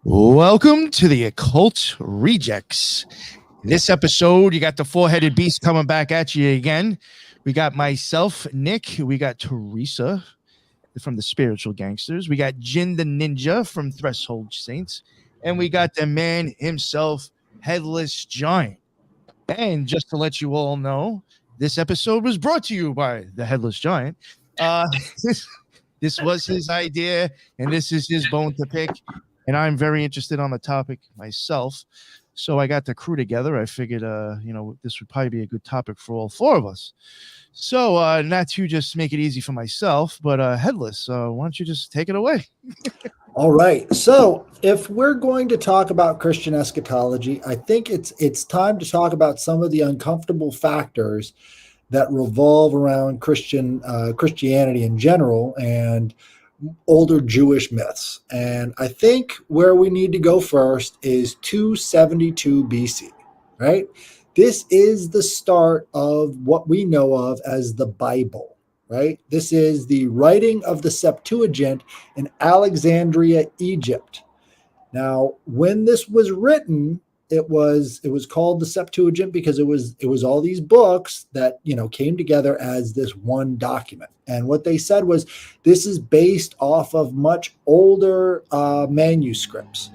Welcome to the Occult Rejects. In this episode, you got the four-headed beast coming back at you again. We got myself, Nick. We got Teresa from the Spiritual Gangsters. We got Jin the Ninja from Threshold Saints. And we got the man himself, Headless Giant. And just to let you all know, this episode was brought to you by the Headless Giant. This was his idea, and this is his bone to pick. And I'm very interested on the topic myself. So I got the crew together. I figured, this would probably be a good topic for all four of us. So not to just make it easy for myself, but Headless, why don't you just take it away? All right. So if we're going to talk about Christian eschatology, I think it's time to talk about some of the uncomfortable factors that revolve around Christianity in general and older Jewish myths. And I think where we need to go first is 272 BC, right? This is the start of what we know of as the Bible, right? This is the writing of the Septuagint in Alexandria, Egypt. Now, when this was written, it was called the Septuagint because it was all these books that, came together as this one document. And what they said was this is based off of much older manuscripts.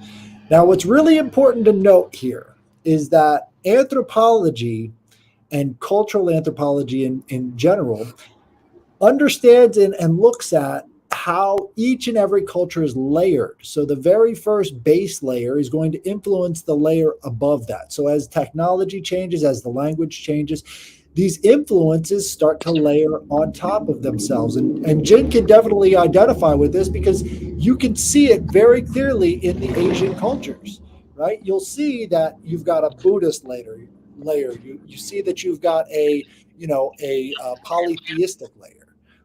Now, what's really important to note here is that anthropology and cultural anthropology in general understands and looks at how each and every culture is layered. So the very first base layer is going to influence the layer above that. So as technology changes, as the language changes, these influences start to layer on top of themselves. And Jin can definitely identify with this because you can see it very clearly in the Asian cultures, right? You'll see that you've got a Buddhist layer. You see that you've got a polytheistic layer.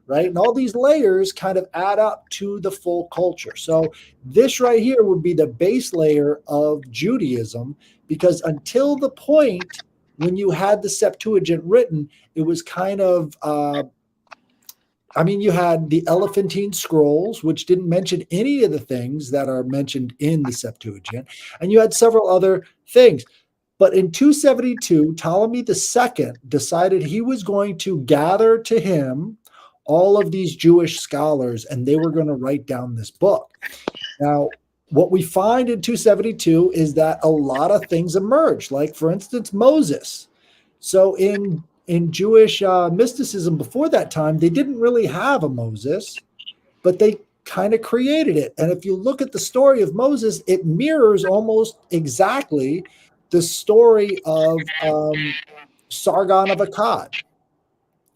Right. And all these layers kind of add up to the full culture. So this right here would be the base layer of Judaism, because until the point when you had the Septuagint written, it was kind of, you had the Elephantine scrolls, which didn't mention any of the things that are mentioned in the Septuagint. And you had several other things. But in 272, Ptolemy II decided he was going to gather to him all of these Jewish scholars, and they were going to write down this book. Now, what we find in 272 is that a lot of things emerged, like, for instance, Moses. So in Jewish mysticism before that time, they didn't really have a Moses, but they kind of created it. And if you look at the story of Moses, it mirrors almost exactly the story of Sargon of Akkad.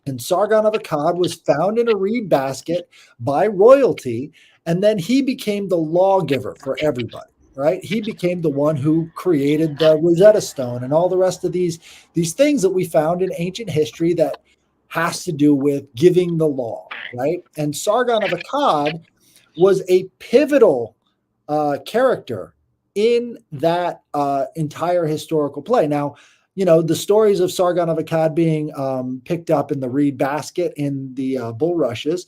And Sargon of Akkad was found in a reed basket by royalty, and then he became the lawgiver for everybody, right? He became the one who created the Rosetta Stone and all the rest of these things that we found in ancient history that has to do with giving the law, right? And Sargon of Akkad was a pivotal character in that entire historical play. Now, the stories of Sargon of Akkad being picked up in the reed basket in the bulrushes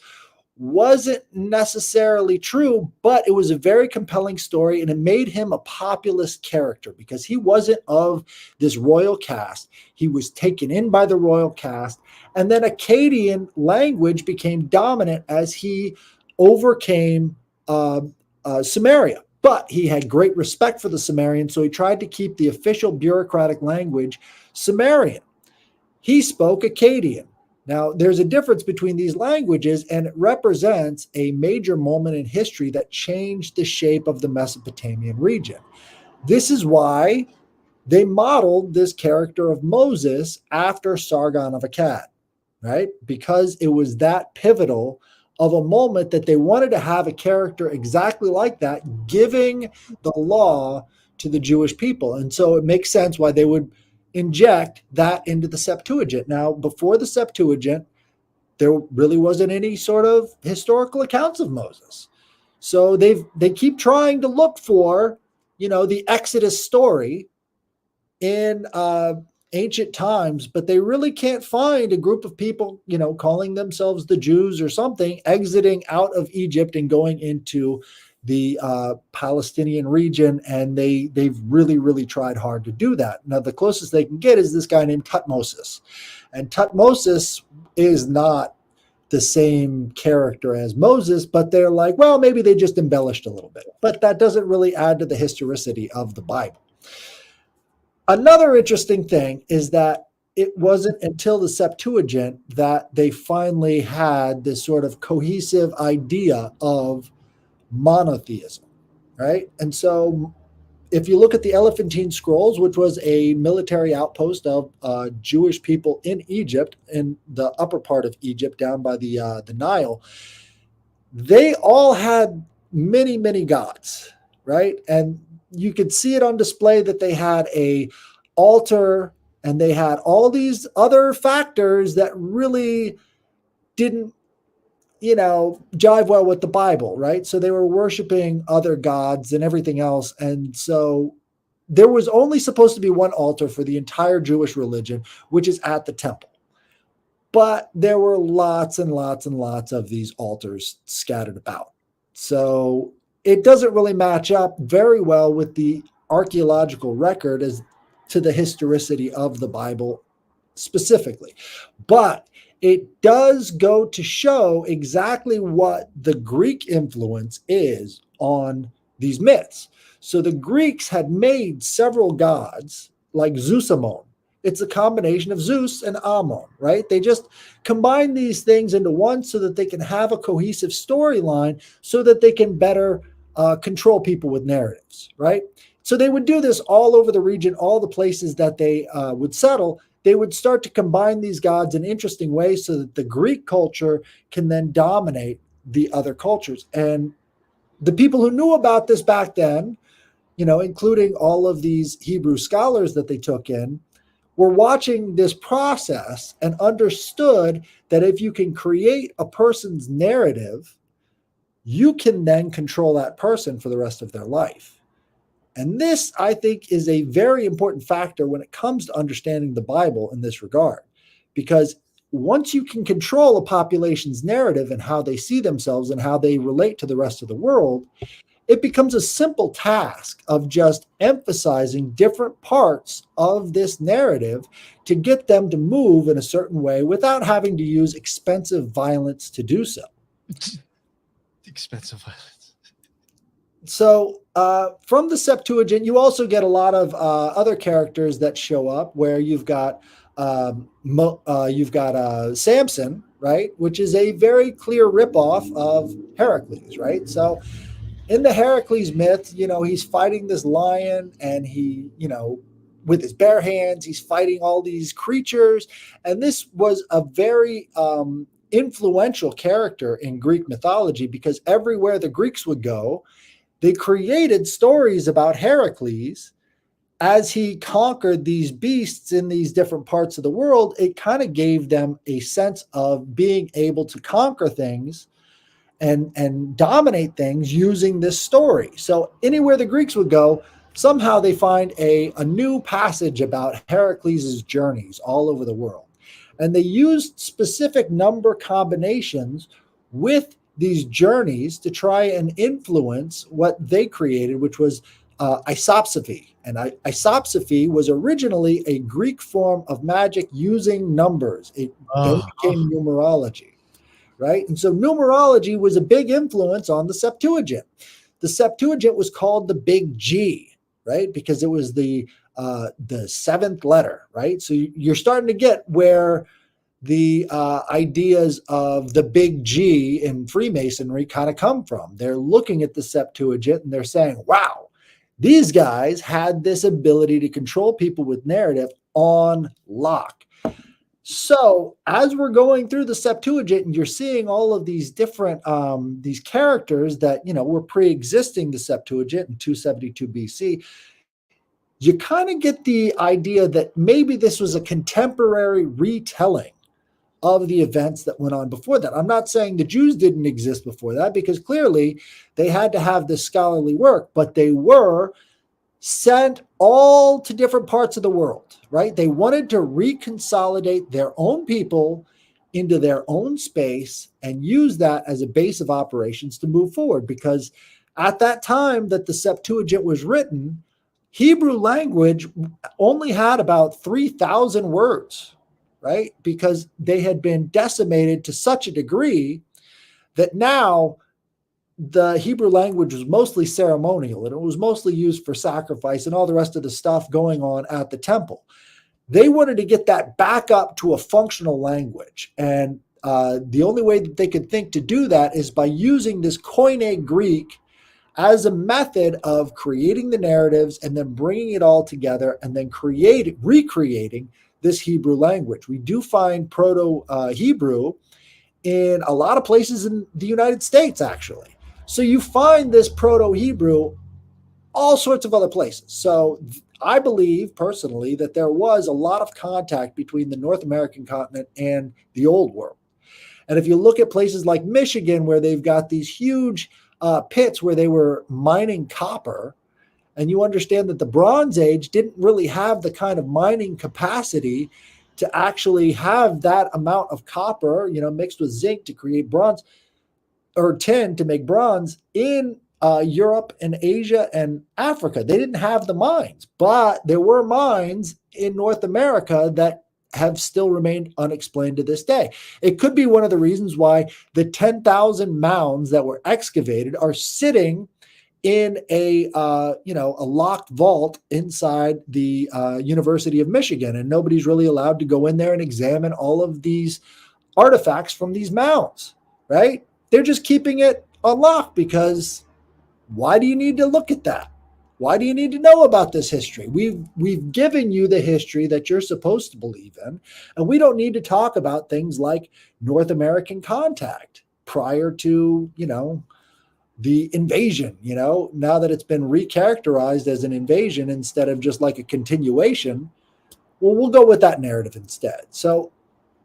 wasn't necessarily true, but it was a very compelling story, and it made him a populist character because he wasn't of this royal caste. He was taken in by the royal caste, and then Akkadian language became dominant as he overcame Samaria. But he had great respect for the Sumerians, so he tried to keep the official bureaucratic language Sumerian. He spoke Akkadian. Now, there's a difference between these languages, and it represents a major moment in history that changed the shape of the Mesopotamian region. This is why they modeled this character of Moses after Sargon of Akkad, right? Because it was that pivotal of a moment that they wanted to have a character exactly like that, giving the law to the Jewish people. And so it makes sense why they would inject that into the Septuagint. Now, before the Septuagint, there really wasn't any sort of historical accounts of Moses. So they keep trying to look for, the Exodus story in ancient times, but they really can't find a group of people, calling themselves the Jews or something, exiting out of Egypt and going into the Palestinian region, and they've really tried hard to do that. Now, the closest they can get is this guy named Tutmosis, and Tutmosis is not the same character as Moses, but they're like, well, maybe they just embellished a little bit, but that doesn't really add to the historicity of the Bible. Another interesting thing is that it wasn't until the Septuagint that they finally had this sort of cohesive idea of monotheism, right? And so if you look at the Elephantine Scrolls, which was a military outpost of Jewish people in Egypt, in the upper part of Egypt, down by the Nile, they all had many gods, right? And you could see it on display that they had a altar, and they had all these other factors that really didn't jive well with the Bible, right? So they were worshiping other gods and everything else. And so there was only supposed to be one altar for the entire Jewish religion, which is at the temple. But there were lots and lots and lots of these altars scattered about. So it doesn't really match up very well with the archaeological record as to the historicity of the Bible specifically. But it does go to show exactly what the Greek influence is on these myths. So the Greeks had made several gods like Zeusamon. It's a combination of Zeus and Ammon, right? They just combine these things into one so that they can have a cohesive storyline so that they can better control people with narratives, right? So they would do this all over the region, all the places that they would settle. They would start to combine these gods in interesting ways so that the Greek culture can then dominate the other cultures. And the people who knew about this back then, including all of these Hebrew scholars that they took in, were watching this process and understood that if you can create a person's narrative, you can then control that person for the rest of their life. And this, I think, is a very important factor when it comes to understanding the Bible in this regard, because once you can control a population's narrative and how they see themselves and how they relate to the rest of the world, it becomes a simple task of just emphasizing different parts of this narrative to get them to move in a certain way without having to use expensive violence to do so. Expensive violence. So from the Septuagint, you also get a lot of other characters that show up where you've got Samson, right, which is a very clear ripoff of Heracles, right? So in the Heracles myth, he's fighting this lion, and he, with his bare hands, he's fighting all these creatures. And this was a very influential character in Greek mythology, because everywhere the Greeks would go, they created stories about Heracles as he conquered these beasts in these different parts of the world. It kind of gave them a sense of being able to conquer things and dominate things using this story. So anywhere the Greeks would go, somehow they find a new passage about Heracles' journeys all over the world. And they used specific number combinations with these journeys to try and influence what they created, which was isopsophy. And isopsophy was originally a Greek form of magic using numbers. It then became numerology, right? And so numerology was a big influence on the Septuagint. The Septuagint was called the Big G, right? Because it was the seventh letter, right? So you're starting to get where the ideas of the Big G in Freemasonry kind of come from. They're looking at the Septuagint and they're saying, wow, these guys had this ability to control people with narrative on lock. So as we're going through the Septuagint and you're seeing all of these different these characters that were pre-existing the Septuagint in 272 BC, you kind of get the idea that maybe this was a contemporary retelling of the events that went on before that. I'm not saying the Jews didn't exist before that, because clearly they had to have this scholarly work, but they were sent all to different parts of the world, right? They wanted to reconsolidate their own people into their own space and use that as a base of operations to move forward, because At that time that the Septuagint was written, Hebrew language only had about 3,000 words, right? Because they had been decimated to such a degree that now the Hebrew language was mostly ceremonial and it was mostly used for sacrifice and all the rest of the stuff going on at the temple. They wanted to get that back up to a functional language. And the only way that they could think to do that is by using this Koine Greek as a method of creating the narratives and then bringing it all together and then recreating this Hebrew language. We do find Proto-Hebrew in a lot of places in the United States, actually. So you find this Proto-Hebrew all sorts of other places. So I believe personally that there was a lot of contact between the North American continent and the Old World. And if you look at places like Michigan, where they've got these huge pits where they were mining copper, and you understand that the Bronze Age didn't really have the kind of mining capacity to actually have that amount of copper, mixed with zinc to create bronze, or tin to make bronze in Europe and Asia and Africa. They didn't have the mines, but there were mines in North America that have still remained unexplained to this day. It could be one of the reasons why the 10,000 mounds that were excavated are sitting in a locked vault inside the University of Michigan, and nobody's really allowed to go in there and examine all of these artifacts from these mounds, right? They're just keeping it unlocked because why do you need to look at that? Why do you need to know about this history? We've given you the history that you're supposed to believe in, and we don't need to talk about things like North American contact prior to, the invasion, now that it's been recharacterized as an invasion instead of just like a continuation. Well, we'll go with that narrative instead. So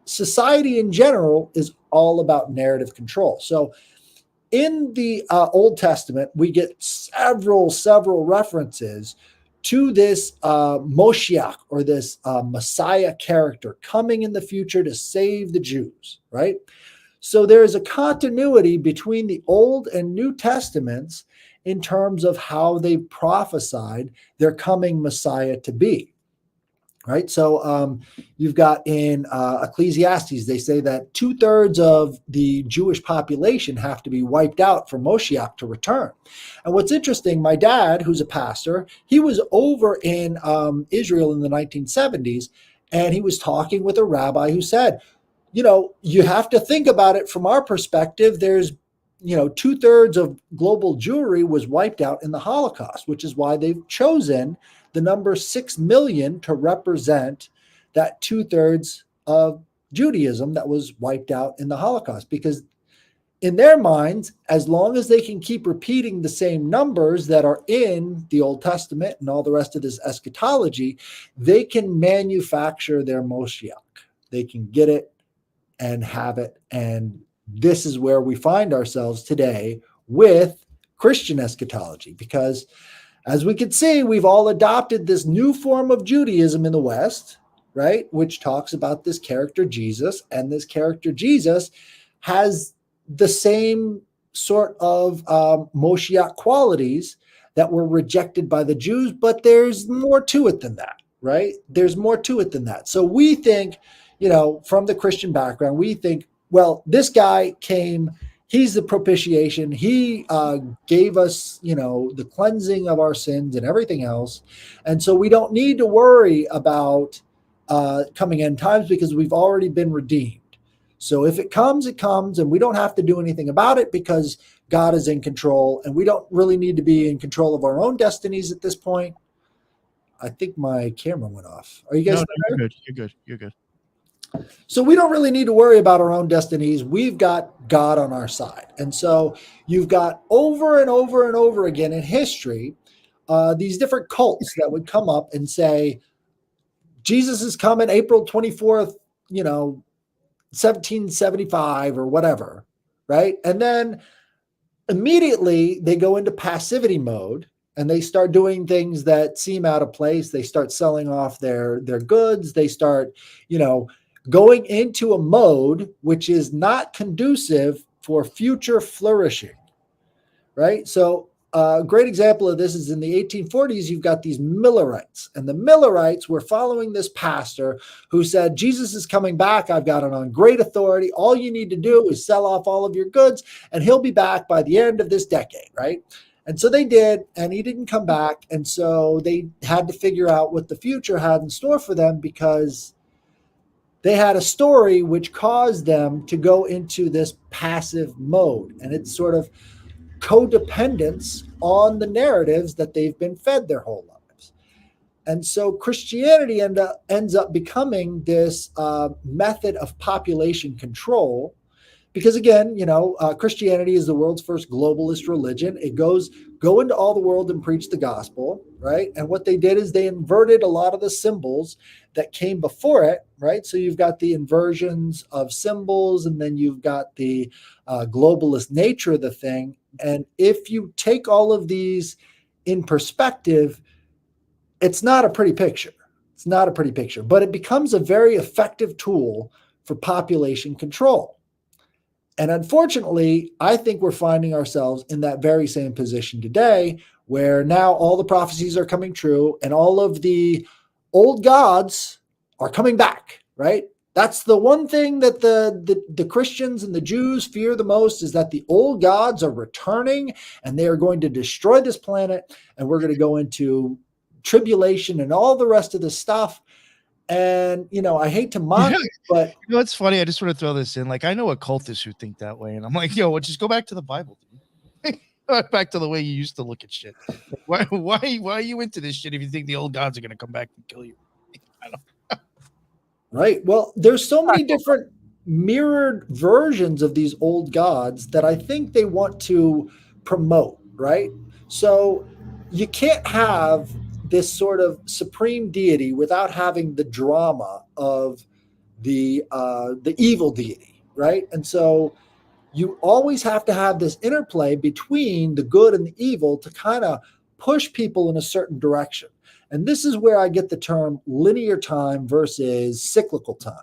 society in general is all about narrative control. So in the Old Testament, we get several references to this Moshiach, or this Messiah character coming in the future to save the Jews, right? So there is a continuity between the Old and New Testaments in terms of how they prophesied their coming Messiah to be. Right. So you've got in Ecclesiastes, they say that 2/3 of the Jewish population have to be wiped out for Moshiach to return. And what's interesting, my dad, who's a pastor, he was over in Israel in the 1970s, and he was talking with a rabbi who said, you have to think about it from our perspective. There's 2/3 of global Jewry was wiped out in the Holocaust, which is why they've chosen the number 6 million to represent that 2/3 of Judaism that was wiped out in the Holocaust. Because in their minds, as long as they can keep repeating the same numbers that are in the Old Testament and all the rest of this eschatology, they can manufacture their Moshiach. They can get it and have it. And this is where we find ourselves today with Christian eschatology, because as we can see, we've all adopted this new form of Judaism in the West, right? Which talks about this character Jesus, and this character Jesus has the same sort of Moshiach qualities that were rejected by the Jews, but there's more to it than that, right? There's more to it than that. So we think, from the Christian background, we think, well, this guy came, he's the propitiation. He gave us, the cleansing of our sins and everything else. And so we don't need to worry about coming end times because we've already been redeemed. So if it comes, it comes, and we don't have to do anything about it because God is in control, and we don't really need to be in control of our own destinies at this point. I think my camera went off. Are you guys? No, you're good. You're good. You're good. So we don't really need to worry about our own destinies. We've got God on our side. And so you've got over and over and over again in history, these different cults that would come up and say, Jesus is coming April 24th, 1775 or whatever, right? And then immediately they go into passivity mode and they start doing things that seem out of place. They start selling off their goods. They start, going into a mode which is not conducive for future flourishing, right? So a great example of this is in the 1840s, you've got these Millerites. And the Millerites were following this pastor who said, Jesus is coming back. I've got it on great authority. All you need to do is sell off all of your goods, and he'll be back by the end of this decade, right? And so they did, and he didn't come back. And so they had to figure out what the future had in store for them, because they had a story which caused them to go into this passive mode. And it's sort of codependence on the narratives that they've been fed their whole lives. And so Christianity ends up becoming this method of population control, because again, Christianity is the world's first globalist religion. It go into all the world and preach the gospel, right? And what they did is they inverted a lot of the symbols that came before it, right? So you've got the inversions of symbols, and then you've got the globalist nature of the thing. And if you take all of these in perspective, it's not a pretty picture. It's not a pretty picture, but it becomes a very effective tool for population control. And unfortunately, I think we're finding ourselves in that very same position today, where now all the prophecies are coming true and all of the old gods are coming back, right? That's the one thing that the Christians and the Jews fear the most, is that the old gods are returning and they are going to destroy this planet, and we're going to go into tribulation and all the rest of this stuff. And, I hate to mock it, but it's funny. I just want to throw this in. Like, I know occultists who think that way, and I'm like, well, just go back to the Bible, dude. Back to the way you used to look at shit. Why are you into this shit if you think the old gods are going to come back and kill you? I don't know. Right. Well, there's so many different mirrored versions of these old gods that I think they want to promote, right? So you can't have this sort of supreme deity without having the drama of the evil deity, right? And so you always have to have this interplay between the good and the evil to kind of push people in a certain direction. And this is where I get the term linear time versus cyclical time.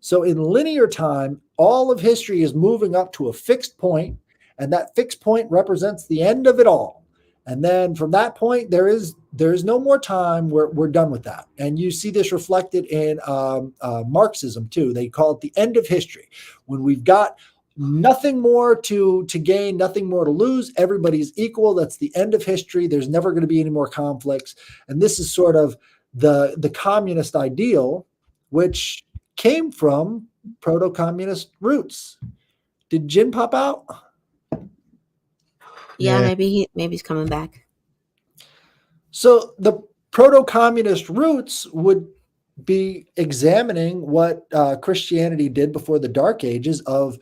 So in linear time, all of history is moving up to a fixed point, and that fixed point represents the end of it all. And then from that point, there is no more time. We're done with that. And you see this reflected in Marxism too. They call it the end of history. When we've got nothing more to gain, nothing more to lose, everybody's equal. That's the end of history. There's never going to be any more conflicts. And this is sort of the communist ideal, which came from proto-communist roots. Did Jin pop out? Yeah, maybe he's coming back. So the proto-communist roots would be examining what Christianity did before the Dark Ages of,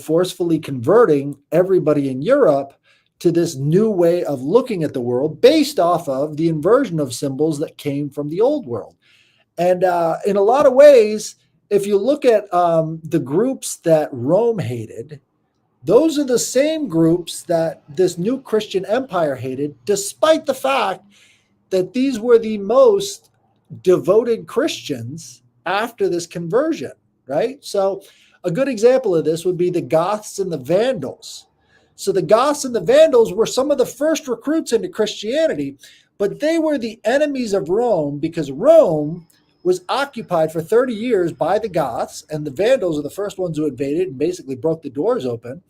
forcefully converting everybody in Europe to this new way of looking at the world based off of the inversion of symbols that came from the old world. And in a lot of ways, if you look at the groups that Rome hated, those are the same groups that this new Christian empire hated, despite the fact that these were the most devoted Christians after this conversion, right? So a good example of this would be the Goths and the Vandals. So the Goths and the Vandals were some of the first recruits into Christianity, but they were the enemies of Rome because Rome was occupied for 30 years by the Goths, and the Vandals are the first ones who invaded and basically broke the doors open.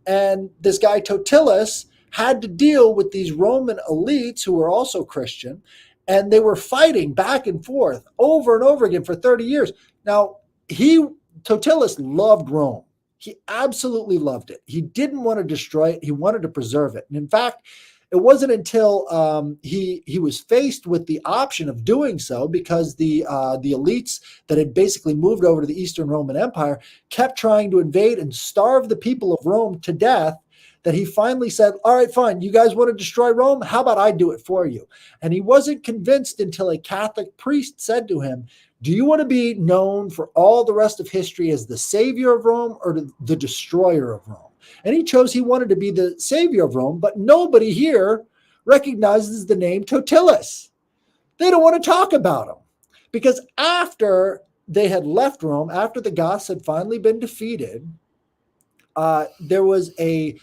And this guy Totillus had to deal with these Roman elites who were also Christian, and they were fighting back and forth over and over again for 30 years. Now, Totillus loved Rome. He absolutely loved it. He didn't want to destroy it. He wanted to preserve it. And in fact, it wasn't until he was faced with the option of doing so, because the elites that had basically moved over to the Eastern Roman Empire kept trying to invade and starve the people of Rome to death, that he finally said, all right, fine, you guys want to destroy Rome? How about I do it for you? And he wasn't convinced until a Catholic priest said to him, do you want to be known for all the rest of history as the savior of Rome or the destroyer of Rome? And he wanted to be the savior of Rome, but nobody here recognizes the name Totillus. They don't want to talk about him, because after they had left Rome, after the Goths had finally been defeated, there was a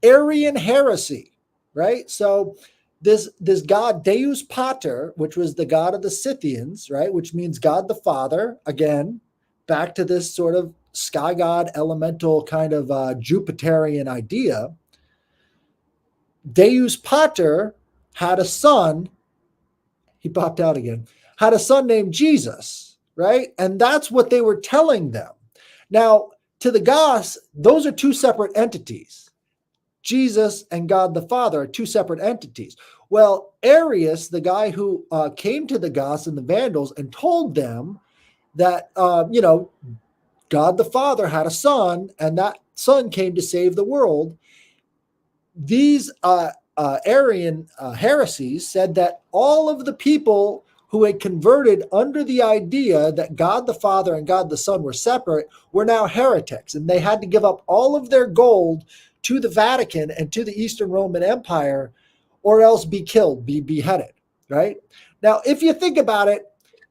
Arian heresy right? So this god Deus Pater, which was the god of the Scythians, right, which means God the Father, again, back to this sort of sky god elemental kind of Jupiterian idea. Deus Pater had a son. He popped out again. Had a son named Jesus, right? And that's what they were telling them. Now, to the Goths, those are two separate entities. Jesus and God the Father are two separate entities. Well, Arius, the guy who came to the Goths and the Vandals and told them that, God the Father had a son, and that son came to save the world. These Arian heresies said that all of the people who had converted under the idea that God the Father and God the Son were separate were now heretics, and they had to give up all of their gold to the Vatican and to the Eastern Roman Empire, or else be killed, be beheaded, right? Now, if you think about it,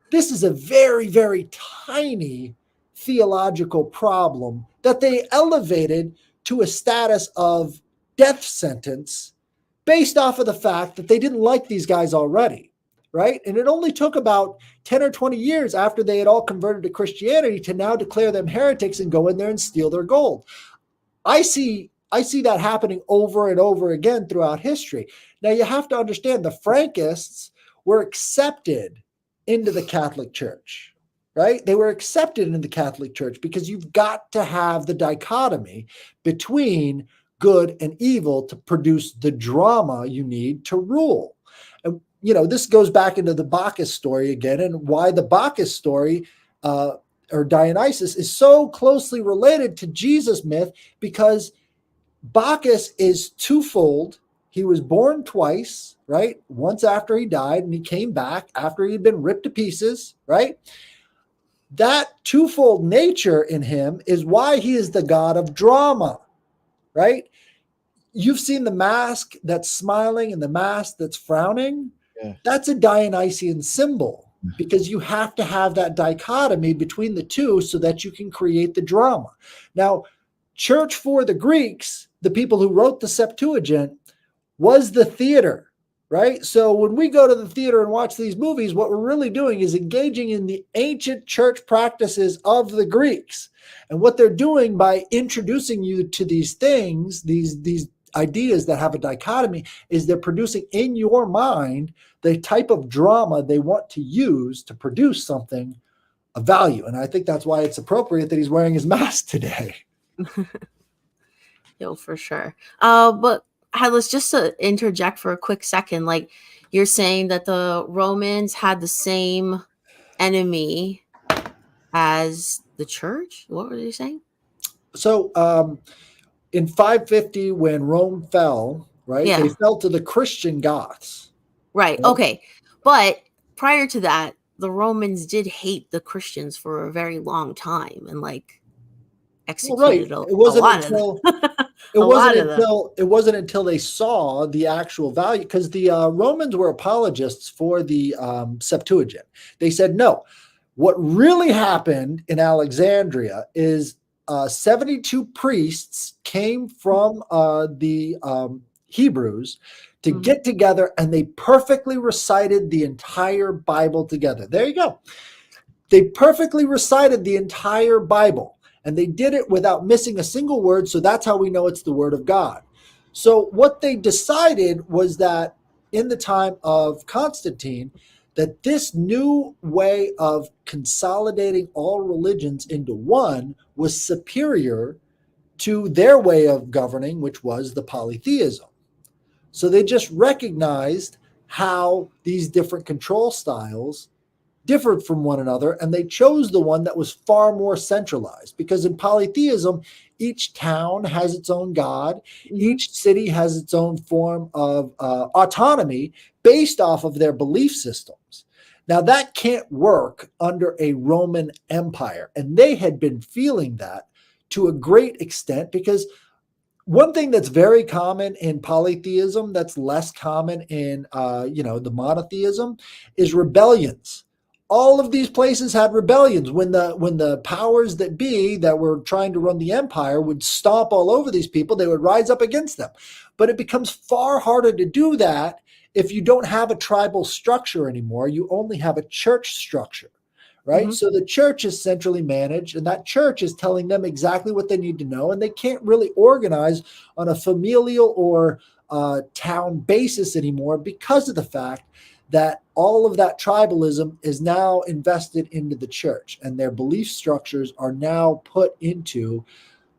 this is a very, very tiny theological problem that they elevated to a status of death sentence based off of the fact that they didn't like these guys already, right? And it only took about 10 or 20 years after they had all converted to Christianity to now declare them heretics and go in there and steal their gold. I see that happening over and over again throughout history. Now, you have to understand the Frankists were accepted into the Catholic Church, right? They were accepted into the Catholic Church because you've got to have the dichotomy between good and evil to produce the drama you need to rule. And, this goes back into the Bacchus story again, and why the Bacchus story or Dionysus is so closely related to Jesus myth, because Bacchus is twofold. He was born twice, right? Once after he died, and he came back after he'd been ripped to pieces, right? That twofold nature in him is why he is the god of drama, right? You've seen the mask that's smiling and the mask that's frowning. Yeah. That's a Dionysian symbol, because you have to have that dichotomy between the two so that you can create the drama. Now, church for the Greeks, the people who wrote the Septuagint, was the theater, right? So when we go to the theater and watch these movies, what we're really doing is engaging in the ancient church practices of the Greeks. And what they're doing by introducing you to these things, these ideas that have a dichotomy, is they're producing in your mind the type of drama they want to use to produce something of value. And I think that's why it's appropriate that he's wearing his mask today. Yo, for sure. But let's just interject for a quick second. Like, you're saying that the Romans had the same enemy as the church? What were you saying? So in 550, when Rome fell, right, they fell to the Christian Goths. Right. Okay. But prior to that, the Romans did hate the Christians for a very long time and executed a lot of them. It wasn't until they saw the actual value, because the Romans were apologists for the Septuagint. They said, no, what really happened in Alexandria is 72 priests came from the Hebrews to get together, and they perfectly recited the entire Bible together. There you go. They perfectly recited the entire Bible, and they did it without missing a single word. So that's how we know it's the word of God. So what they decided was that in the time of Constantine, that this new way of consolidating all religions into one was superior to their way of governing, which was the polytheism. So they just recognized how these different control styles differed from one another, and they chose the one that was far more centralized, because in polytheism, each town has its own god, each city has its own form of autonomy based off of their belief systems. Now, that can't work under a Roman Empire, and they had been feeling that to a great extent, because one thing that's very common in polytheism that's less common in the monotheism is rebellions. All of these places had rebellions when the powers that be that were trying to run the empire would stomp all over these people. They would rise up against them. But it becomes far harder to do that if you don't have a tribal structure anymore. You only have a church structure, right? Mhm. So the church is centrally managed, and that church is telling them exactly what they need to know, and they can't really organize on a familial or town basis anymore because of the fact that all of that tribalism is now invested into the church, and their belief structures are now put into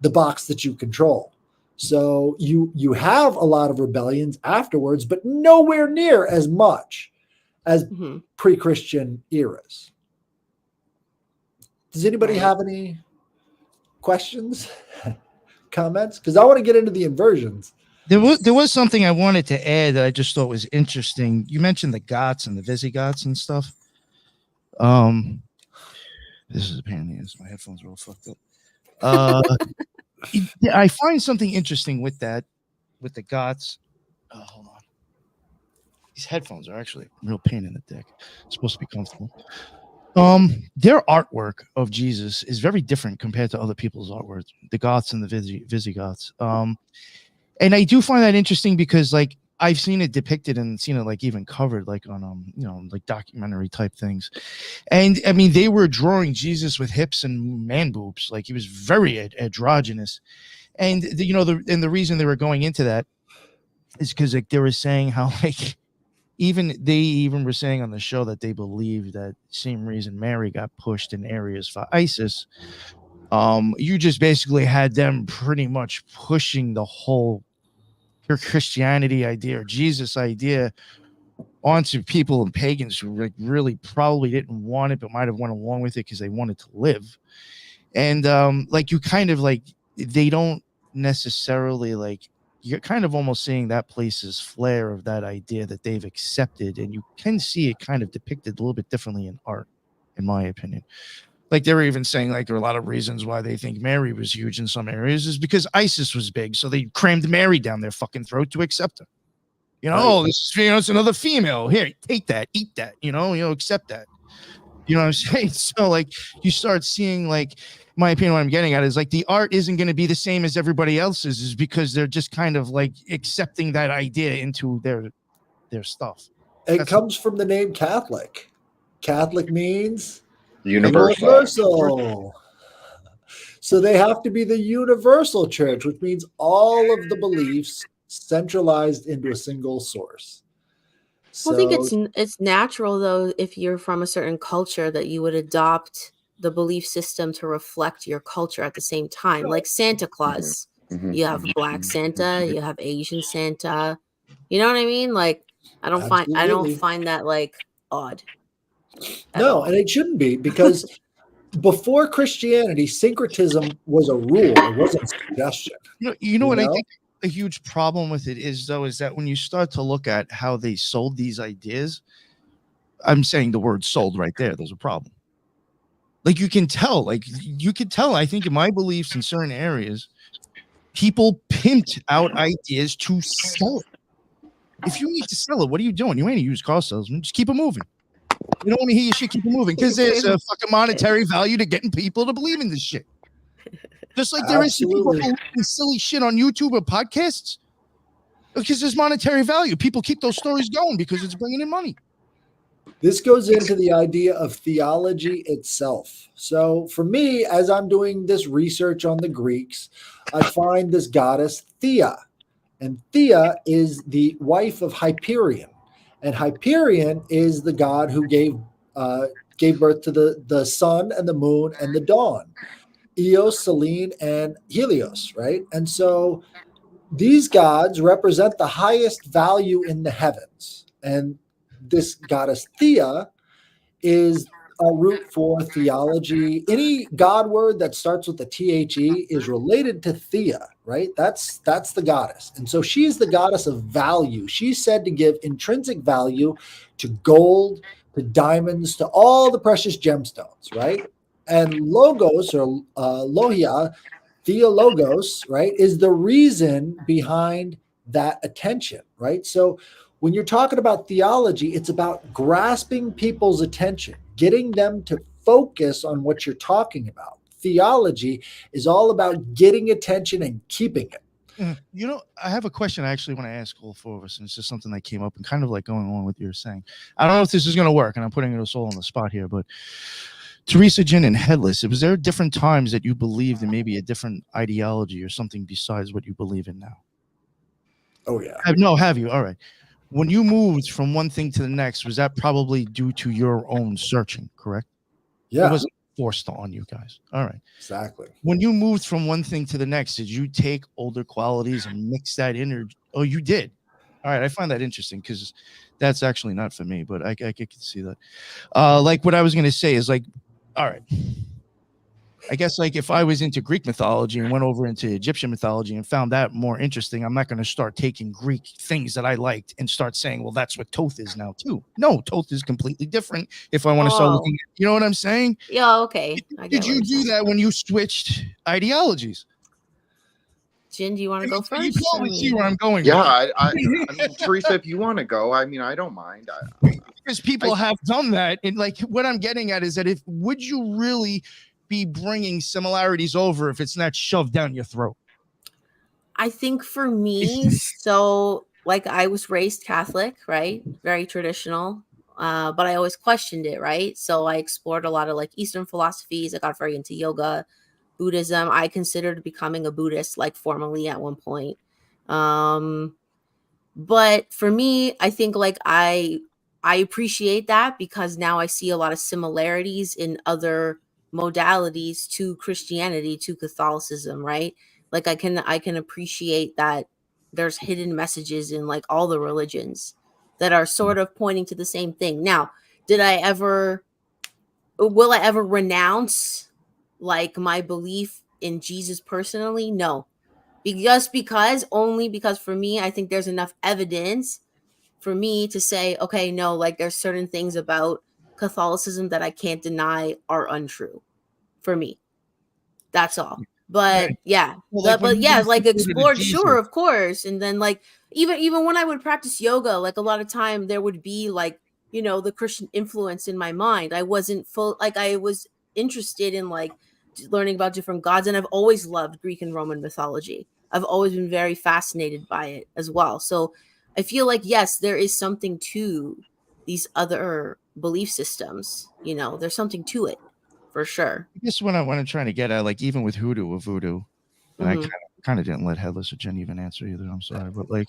the box that you control. So you have a lot of rebellions afterwards, but nowhere near as much as Mhm. pre-Christian eras. Does anybody Right. have any questions, comments? Because I want to get into the inversions. There was something I wanted to add that I just thought was interesting. You mentioned the Goths and the Visigoths and stuff. This is a pain in the ass. My headphones are all fucked up. I find something interesting with that, with the Goths. Hold on. These headphones are actually a real pain in the dick. It's supposed to be comfortable. Their artwork of Jesus is very different compared to other people's artwork, the Goths and the Visigoths. And I do find that interesting because, like, I've seen it depicted and seen it like even covered like on like documentary type things. And I mean, they were drawing Jesus with hips and man boobs, like he was very androgynous. And the reason they were going into that is because like they were saying how like they even were saying on the show that they believe that same reason Mary got pushed in areas for ISIS. You just basically had them pretty much pushing the whole pure Christianity idea or Jesus idea onto people and pagans who like really probably didn't want it, but might have went along with it because they wanted to live. And like you kind of like they don't necessarily like you're kind of almost seeing that place's flair of that idea that they've accepted, and you can see it kind of depicted a little bit differently in art, in my opinion. Like they were even saying like there are a lot of reasons why they think Mary was huge in some areas is because ISIS was big, so they crammed Mary down their fucking throat to accept her. Right. Oh, this is, it's another female. Here, take that, eat that. Accept that. You know what I'm saying? So like you start seeing like my opinion, what I'm getting at is like the art isn't going to be the same as everybody else's, is because they're just kind of like accepting that idea into their stuff. It comes from the name Catholic. Catholic means Universal. So they have to be the universal church, which means all of the beliefs centralized into a single source. Well, I think it's natural though, if you're from a certain culture, that you would adopt the belief system to reflect your culture at the same time. Like Santa Claus, you have Black Santa, you have Asian Santa. You know what I mean? Like I don't find that like odd. No, and it shouldn't be, because before Christianity, syncretism was a rule. It wasn't a suggestion. You know what I think a huge problem with it is, though, is that when you start to look at how they sold these ideas, I'm saying the word sold right there, there's a problem. Like you can tell, I think in my beliefs in certain areas, people pimped out ideas to sell it. If you need to sell it, what are you doing? You ain't a used car salesman. Just keep it moving. You don't want to hear your shit, keep it moving, because there's a fucking monetary value to getting people to believe in this shit. Just like there is people believing silly shit on YouTube or podcasts, because there's monetary value. People keep those stories going because it's bringing in money. This goes into the idea of theology itself. So for me, as I'm doing this research on the Greeks, I find this goddess Thea. And Thea is the wife of Hyperion. And Hyperion is the god who gave birth to the sun and the moon and the dawn. Eos, Selene, and Helios, right? And so these gods represent the highest value in the heavens. And this goddess Thea is a root for theology. Any god word that starts with the THE is related to Thea, right? That's the goddess. And so she's the goddess of value. She's said to give intrinsic value to gold, to diamonds, to all the precious gemstones, right? And logos, or logia, theologos, right, is the reason behind that attention, right? So when you're talking about theology, it's about grasping people's attention, getting them to focus on what you're talking about. Theology is all about getting attention and keeping it. You know, I have a question I actually want to ask all four of us, and it's just something that came up and kind of like going on with what you're saying. I don't know if this is going to work, and I'm putting us all on the spot here, but Teresa, Jin, and Headless, was there different times that you believed in maybe a different ideology or something besides what you believe in now? Oh yeah. Have you? All right. When you moved from one thing to the next, was that probably due to your own searching, correct? Yeah. It wasn't forced on you guys. All right. Exactly. When you moved from one thing to the next, did you take older qualities and mix that in? Or, oh, you did. All right. I find that interesting because that's actually not for me, but I can see that. Like what I was going to say is like, all right. I guess like if I was into Greek mythology and went over into Egyptian mythology and found that more interesting, I'm not going to start taking Greek things that I liked and start saying, well, that's what Thoth is now too. No, Thoth is completely different. If I want to start looking at, you know what I'm saying? Yeah, okay. Did you do that when you switched ideologies? Jin, do you want to go first? You probably see where I'm going. Yeah, I mean, Teresa, if you want to go, I mean, I don't mind. Because people have done that, and like what I'm getting at is that if would you really be bringing similarities over if it's not shoved down your throat? I think for me, so like I was raised Catholic, right? Very traditional. But I always questioned it, right? So I explored a lot of like Eastern philosophies. I got very into yoga, Buddhism. I considered becoming a Buddhist like formally at one point. But for me, I think like I appreciate that because now I see a lot of similarities in other modalities to Christianity, to Catholicism, right? Like I can appreciate that there's hidden messages in like all the religions that are sort of pointing to the same thing. Now, will I ever renounce like my belief in Jesus personally? No. Only because for me, I think there's enough evidence for me to say, okay, no, like there's certain things about Catholicism that I can't deny are untrue for me. That's all. But yeah, well, like but yeah, like explored, Jesus. sure, of course. And then like even when I would practice yoga, like a lot of time there would be like, you know, the Christian influence in my mind. I wasn't full, like I was interested in like learning about different gods, and I've always loved Greek and Roman mythology. I've always been very fascinated by it as well. So I feel like yes, there is something to these other belief systems. You know, there's something to it for sure. I guess what I'm trying to get at, like even with hoodoo or voodoo, and I kind of didn't let Headless or Jen even answer either. I'm sorry, but like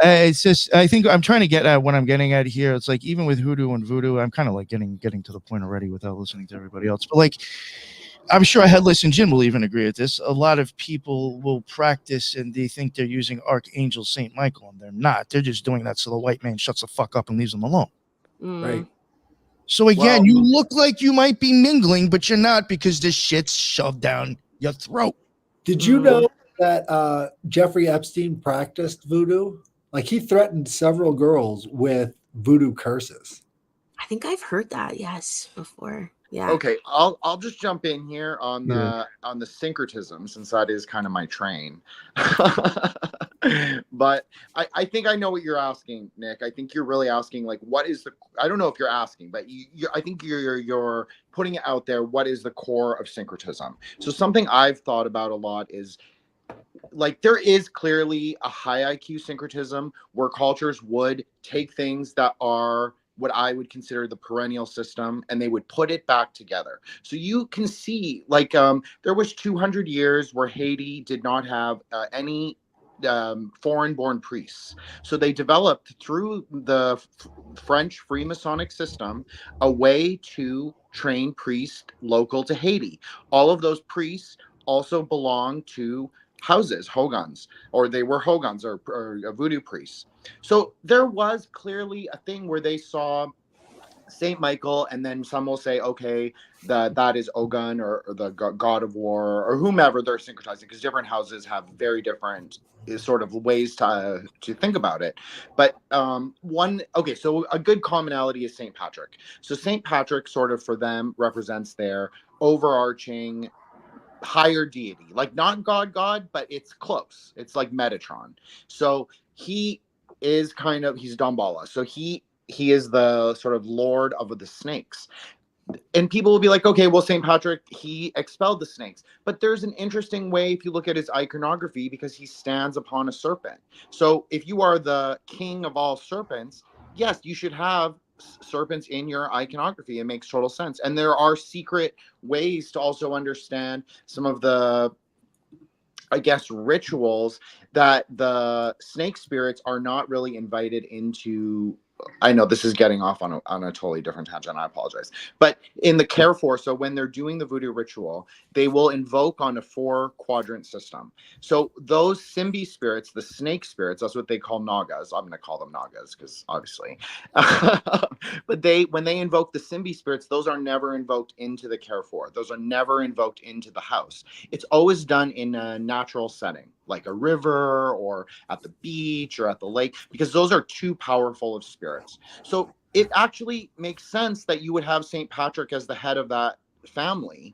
it's just I think I'm trying to get at what I'm getting at here. It's like even with hoodoo and voodoo, I'm kind of like getting to the point already without listening to everybody else. But like I'm sure Headless and Jin will even agree with this. A lot of people will practice and they think they're using Archangel Saint Michael, and they're not. They're just doing that so the white man shuts the fuck up and leaves them alone. Right. So again, you look like you might be mingling, but you're not because this shit's shoved down your throat. Did you know that Jeffrey Epstein practiced voodoo? Like he threatened several girls with voodoo curses. I think I've heard that, yes, before. Yeah. Okay, I'll just jump in here on the syncretism, since that is kind of my train. But I think I know what you're asking, Nick. I think you're really asking like what is the, I don't know if you're asking, but I think you're putting it out there. What is the core of syncretism? So something I've thought about a lot is like there is clearly a high IQ syncretism where cultures would take things that are what I would consider the perennial system, and they would put it back together. So you can see, like, there was 200 years where Haiti did not have any foreign-born priests. So they developed through the French Freemasonic system a way to train priests local to Haiti. All of those priests also belong to houses, hogans, or they were hogans or voodoo priests. So there was clearly a thing where they saw Saint Michael, and then some will say, okay, that is Ogun or the god of war or whomever they're syncretizing, because different houses have very different sort of ways to think about it. But so a good commonality is Saint Patrick. So Saint Patrick sort of for them represents their overarching higher deity, like not god, but it's close. It's like Metatron. So he is he's Damballa. So he is the sort of lord of the snakes. and people will be like, okay, well, St. Patrick, he expelled the snakes. But there's an interesting way if you look at his iconography, because he stands upon a serpent. So if you are the king of all serpents, yes, you should have serpents in your iconography. It makes total sense. And there are secret ways to also understand some of the, I guess, rituals that the snake spirits are not really invited into. I know this is getting off on a totally different tangent. I apologize. But in the Care Force, so when they're doing the voodoo ritual, they will invoke on a 4-quadrant system. So those Simbi spirits, the snake spirits, that's what they call Nagas. I'm going to call them Nagas because obviously. But when they invoke the Simbi spirits, those are never invoked into the Care Force. Those are never invoked into the house. It's always done in a natural setting, like a river or at the beach or at the lake, because those are too powerful of spirits. So it actually makes sense that you would have St. Patrick as the head of that family,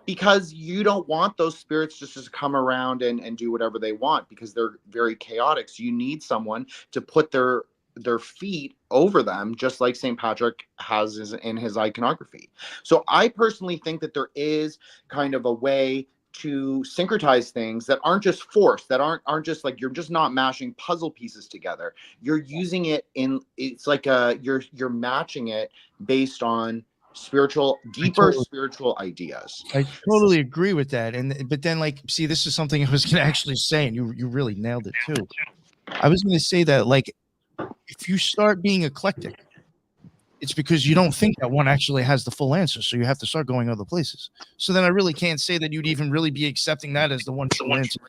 because you don't want those spirits just to come around and do whatever they want, because they're very chaotic. So you need someone to put their feet over them, just like St. Patrick has in his iconography. So I personally think that there is kind of a way to syncretize things that aren't just forced, that aren't just like, you're just not mashing puzzle pieces together. You're using it in, it's like you're matching it based on deeper spiritual ideas. I totally agree with that. But then, like, see, this is something I was going to actually say, and you really nailed it too. I was going to say that, like, if you start being eclectic, it's because you don't think that one actually has the full answer. So you have to start going other places. So then I really can't say that you'd even really be accepting that as the one true answer.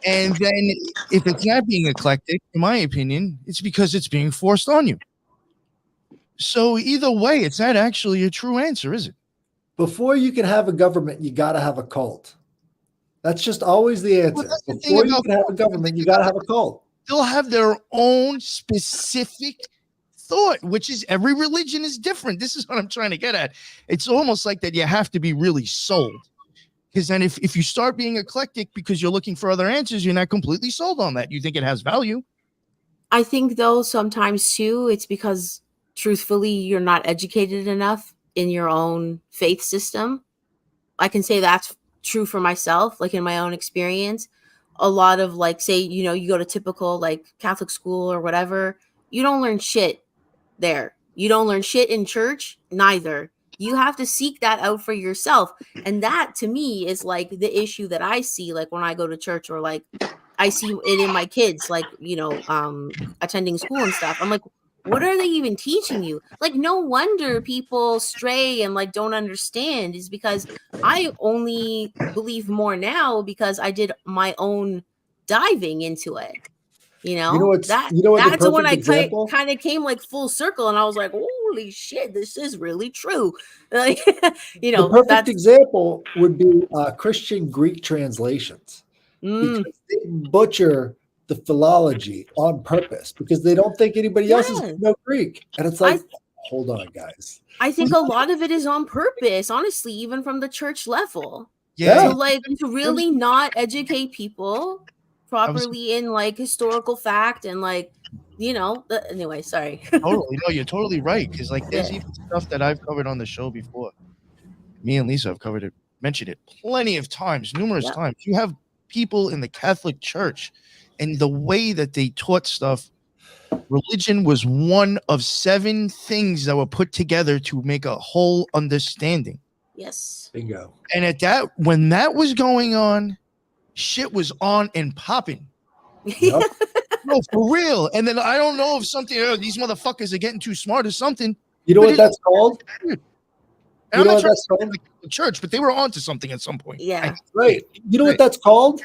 And then if it's not being eclectic, in my opinion, it's because it's being forced on you. So either way, it's not actually a true answer, is it? Before you can have a government, you got to have a cult. That's just always the answer. Well, Before you can have a government, you got to have a cult. They'll have their own specific thought, which is every religion is different. This is what I'm trying to get at. It's almost like that you have to be really sold. Because then if you start being eclectic because you're looking for other answers, you're not completely sold on that. You think it has value. I think, though, sometimes, too, it's because, truthfully, you're not educated enough in your own faith system. I can say that's true for myself, like in my own experience. A lot of, like, say, you go to typical, like, Catholic school or whatever, you don't learn shit there. You don't learn shit in church, neither. You have to seek that out for yourself. And that, to me, is, like, the issue that I see, like, when I go to church, or, like, I see it in my kids, like, attending school and stuff. I'm like, what are they even teaching you? Like, no wonder people stray and, like, don't understand, is because I only believe more now because I did my own diving into it. That's when I kind of came, like, full circle, and I was like, holy shit, this is really true. Like, the perfect example would be Christian Greek translations. Because they butcher the philology on purpose because they don't think anybody else is going to know Greek. And it's like, hold on, guys. I think a lot of it is on purpose, honestly, even from the church level. Yeah. So, like, to really not educate people properly in, like, historical fact and, like, anyway, sorry. Totally. No, you're totally right. Because, like, there's even stuff that I've covered on the show before. Me and Lisa have mentioned it plenty of times, numerous times. You have people in the Catholic Church, and the way that they taught stuff, religion was one of 7 things that were put together to make a whole understanding. Yes. Bingo. And when that was going on, shit was on and popping. Yep. No, for real. And then I don't know if these motherfuckers are getting too smart or something. You know what that's called? And I'm not trying to say like the church, but they were onto something at some point. Yeah. Right. You know what that's called?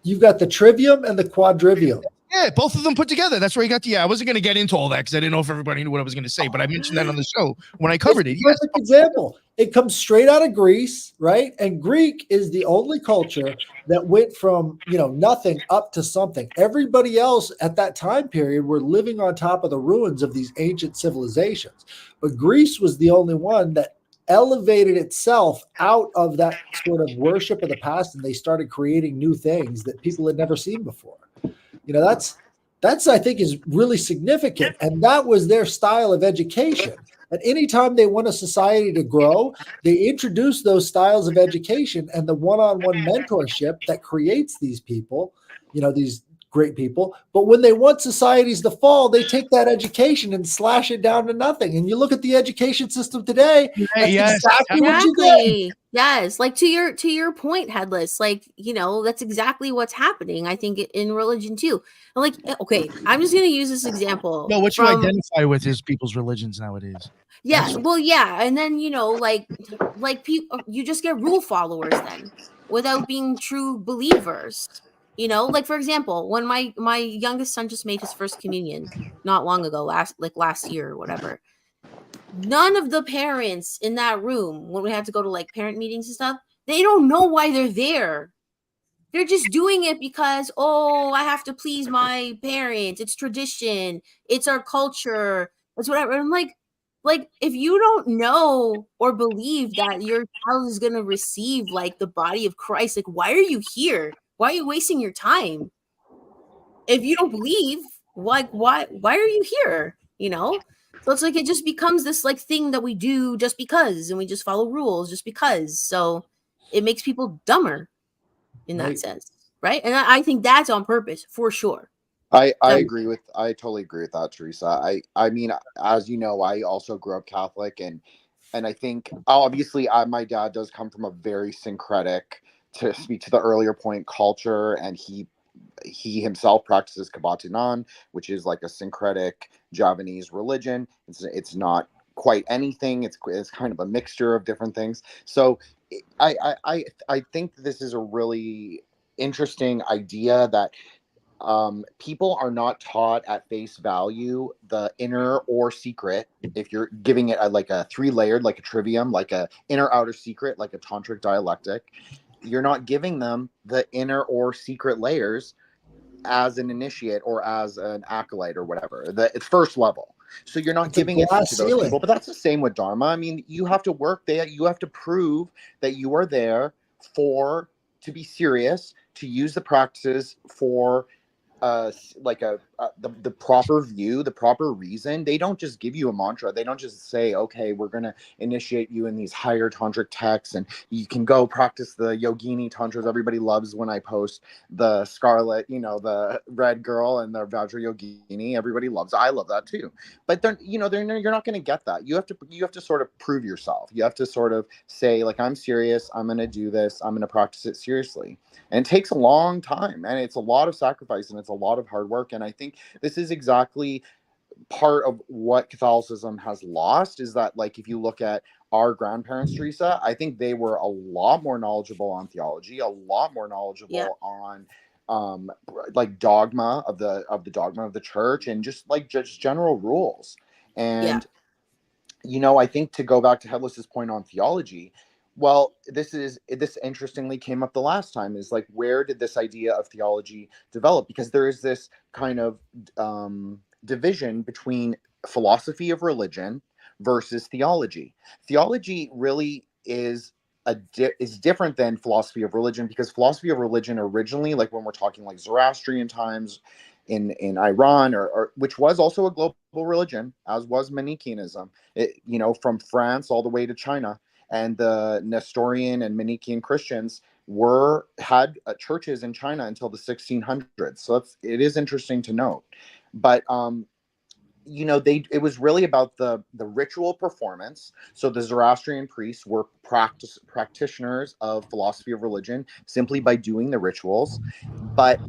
You've got the trivium and the quadrivium. Yeah, both of them put together. That's where you got I wasn't going to get into all that because I didn't know if everybody knew what I was going to say, but I mentioned that on the show when I covered it. Perfect example. It comes straight out of Greece, right? And Greek is the only culture that went from, nothing up to something. Everybody else at that time period were living on top of the ruins of these ancient civilizations. But Greece was the only one that elevated itself out of that sort of worship of the past, and they started creating new things that people had never seen before. That's I think is really significant, and that was their style of education. And anytime they want a society to grow, they introduce those styles of education and the one-on-one mentorship that creates these people, these great people. But when they want societies to fall, they take that education and slash it down to nothing. And you look at the education system today, that's Yes. exactly what you get. Exactly. Yes. Like to your point, Headless, like, that's exactly what's happening, I think, in religion too. And like, okay, I'm just gonna use this example No, what you from identify with is people's religions nowadays. yeah, well, yeah, and then like people, you just get rule followers then, without being true believers. Like for example, when my youngest son just made his first communion not long ago, last year or whatever. None of the parents in that room, when we had to go to like parent meetings and stuff, they don't know why they're there. They're just doing it because, oh, I have to please my parents. It's tradition. It's our culture. It's whatever. And I'm like if you don't know or believe that your child is gonna receive like the body of Christ, like why are you here? Why are you wasting your time? If you don't believe, like why are you here? So it's like it just becomes this like thing that we do just because, and we just follow rules just because. So it makes people dumber in that Right. sense, right? And I think that's on purpose for sure. I totally agree with that, Teresa. I mean, as you know, I also grew up Catholic, and I think obviously my dad does come from a very syncretic, to speak to the earlier point, culture, and he himself practices Kabatinan, which is like a syncretic Javanese religion. It's not quite anything. It's kind of a mixture of different things. So I think this is a really interesting idea that people are not taught at face value the inner or secret. If you're giving it like a 3-layered, like a trivium, like a inner outer secret, like a tantric dialectic, you're not giving them the inner or secret layers as an initiate or as an acolyte or whatever. It's first level. So you're not It's a giving it glass to those ceiling. people. But that's the same with Dharma. I mean, you have to work there. You have to prove that you are there to be serious, to use the practices for the proper view, the proper reason. They don't just give you a mantra. They don't just say, okay, we're going to initiate you in these higher tantric texts and you can go practice the yogini tantras. Everybody loves when I post the scarlet, the red girl and the Vajra yogini. Everybody loves. I love that too. But you're not going to get that. You have to sort of prove yourself. You have to sort of say, like, I'm serious. I'm going to do this. I'm going to practice it seriously. And it takes a long time, and it's a lot of sacrifice, and it's a lot of hard work. And I think this is exactly part of what Catholicism has lost, is that, like, if you look at our grandparents, Teresa, I think they were a lot more knowledgeable on theology, a lot more knowledgeable on like dogma of the dogma of the church, and just general rules. And I think, to go back to Headless's point on theology, well, this interestingly came up the last time, is like, where did this idea of theology develop? Because there is this kind of division between philosophy of religion versus theology. Theology really is different than philosophy of religion, because philosophy of religion originally, like when we're talking like Zoroastrian times in Iran, or which was also a global religion, as was Manichaeism, from France all the way to China. And the Nestorian and Manichaean Christians had churches in China until the 1600s. So it is interesting to note. But it was really about the ritual performance. So the Zoroastrian priests were practitioners of philosophy of religion simply by doing the rituals. But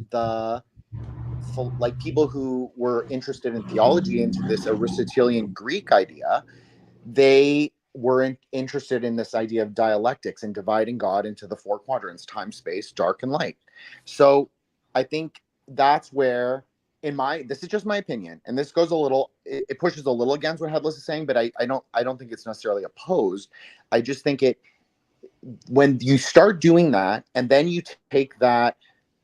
people who were interested in theology, into this Aristotelian Greek idea, they were interested in this idea of dialectics and dividing God into the 4 quadrants: time, space, dark, and light. So I think that's where, this is just my opinion, and this goes it pushes a little against what Headless is saying, but I don't think it's necessarily opposed. I just think when you start doing that, and then you take that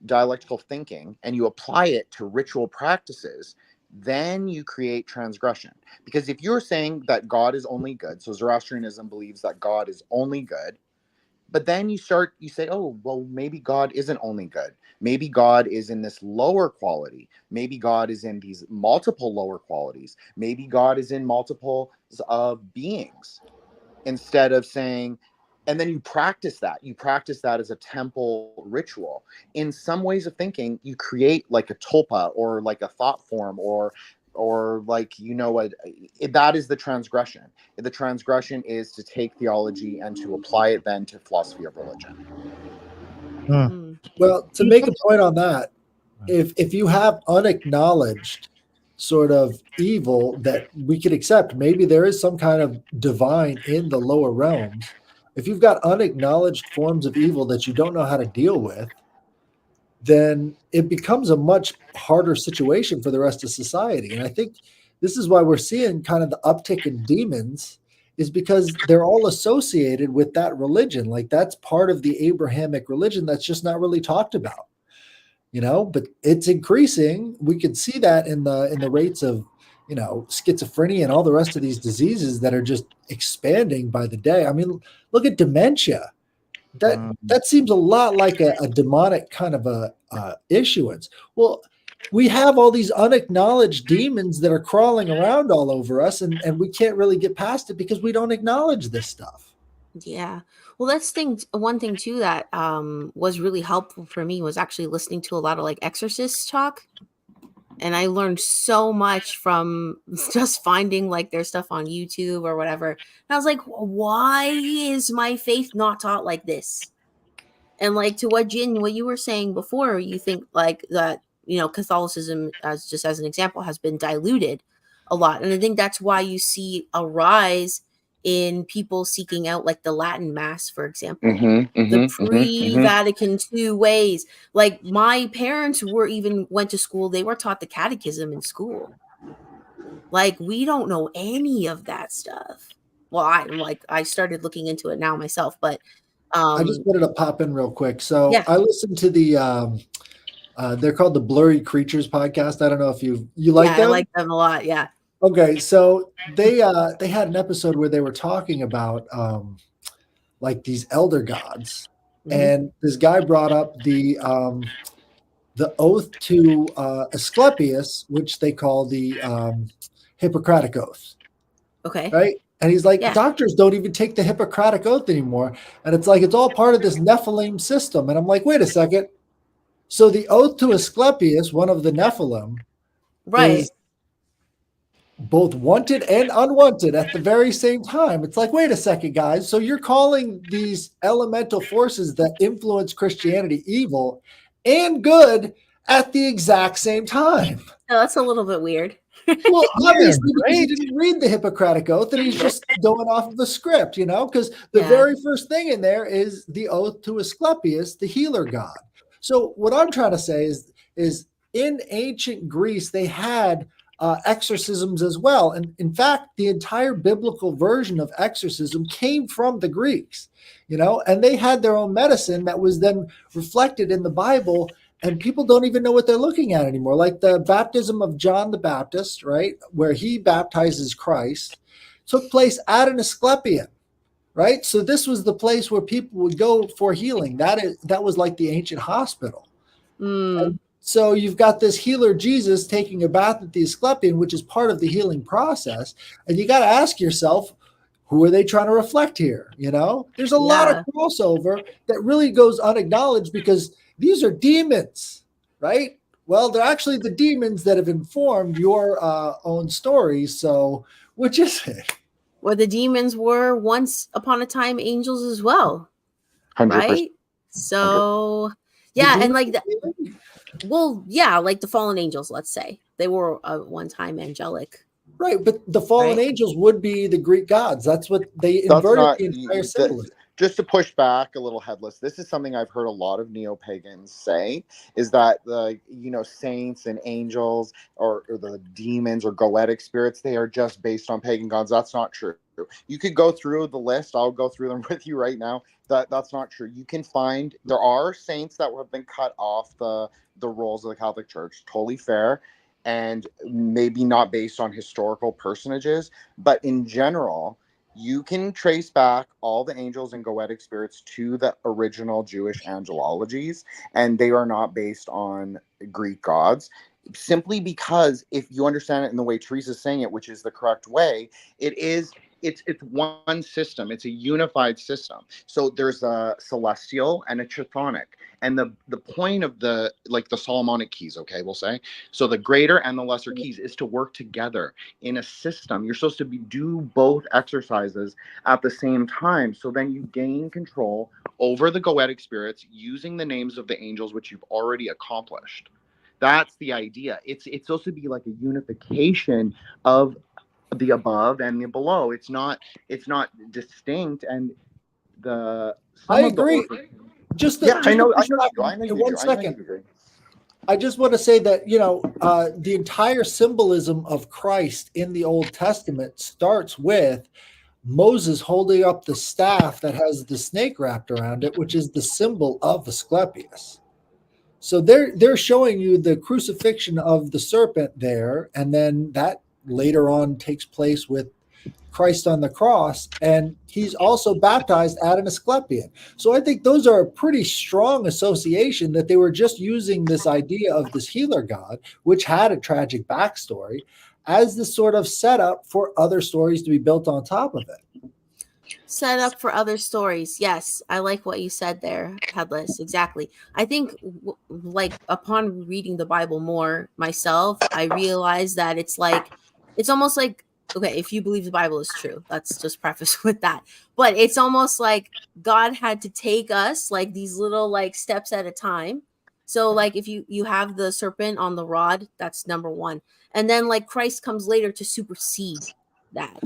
dialectical thinking and you apply it to ritual practices, then you create transgression. Because if you're saying that God is only good, so Zoroastrianism believes that God is only good, But then you say, oh, well, maybe God isn't only good. Maybe God is in this lower quality. Maybe God is in these multiple lower qualities. Maybe God is in multiple beings, instead of saying, and then you practice that. You practice that as a temple ritual. In some ways of thinking, you create like a tulpa, or like a thought form, or like, what, that is the transgression. The transgression is to take theology and to apply it then to philosophy of religion. Mm. Well, to make a point on that, if you have unacknowledged sort of evil that we could accept, maybe there is some kind of divine in the lower realms. If you've got unacknowledged forms of evil that you don't know how to deal with, then it becomes a much harder situation for the rest of society. And I think this is why we're seeing kind of the uptick in demons, is because they're all associated with that religion. Like, that's part of the Abrahamic religion that's just not really talked about. But it's increasing. We could see that in the rates of, schizophrenia and all the rest of these diseases that are just expanding by the day. I mean, look at dementia. That seems a lot like a demonic kind of a issuance. Well, we have all these unacknowledged demons that are crawling around all over us, and we can't really get past it because we don't acknowledge this stuff. Yeah. Well, one thing too that was really helpful for me was actually listening to a lot of like exorcist talk. And I learned so much from just finding like their stuff on YouTube or whatever. And I was like, why is my faith not taught like this? And like, to what you were saying before, you think like that, Catholicism, as an example, has been diluted a lot. And I think that's why you see a rise in people seeking out like the Latin Mass, for example, the pre-Vatican II ways. Like, my parents went to school. They were taught the catechism in school. Like, we don't know any of that stuff. Well, I started looking into it now myself, but I just wanted to pop in real quick. So yeah. I listened to the they're called the Blurry Creatures podcast. I don't know if you like them. I like them a lot. Yeah. Okay, so they had an episode where they were talking about like these elder gods, and this guy brought up the oath to Asclepius, which they call the Hippocratic Oath. Okay. Right? And he's like, doctors don't even take the Hippocratic Oath anymore, and it's like it's all part of this Nephilim system. And I'm like, wait a second. So the oath to Asclepius, one of the Nephilim, is both wanted and unwanted at the very same time. It's like, wait a second, guys. So you're calling these elemental forces that influence Christianity evil and good at the exact same time. Oh, that's a little bit weird. Well, obviously, because he didn't read the Hippocratic Oath and he's just going off of the script, because the very first thing in there is the oath to Asclepius, the healer god. So what I'm trying to say is in ancient Greece, they had exorcisms as well. And in fact, the entire biblical version of exorcism came from the Greeks, and they had their own medicine that was then reflected in the Bible, and people don't even know what they're looking at anymore. Like the baptism of John the Baptist, right, where he baptizes Christ, took place at an Asclepian, right? So this was the place where people would go for healing. That was like the ancient hospital. And so you've got this healer Jesus taking a bath at the Asclepian, which is part of the healing process. And you got to ask yourself, who are they trying to reflect here? There's a lot of crossover that really goes unacknowledged because these are demons, right? Well, they're actually the demons that have informed your own story. So which is it? Well, the demons were once upon a time angels as well. 100%. Right? So, yeah. And like, like the fallen angels, let's say. They were one time angelic. Right, but the fallen angels would be the Greek gods. That's what they inverted the entire symbolism. Just to push back a little, Headless, this is something I've heard a lot of neo-pagans say, is that the saints and angels or the demons or goetic spirits, they are just based on pagan gods. That's not true. You could go through the list. I'll go through them with you right now. That's not true. You can find, there are saints that have been cut off the rolls of the Catholic Church. Totally fair. And maybe not based on historical personages, but in general, You can trace back all the angels and goetic spirits to the original Jewish angelologies, and they are not based on Greek gods. Simply because if you understand it in the way Teresa's saying it, which is the correct way, it's one system. It's a unified system. So there's a celestial and a chthonic. And the point of the Solomonic keys, okay, we'll say, so the greater and the lesser keys is to work together in a system. You're supposed to do both exercises at the same time. So then you gain control over the goetic spirits using the names of the angels, which you've already accomplished. That's the idea. It's supposed to be like a unification of the above and the below. It's not distinct. And I agree. I know you agree. I just want to say that, the entire symbolism of Christ in the Old Testament starts with Moses holding up the staff that has the snake wrapped around it, which is the symbol of Asclepius. So they're showing you the crucifixion of the serpent there, and then that later on takes place with Christ on the cross, and he's also baptized at an Asclepian. So I think those are a pretty strong association that they were just using this idea of this healer god, which had a tragic backstory, as this sort of setup for other stories to be built on top of it. Set up for other stories. Yes, I like what you said there, Headless. Exactly. I think, upon reading the Bible more myself, I realized that it's almost like, okay, if you believe the Bible is true, let's just preface with that. But it's almost like God had to take us like these little steps at a time. So if you have the serpent on the rod, that's number one, and then Christ comes later to supersede that.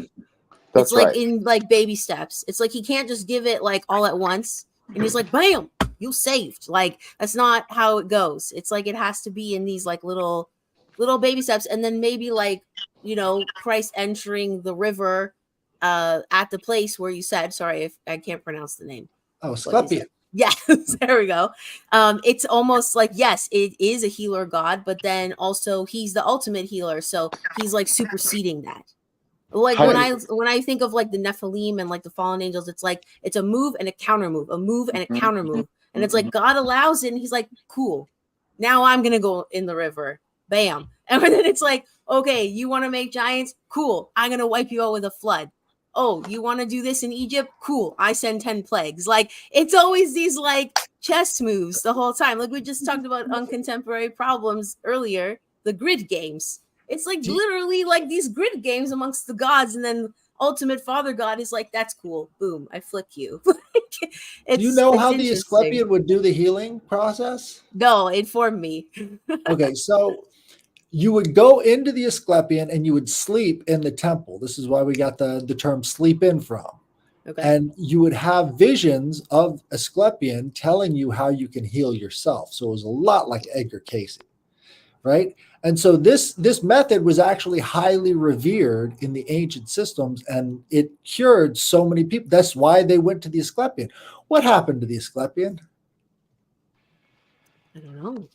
That's it's like right. in baby steps. It's like he can't just give it all at once and he's like, bam, you saved. That's not how it goes. It's it has to be in these little baby steps, and then maybe Christ entering the river at the place where you said, sorry if I can't pronounce the name. Oh, Asclepius. Yes, there we go. It's almost yes, it is a healer god, but then also he's the ultimate healer, so he's superseding that. When I think of the Nephilim and the fallen angels, it's a move and a counter move, a move and a counter move, and it's God allows it, and he's cool. Now I'm gonna go in the river, bam, and then it's okay, you want to make giants, cool. I'm gonna wipe you out with a flood. Oh, you want to do this in Egypt, cool. I send 10 plagues. It's always these chess moves the whole time. We just talked about on Contemporary Problems earlier, the grid games. It's literally these grid games amongst the gods, and then ultimate father god is that's cool. Boom, I flick you. Do you know how the Asclepian would do the healing process? No, inform me. Okay, so you would go into the Asclepian and you would sleep in the temple. This is why we got the term sleep in from. Okay. And you would have visions of Asclepian telling you how you can heal yourself. So it was a lot like Edgar Cayce, right? And so this method was actually highly revered in the ancient systems, and it cured so many people. That's why they went to the Asclepian. What happened to the Asclepian? I don't know.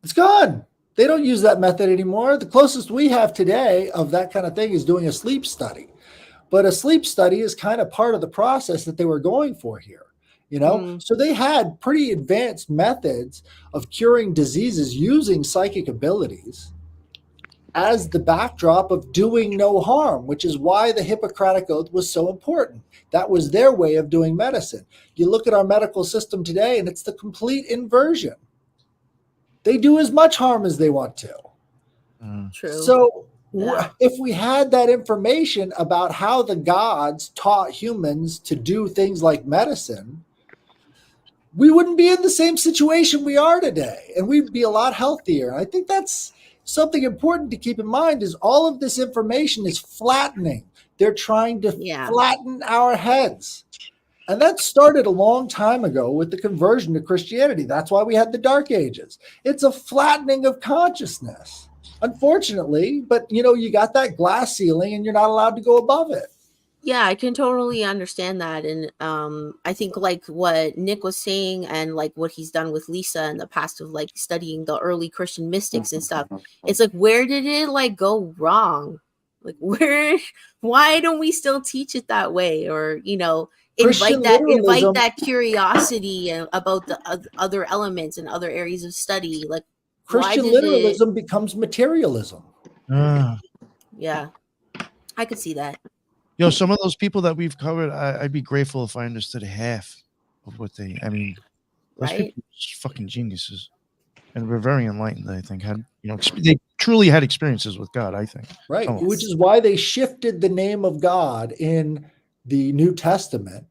It's gone. They don't use that method anymore. The closest we have today of that kind of thing is doing a sleep study. But a sleep study is kind of part of the process that they were going for here. So they had pretty advanced methods of curing diseases using psychic abilities as the backdrop of doing no harm, which is why the Hippocratic Oath was so important. That was their way of doing medicine. You look at our medical system today, and it's the complete inversion. They do as much harm as they want to. True. So if we had that information about how the gods taught humans to do things like medicine, we wouldn't be in the same situation we are today, and we'd be a lot healthier. I think that's something important to keep in mind, is all of this information is flattening. They're trying to flatten our heads. And that started a long time ago with the conversion to Christianity. That's why we had the Dark Ages. It's a flattening of consciousness, unfortunately. But, you got that glass ceiling and you're not allowed to go above it. Yeah, I can totally understand that. And I think what Nick was saying and what he's done with Lisa in the past of studying the early Christian mystics and stuff, it's where did it go wrong? Like, why don't we still teach it that way? Or, Christian invite literalism- that curiosity about the other elements and other areas of study. Like, Christian literalism becomes materialism. Yeah, I could see that. Some of those people that we've covered, I'd be grateful if I understood half of what those Right? people are fucking geniuses. And we're very enlightened, I think. They truly had experiences with God, I think. Right. Which is why they shifted the name of God in the New Testament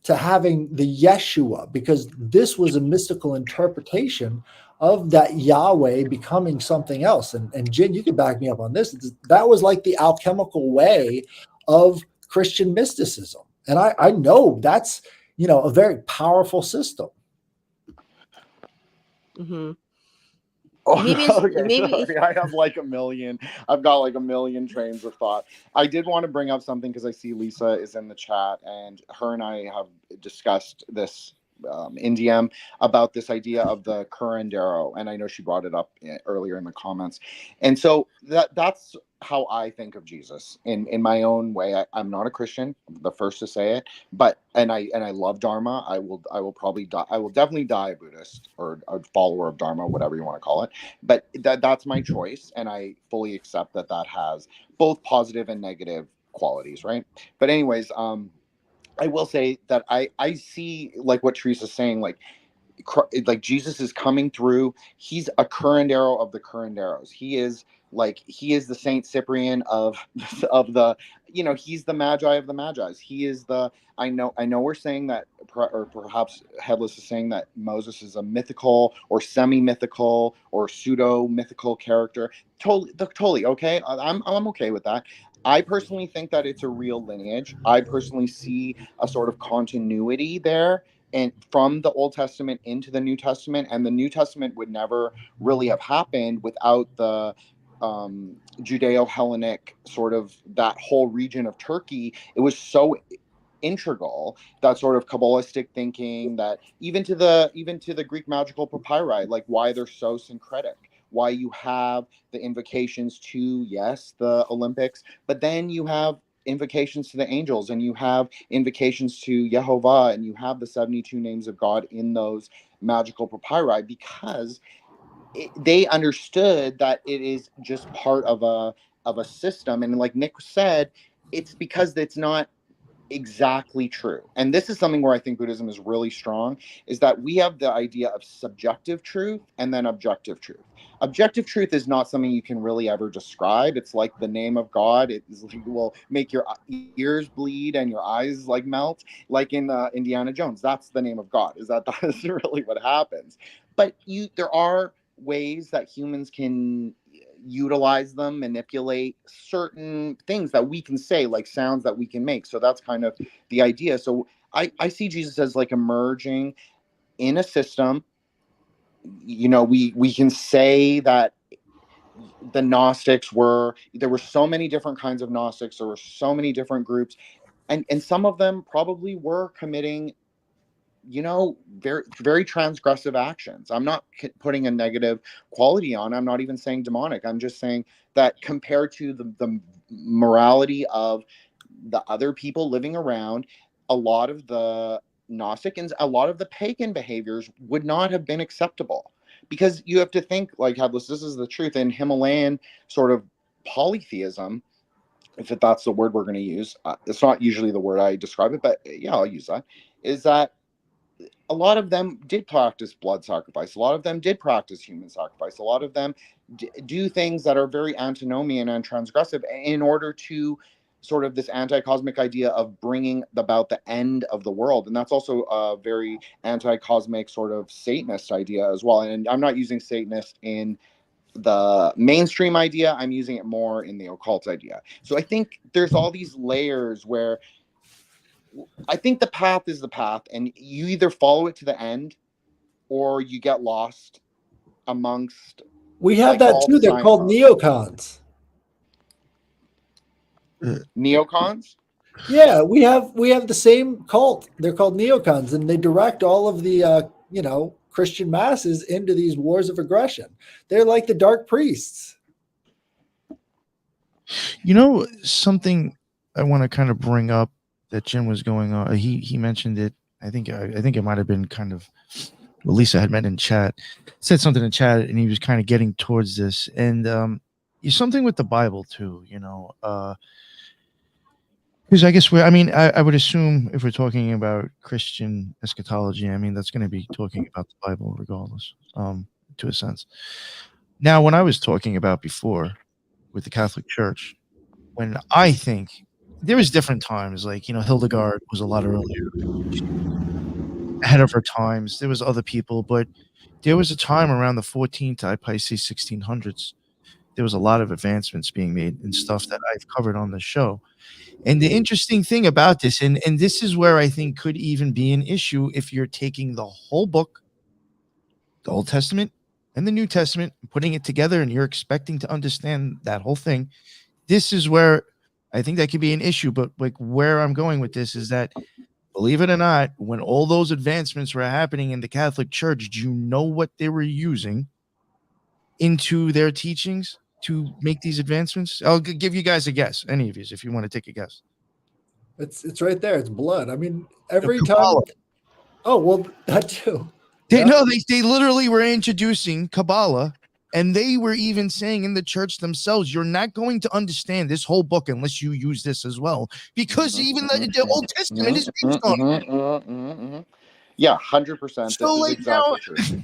to having the Yeshua, because this was a mystical interpretation of that Yahweh becoming something else. And Jin, you can back me up on this. That was like the alchemical way of Christian mysticism. And I know that's, a very powerful system. Mm-hmm. Oh, Maybe sorry. I have I've got like a million trains of thought. I did want to bring up something because I see Lisa is in the chat, and her and I have discussed this in DM about this idea of the curandero, and I know she brought it up earlier in the comments. And so that's how I think of Jesus in my own way. I'm not a Christian, I'm the first to say it, but and I love Dharma. I will probably die. I will definitely die a Buddhist or a follower of Dharma, whatever you want to call it. But that's my choice, and I fully accept that has both positive and negative qualities, right? But anyways, I will say that I see like what Teresa's saying, like Jesus is coming through. He's a curandero of the curanderos. He is the Saint Cyprian of the, he's the Magi of the Magi's. He is the, I know we're saying that, or perhaps Headless is saying that Moses is a mythical or semi-mythical or pseudo-mythical character. Totally okay. I'm okay with that. I personally think that it's a real lineage. I personally see a sort of continuity there, and from the Old Testament into the New Testament, and the New Testament would never really have happened without the Judeo-Hellenic sort of, that whole region of Turkey. It was so integral, that sort of Kabbalistic thinking, that even to the Greek magical papyri, like why they're so syncretic, why you have the invocations to, yes, the Olympics, but then you have invocations to the angels, and you have invocations to Yehovah, and you have the 72 names of God in those magical papyri, because they understood that it is just part of a system. And like Nick said, it's because it's not exactly true. And this is something where I think Buddhism is really strong, is that we have the idea of subjective truth and then objective truth. Objective truth is not something you can really ever describe. It's like the name of God. It will make your ears bleed and your eyes like melt, like in Indiana Jones. That's the name of God. That's really what happens. But there are ways that humans can utilize them, manipulate certain things that we can say, like sounds that we can make. So that's kind of the idea. So I see Jesus as like emerging in a system. We can say that the Gnostics there were so many different kinds of Gnostics, there were so many different groups, and some of them probably were committing very, very transgressive actions. I'm not putting a negative quality on. I'm not even saying demonic. I'm just saying that compared to the morality of the other people living around, a lot of the Gnostic and a lot of the pagan behaviors would not have been acceptable. Because you have to think, like, Headless, this is the truth, in Himalayan sort of polytheism, if that's the word we're going to use, it's not usually the word I describe it, but yeah, I'll use that, is that a lot of them did practice blood sacrifice. A lot of them did practice human sacrifice. A lot of them do things that are very antinomian and transgressive in order to sort of this anti-cosmic idea of bringing about the end of the world. And that's also a very anti-cosmic sort of Satanist idea as well. And I'm not using Satanist in the mainstream idea. I'm using it more in the occult idea. So I think there's all these layers where I think the path is the path, and you either follow it to the end or you get lost amongst. We have that too. They're called neocons. Neocons? Yeah, we have the same cult. They're called neocons, and they direct all of the Christian masses into these wars of aggression. They're like the dark priests. Something I want to kind of bring up that Jim was going on. He mentioned it. I think it might have been kind of Lisa had met in chat, said something in chat, and he was kind of getting towards this. And something with the Bible too, because I guess I would assume if we're talking about Christian eschatology, I mean, that's going to be talking about the Bible regardless, to a sense. Now, when I was talking about before with the Catholic Church, when I think there was different times, like, Hildegard was a lot earlier, ahead of her times. There was other people, but there was a time around the 14th, I'd probably say 1600s. There was a lot of advancements being made and stuff that I've covered on the show. And the interesting thing about this, and this is where I think could even be an issue if you're taking the whole book, the Old Testament and the New Testament, and putting it together, and you're expecting to understand that whole thing. This is where I think that could be an issue. But like where I'm going with this is that, believe it or not, when all those advancements were happening in the Catholic Church, do you know what they were using into their teachings to make these advancements? I'll give you guys a guess. Any of you, if you want to take a guess. It's right there. It's blood. I mean, every Kabbalah. time. Oh, well, that too. They Yeah. know they literally were introducing Kabbalah, and they were even saying in the church themselves, you're not going to understand this whole book unless you use this as well, because even the Old Testament is based on it. Yeah, 100%. So, This is like, exactly true.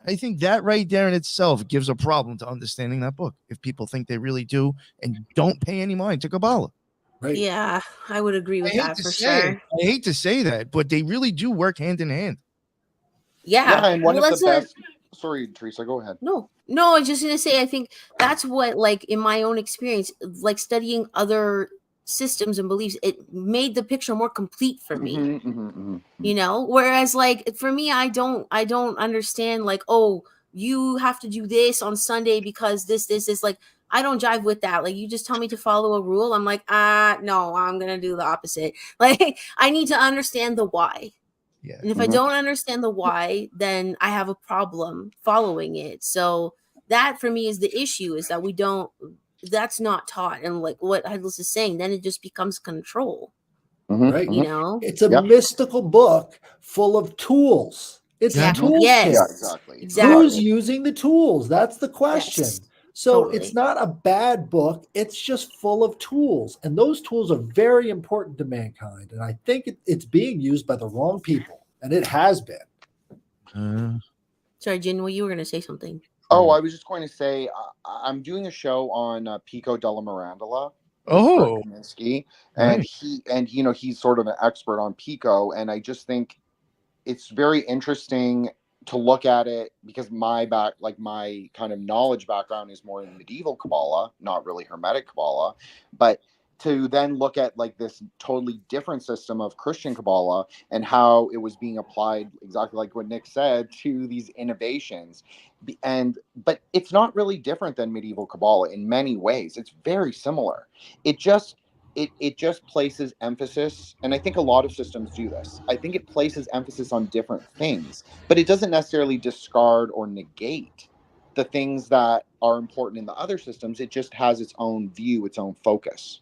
I think that right there in itself gives a problem to understanding that book if people think they really do and don't pay any mind to Kabbalah. Right. Yeah, I would agree with that for sure. I hate to say that, but they really do work hand in hand. Yeah, and one of the that's best. Sorry, Teresa, go ahead. No, I was just gonna say, I think that's what, like, in my own experience, like studying other systems and beliefs, it made the picture more complete for me. Whereas, like, for me, I don't understand, like, oh, you have to do this on Sunday because this is like, I don't jive with that. Like, you just tell me to follow a rule, I'm like, no, I'm gonna do the opposite. Like, I need to understand the why. Yeah. And if I don't understand the why, then I have a problem following it. So that for me is the issue, is that that's not taught. And like what Headless is saying, then it just becomes control. Right. It's a mystical book full of tools. It's a toolkit. Yes, exactly. Who's using the tools? That's the question. Yes, so totally. It's not a bad book. It's just full of tools. And those tools are very important to mankind. And I think it's being used by the wrong people. And it has been. Sorry, Jin, you were going to say something. Oh, I was just going to say, I'm doing a show on Pico della Mirandola. Oh, Kaminsky, and he's sort of an expert on Pico, and I just think it's very interesting to look at it because my kind of knowledge background is more in medieval Kabbalah, not really Hermetic Kabbalah, but to then look at like this totally different system of Christian Kabbalah and how it was being applied, exactly like what Nick said, to these innovations. But it's not really different than medieval Kabbalah in many ways. It's very similar. It just places emphasis, and I think a lot of systems do this. I think it places emphasis on different things, but it doesn't necessarily discard or negate the things that are important in the other systems. It just has its own view, its own focus.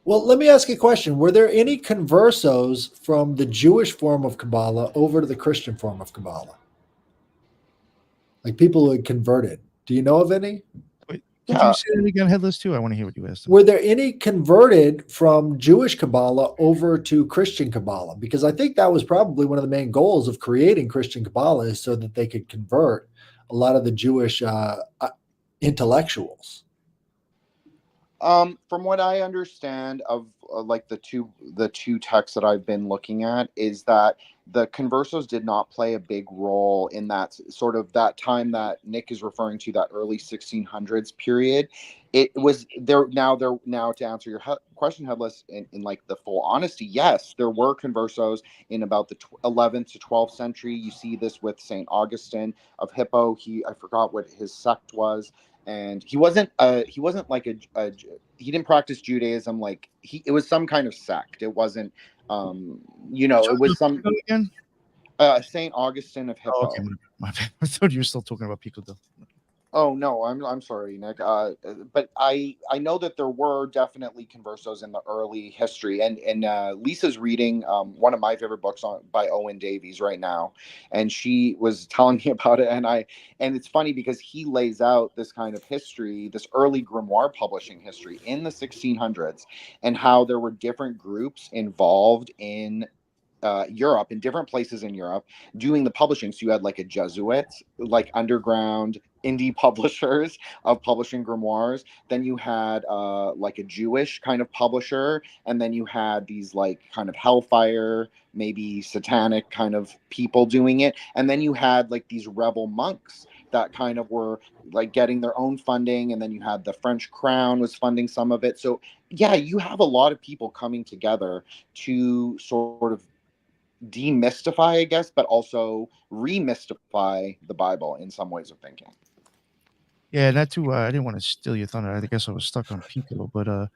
Well, let me ask you a question. Were there any conversos from the Jewish form of Kabbalah over to the Christian form of Kabbalah? Like people who had converted. Do you know of any? Could you say that again, Headless, too? I want to hear what you asked. Were there any converted from Jewish Kabbalah over to Christian Kabbalah? Because I think that was probably one of the main goals of creating Christian Kabbalah, is so that they could convert a lot of the Jewish intellectuals. From what I understand of like the two texts that I've been looking at, is that the conversos did not play a big role in that sort of that time that Nick is referring to, that early 1600s period. It was there now to answer your question, Headless, in like the full honesty. Yes, there were conversos in about the 11th to 12th century. You see this with St. Augustine of Hippo. I forgot what his sect was. And he wasn't like he didn't practice Judaism. Like it was some kind of sect. It wasn't, it was some St. Augustine of Hippo. Oh, okay. My bad. I thought you were still talking about Pico del. Oh no, I'm sorry, Nick. But I know that there were definitely conversos in the early history, and Lisa's reading one of my favorite books by Owen Davies right now, and she was telling me about it, and it's funny because he lays out this kind of history, this early grimoire publishing history in the 1600s, and how there were different groups involved in Europe, in different places in Europe, doing the publishing. So you had like a Jesuit, like underground indie publishers of publishing grimoires. Then you had like a Jewish kind of publisher, and then you had these like kind of hellfire, maybe satanic kind of people doing it, and then you had like these rebel monks that kind of were like getting their own funding, and then you had the French crown was funding some of it. So yeah, you have a lot of people coming together to sort of demystify, I guess, but also remystify the Bible in some ways of thinking. Yeah, not to. I didn't want to steal your thunder. I guess I was stuck on Pico, but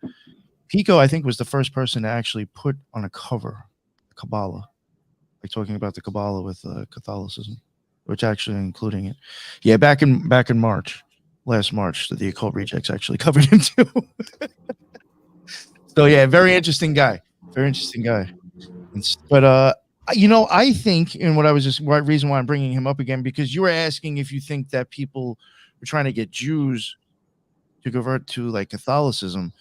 Pico, I think, was the first person to actually put on a cover Kabbalah, like talking about the Kabbalah with Catholicism, which actually including it. Yeah, back in March, last March, the Occult Rejects actually covered him too. So yeah, very interesting guy. Very interesting guy. But I think, and reason why I'm bringing him up again, because you were asking if you think that people were trying to get Jews to convert to like Catholicism.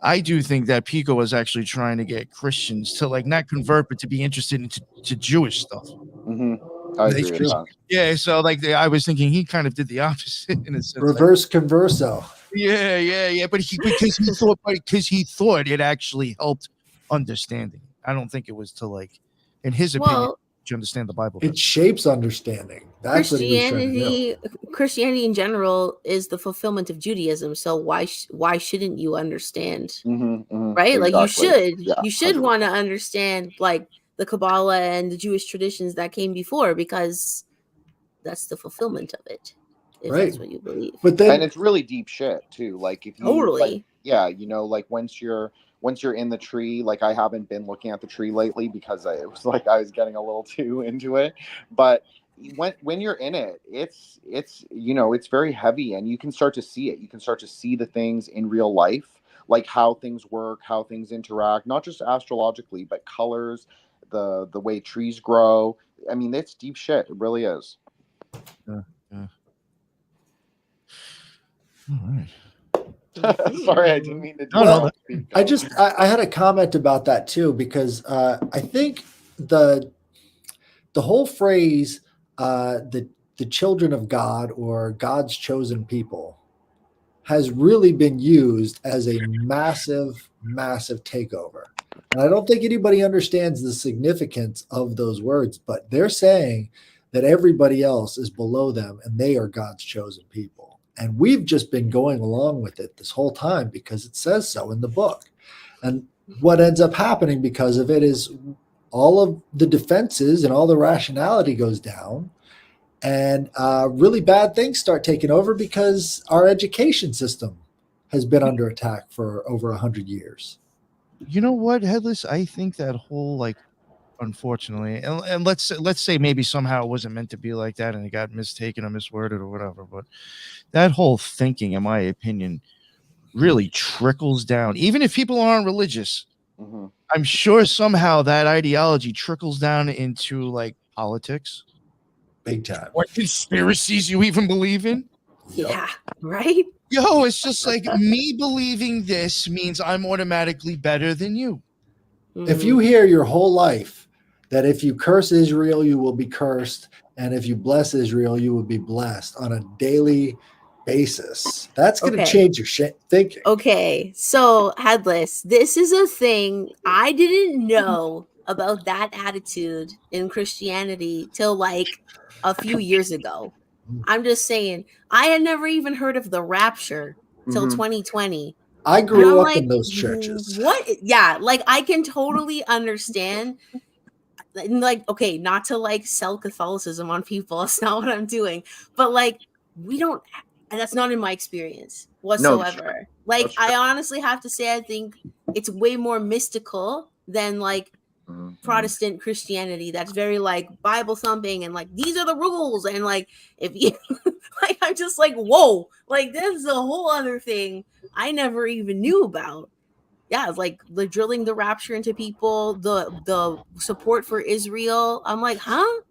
I do think that Pico was actually trying to get Christians to like not convert, but to be interested into Jewish stuff. Mm-hmm. I agree with that. Yeah, so like I was thinking he kind of did the opposite in a sense. Reverse converso. Yeah. But because he thought it actually helped understanding. I don't think it was to like, in his opinion, to understand the Bible. It shapes understanding. That's what he was trying to do. Christianity in general is the fulfillment of Judaism. So why shouldn't you understand? Right? Exactly. Like you should want to understand like the Kabbalah and the Jewish traditions that came before, because that's the fulfillment of it. If that's what you believe. But then, and it's really deep shit too. Like if you totally, like once you're in the tree, like I haven't been looking at the tree lately because it was like I was getting a little too into it. But when you're in it, it's it's very heavy, and you can start to see it. You can start to see the things in real life, like how things work, how things interact, not just astrologically, but colors, the way trees grow. I mean, it's deep shit. It really is. Yeah. All right. Sorry, I didn't mean to do that. I had a comment about that too, because I think the whole phrase the children of God or God's chosen people has really been used as a massive takeover. And I don't think anybody understands the significance of those words, but they're saying that everybody else is below them and they are God's chosen people. And we've just been going along with it this whole time because it says so in the book. And what ends up happening because of it is all of the defenses and all the rationality goes down, and really bad things start taking over because our education system has been under attack for over 100 years. You know what, Headless? I think that whole like, unfortunately, and let's say maybe somehow it wasn't meant to be like that and it got mistaken or misworded or whatever, but that whole thinking, in my opinion, really trickles down. Even if people aren't religious, I'm sure somehow that ideology trickles down into like politics. Big time. What conspiracies you even believe in? Yeah, right? Yo, it's just like me believing this means I'm automatically better than you. If you hear your whole life that if you curse Israel, you will be cursed, and if you bless Israel, you will be blessed on a daily basis, that's going to change your thinking. Okay, so Headless, this is a thing I didn't know about that attitude in Christianity till like a few years ago. I'm just saying, I had never even heard of the rapture till 2020. I grew up in those churches. What? Yeah, like I can totally understand. Like, okay, not to like sell Catholicism on people. That's not what I'm doing. But like, we don't, and that's not in my experience whatsoever. No, I honestly have to say, I think it's way more mystical than like Protestant Christianity that's very like Bible thumping and like these are the rules and like if you like I'm just like whoa, like this is a whole other thing I never even knew about. Yeah, it's like the drilling the rapture into people, the support for Israel. I'm like, huh?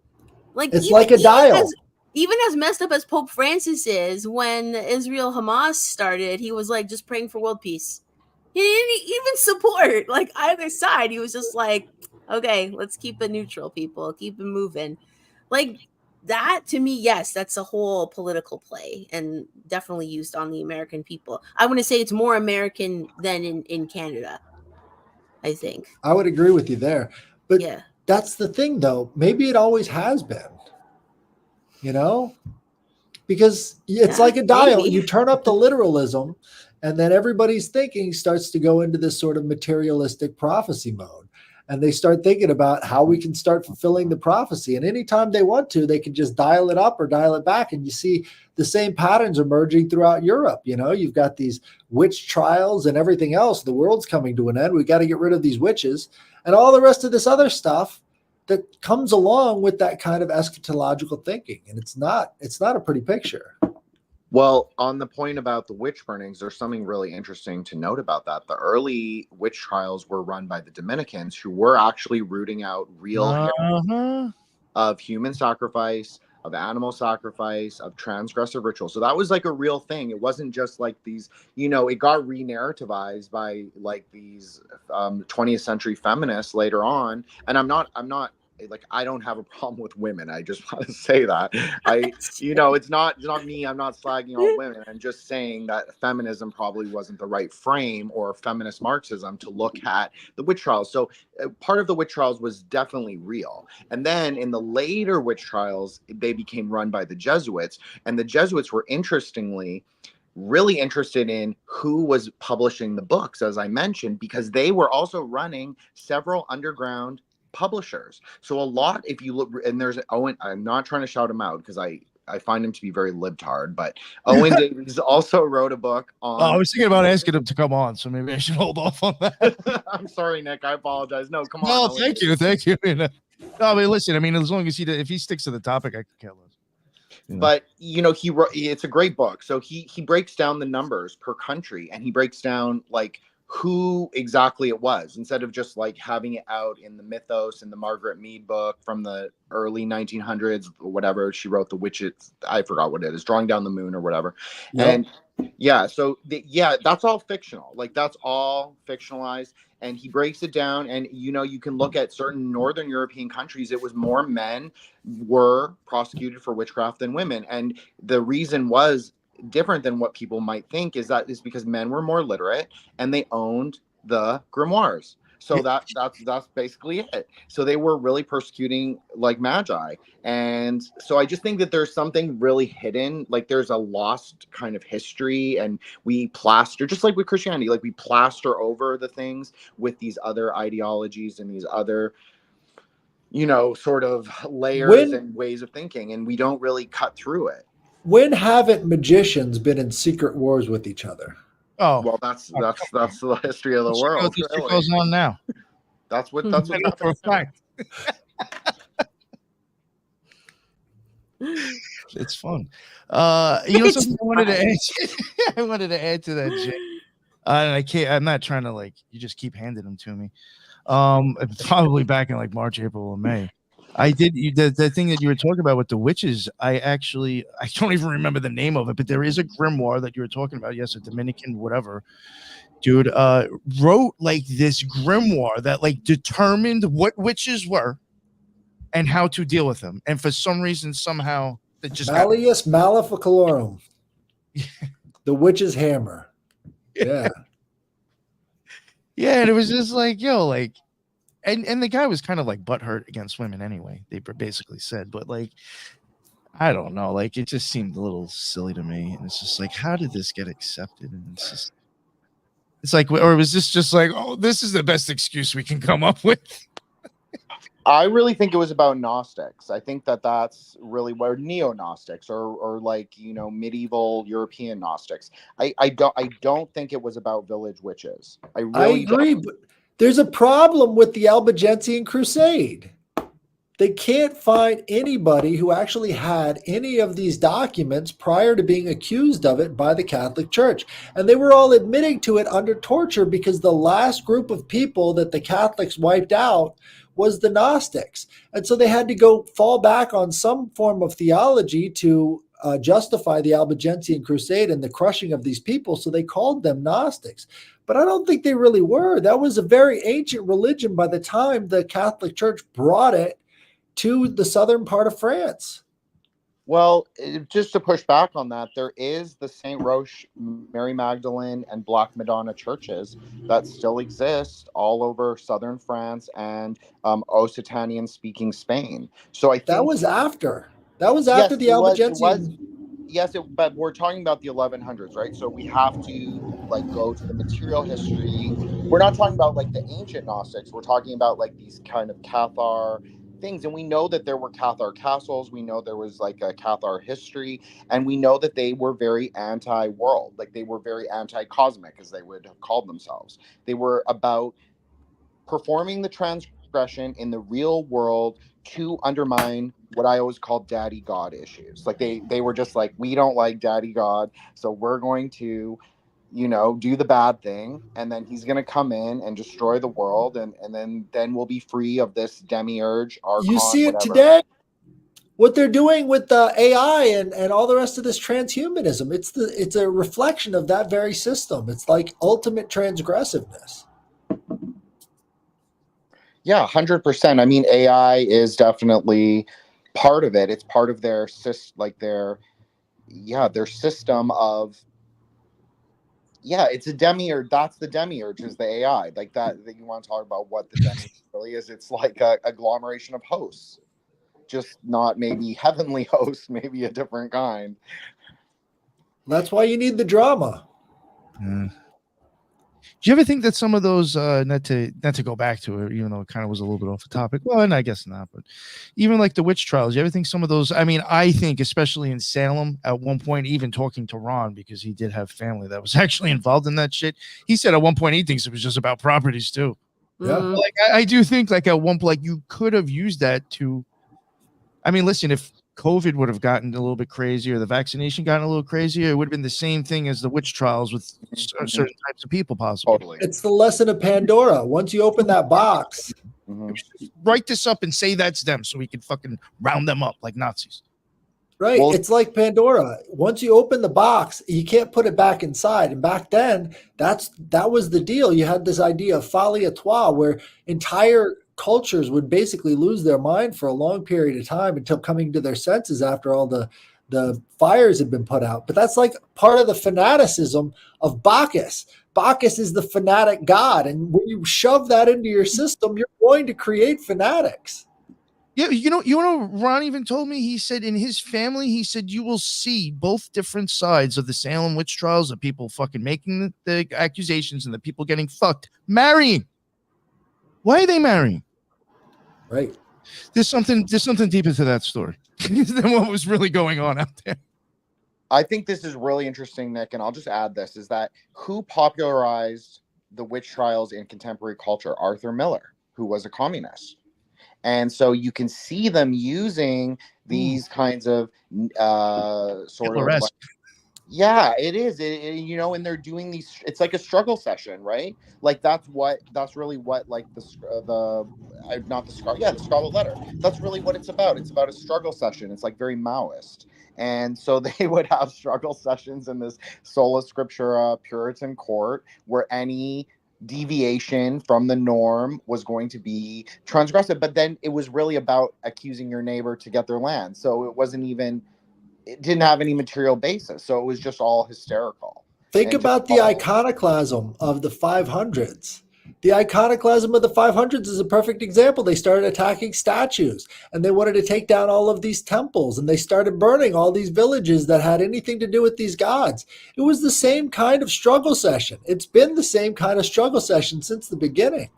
Like It's like a dial. Even as messed up as Pope Francis is, when Israel Hamas started, he was like just praying for world peace. He didn't even support like either side. He was just like, okay, let's keep it neutral, people, keep it moving. Like that to me, yes, that's a whole political play and definitely used on the American people. I want to say it's more American than in Canada, I think. I would agree with you there. But Yeah. that's the thing, though. Maybe it always has been, you know? Because it's like a dial. Maybe. You turn up the literalism, and then everybody's thinking starts to go into this sort of materialistic prophecy mode. And they start thinking about how we can start fulfilling the prophecy. And anytime they want to, they can just dial it up or dial it back. And you see the same patterns emerging throughout Europe. You know, you've got these witch trials and everything else. The world's coming to an end. We got to get rid of these witches and all the rest of this other stuff that comes along with that kind of eschatological thinking. And it's not a pretty picture. Well, on the point about the witch burnings, there's something really interesting to note about that. The early witch trials were run by the Dominicans, who were actually rooting out real of human sacrifice, of animal sacrifice, of transgressive ritual. So that was like a real thing. It wasn't just like these, you know, it got re-narrativized by like these 20th century feminists later on. And I'm not like, I don't have a problem with women. I just want to say that it's not me. I'm not slagging all women. I'm just saying that feminism probably wasn't the right frame, or feminist Marxism, to look at the witch trials. So part of the witch trials was definitely real. And then in the later witch trials, they became run by the Jesuits, and the Jesuits were interestingly really interested in who was publishing the books, as I mentioned, because they were also running several underground publishers. So a lot, if you look, and there's Owen, I'm not trying to shout him out because I find him to be very libtard, but Owen Davies also wrote a book on. I was thinking about asking him to come on, so maybe I should hold off on that. I'm sorry, Nick. I apologize. No, come on. No, thank you. No, I mean, listen. I mean, as long as if he sticks to the topic, I can care less. But he wrote. It's a great book. So he breaks down the numbers per country, and he breaks down like who exactly it was, instead of just like having it out in the mythos in the Margaret Mead book from the early 1900s or whatever. She wrote the witches, I forgot what it is, Drawing Down the Moon or whatever. Yep. And so that's all fictional. Like that's all fictionalized. And he breaks it down, and you can look at certain Northern European countries. It was more men were prosecuted for witchcraft than women, and the reason was different than what people might think. Is because men were more literate and they owned the grimoires. So that's basically it. So they were really persecuting like magi. And so I just think that there's something really hidden, like there's a lost kind of history, and we plaster, just like with Christianity, like we plaster over the things with these other ideologies and these other sort of layers and ways of thinking, and we don't really cut through it. When haven't magicians been in secret wars with each other? Oh, well, that's the history of the world. What goes on now? That's what for a fact. It's fun. Something I wanted to add. I wanted to add to that, Jay. And I can't. I'm not trying to like. You just keep handing them to me. Probably back in like March, April, or May. I did the thing that you were talking about with the witches. I don't even remember the name of it, but there is a grimoire that you were talking about. Yes, a Dominican, whatever, dude, wrote like this grimoire that like determined what witches were and how to deal with them. And for some reason, somehow, it just Malleus Maleficolorum, the witch's hammer. Yeah, yeah, and it was just like, like. And the guy was kind of like butthurt against women anyway, they basically said. But like, I don't know, like it just seemed a little silly to me. And it's just like, how did this get accepted? And it's like, or was this just like, oh, this is the best excuse we can come up with? I really think it was about Gnostics. I think that's really where neo-Gnostics or like, medieval European Gnostics. I don't think it was about village witches. I really agree. But There's a problem with the Albigensian Crusade. They can't find anybody who actually had any of these documents prior to being accused of it by the Catholic Church. And they were all admitting to it under torture because the last group of people that the Catholics wiped out was the Gnostics. And so they had to go fall back on some form of theology to justify the Albigensian Crusade and the crushing of these people. So they called them Gnostics. But I don't think they really were. That was a very ancient religion by the time the Catholic Church brought it to the southern part of France. Well, just to push back on that, there is the St. Roche, Mary Magdalene, and Black Madonna churches that still exist all over southern France and Occitanian-speaking Spain. So I think that was after. That was after yes, the Albigensian. But we're talking about the 1100s, right? So we have to like go to the material history. We're not talking about like the ancient Gnostics. We're talking about like these kind of Cathar things, and we know that there were Cathar castles. We know there was like a Cathar history, and we know that they were very anti-world, like they were very anti-cosmic, as they would have called themselves. They were about performing the transgression in the real world to undermine what I always call daddy God issues. Like they were just like, we don't like daddy God, so we're going to, do the bad thing, and then he's going to come in and destroy the world, and then we'll be free of this demiurge, archon, You see it whatever. today. What they're doing with the AI and all the rest of this transhumanism, it's a reflection of that very system. It's like ultimate transgressiveness. Yeah, 100%. I mean, AI is definitely part of it. It's part of their their system of, it's a demiurge. That's the demiurge, is the AI. Like that you want to talk about what the demiurge really is. It's like a agglomeration of hosts, just not maybe heavenly hosts, maybe a different kind. That's why you need the drama. Do you ever think that some of those, not to go back to it, even though it kind of was a little bit off the topic, well, and I guess not, but even like the witch trials, you ever think some of those, I mean, I think especially in Salem at one point, even talking to Ron, because he did have family that was actually involved in that shit, he said at one point he thinks it was just about properties too. Yeah. Like I do think like at one point, like you could have used that to, I mean, listen, if COVID would have gotten a little bit crazier, the vaccination gotten a little crazier, it would have been the same thing as the witch trials with certain types of people, possibly. Totally. It's the lesson of Pandora. Once you open that box, write this up and say that's them, so we can fucking round them up like Nazis. Right. Well, it's like Pandora. Once you open the box, you can't put it back inside. And back then, that was the deal. You had this idea of folie à trois, where entire cultures would basically lose their mind for a long period of time until coming to their senses after all the fires had been put out. But that's like part of the fanaticism of Bacchus. Bacchus is the fanatic god. And when you shove that into your system, you're going to create fanatics. Yeah, you know, Ron even told me, he said in his family, he said, you will see both different sides of the Salem witch trials, the people fucking making the accusations and the people getting fucked, marrying. Why are they marrying? Right. There's something deeper to that story than what was really going on out there. I think this is really interesting, Nick, and I'll just add this, is that who popularized the witch trials in contemporary culture? Arthur Miller, who was a communist. And so you can see them using these kinds of sort of, yeah, it is. And they're doing these. It's like a struggle session, right? Like that's really what like the Scarlet Letter. That's really what it's about. It's about a struggle session. It's like very Maoist. And so they would have struggle sessions in this sola scriptura Puritan court where any deviation from the norm was going to be transgressive, but then it was really about accusing your neighbor to get their land. So it didn't have any material basis. So it was just all hysterical. Think about the iconoclasm of the 500s. The iconoclasm of the 500s is a perfect example. They started attacking statues and they wanted to take down all of these temples, and they started burning all these villages that had anything to do with these gods. It was the same kind of struggle session. It's been the same kind of struggle session since the beginning.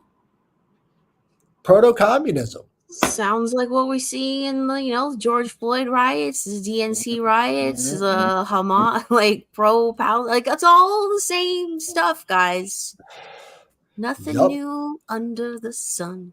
Proto-communism. Sounds like what we see in the George Floyd riots, the DNC riots, the Hamas, like pro-Palestine, like that's all the same stuff, guys. Nothing Yup. new under the sun.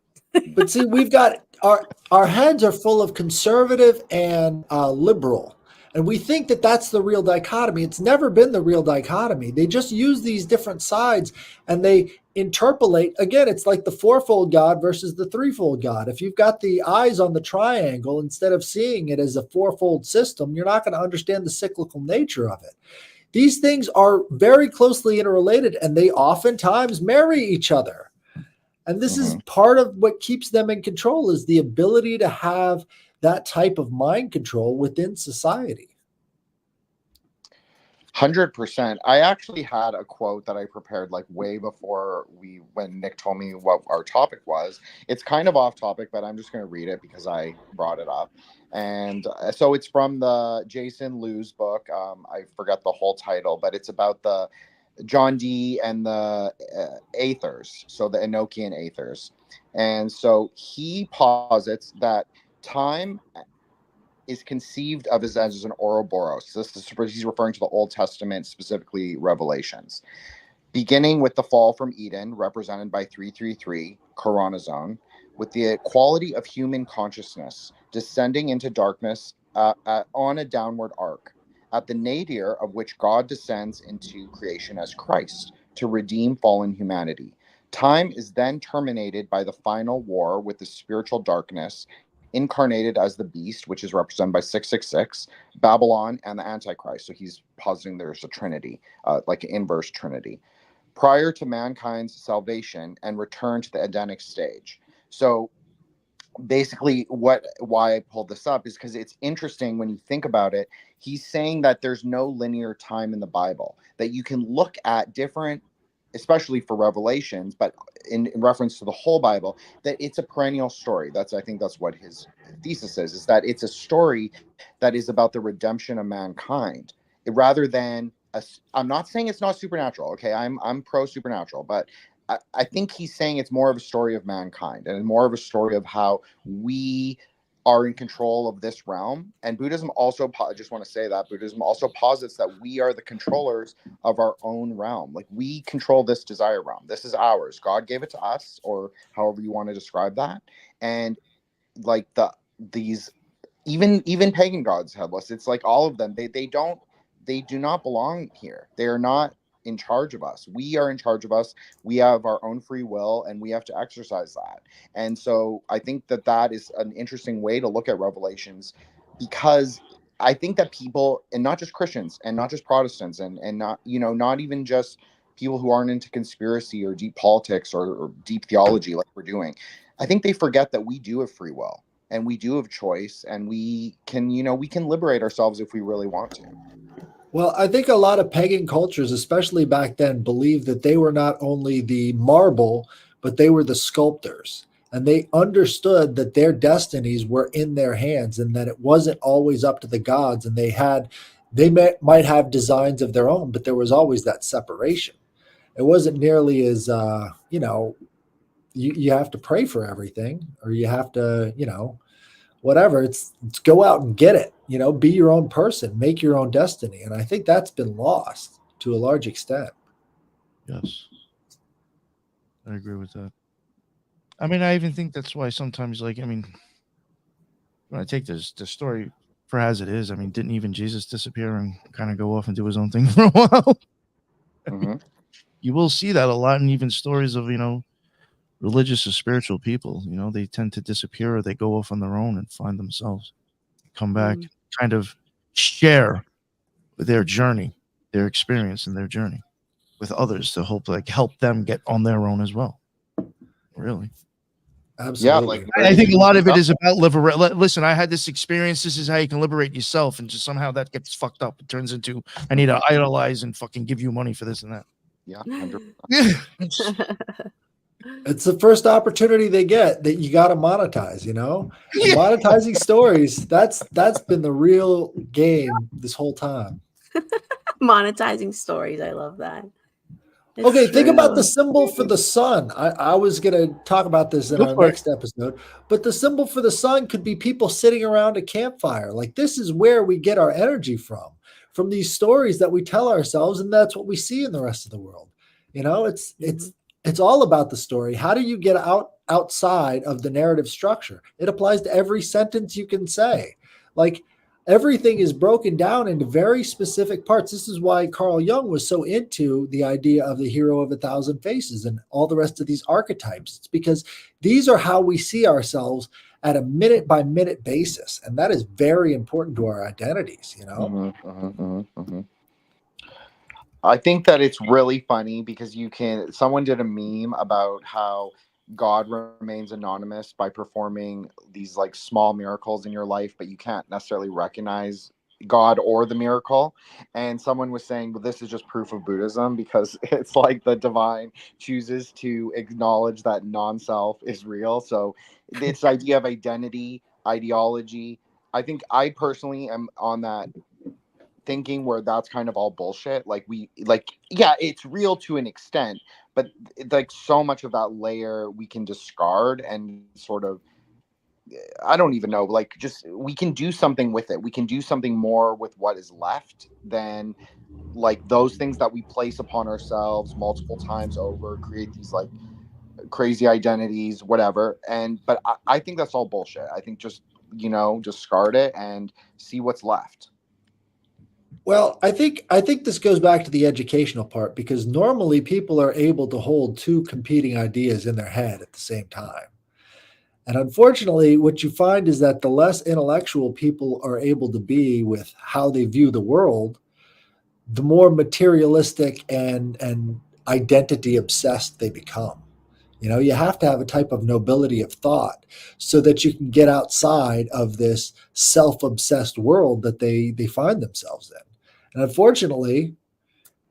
But see, we've got our heads are full of conservative and liberal, and we think that that's the real dichotomy. It's never been the real dichotomy. They just use these different sides and they interpolate. Again, it's like the fourfold God versus the threefold God. If you've got the eyes on the triangle instead of seeing it as a fourfold system, you're not going to understand the cyclical nature of it. These things are very closely interrelated, and they oftentimes marry each other. And this is part of what keeps them in control, is the ability to have that type of mind control within society. 100%. I actually had a quote that I prepared like way before when Nick told me what our topic was. It's kind of off topic, but I'm just going to read it because I brought it up. And so it's from the Jason Liu's book. I forget the whole title, but it's about the John Dee and the Aethers, so the Enochian Aethers. And so he posits that time is conceived of as an Ouroboros. He's referring to the Old Testament, specifically Revelations. Beginning with the fall from Eden, represented by 333, Coronazone, with the quality of human consciousness descending into darkness on a downward arc, at the nadir of which God descends into creation as Christ to redeem fallen humanity. Time is then terminated by the final war with the spiritual darkness, incarnated as the beast, which is represented by 666, Babylon, and the Antichrist. So he's positing there's a trinity, like an inverse trinity, prior to mankind's salvation and return to the Edenic stage. So basically why I pulled this up is because it's interesting when you think about it. He's saying that there's no linear time in the Bible, that you can look at different, especially for Revelations, but in reference to the whole Bible, that it's a perennial story. I think that's what his thesis is that it's a story that is about the redemption of mankind, rather than I'm not saying it's not supernatural. Okay, I'm pro supernatural, but I think he's saying it's more of a story of mankind and more of a story of how we are in control of this realm. And Buddhism also, I just want to say that Buddhism also posits that we are the controllers of our own realm. Like, we control this desire realm. This is ours. God gave it to us, or however you want to describe that. And like these even pagan gods, Headless, it's like all of them, they do not belong here. They are not in charge of us. We are in charge of us. We have our own free will, and we have to exercise that. And so I think that is an interesting way to look at Revelations, because I think that people, and not just Christians and not just Protestants and not, not even just people who aren't into conspiracy or deep politics or deep theology like we're doing, I think they forget that we do have free will and we do have choice, and we can liberate ourselves if we really want to. Well, I think a lot of pagan cultures, especially back then, believed that they were not only the marble, but they were the sculptors. And they understood that their destinies were in their hands, and that it wasn't always up to the gods. And might have designs of their own, but there was always that separation. It wasn't nearly as, you have to pray for everything, or you have to, whatever. It's go out and get it, be your own person, make your own destiny. And I think that's been lost to a large extent. Yes. I agree with that. I mean, I even think that's why sometimes, when I take the story for as it is, I mean, didn't even Jesus disappear and kind of go off and do his own thing for a while? Mm-hmm. You will see that a lot in even stories of, religious or spiritual people. They tend to disappear, or they go off on their own and find themselves, come back, kind of share their journey, their experience and their journey with others to help them get on their own as well. Really. Absolutely. Yeah, I think a lot of it is about listen, I had this experience. This is how you can liberate yourself. And just somehow that gets fucked up. It turns into, I need to idolize and fucking give you money for this and that. Yeah. 100%. It's the first opportunity they get that you got to monetize, monetizing stories. That's been the real game this whole time. Monetizing stories. I love that. It's okay, think true. about the symbol for the sun. I was going to talk about this in our next episode, but the symbol for the sun could be people sitting around a campfire. Like, this is where we get our energy from these stories that we tell ourselves, and that's what we see in the rest of the world. It's It's all about the story. How do you get outside of the narrative structure? It applies to every sentence you can say. Like everything is broken down into very specific parts. This is why Carl Jung was so into the idea of the hero of a thousand faces and all the rest of these archetypes. It's because these are how we see ourselves at a minute by minute basis. And that is very important to our identities, you know? I think that it's really funny because someone did a meme about how God remains anonymous by performing these like small miracles in your life, but you can't necessarily recognize God or the miracle. And someone was saying, well, this is just proof of Buddhism because it's like the divine chooses to acknowledge that non-self is real. So this idea of identity, ideology, I think I personally am on that thinking where that's kind of all bullshit. Yeah, it's real to an extent, but like so much of that layer we can discard and sort of, I don't even know, like just we can do something with it. We can do something more with what is left than like those things that we place upon ourselves multiple times over, create these like crazy identities, whatever. But I think that's all bullshit. I think just, discard it and see what's left. Well, I think this goes back to the educational part because normally people are able to hold two competing ideas in their head at the same time. And unfortunately, what you find is that the less intellectual people are able to be with how they view the world, the more materialistic and identity obsessed they become. You have to have a type of nobility of thought so that you can get outside of this self-obsessed world that they find themselves in. And unfortunately,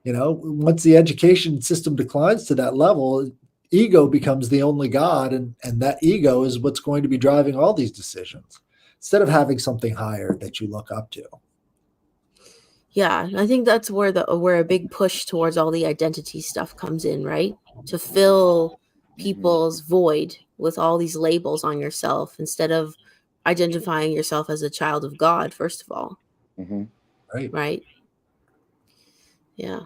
once the education system declines to that level, ego becomes the only God, and that ego is what's going to be driving all these decisions instead of having something higher that you look up to. Yeah, I think that's where a big push towards all the identity stuff comes in, right? To fill people's void with all these labels on yourself instead of identifying yourself as a child of God, first of all. Right? Yeah.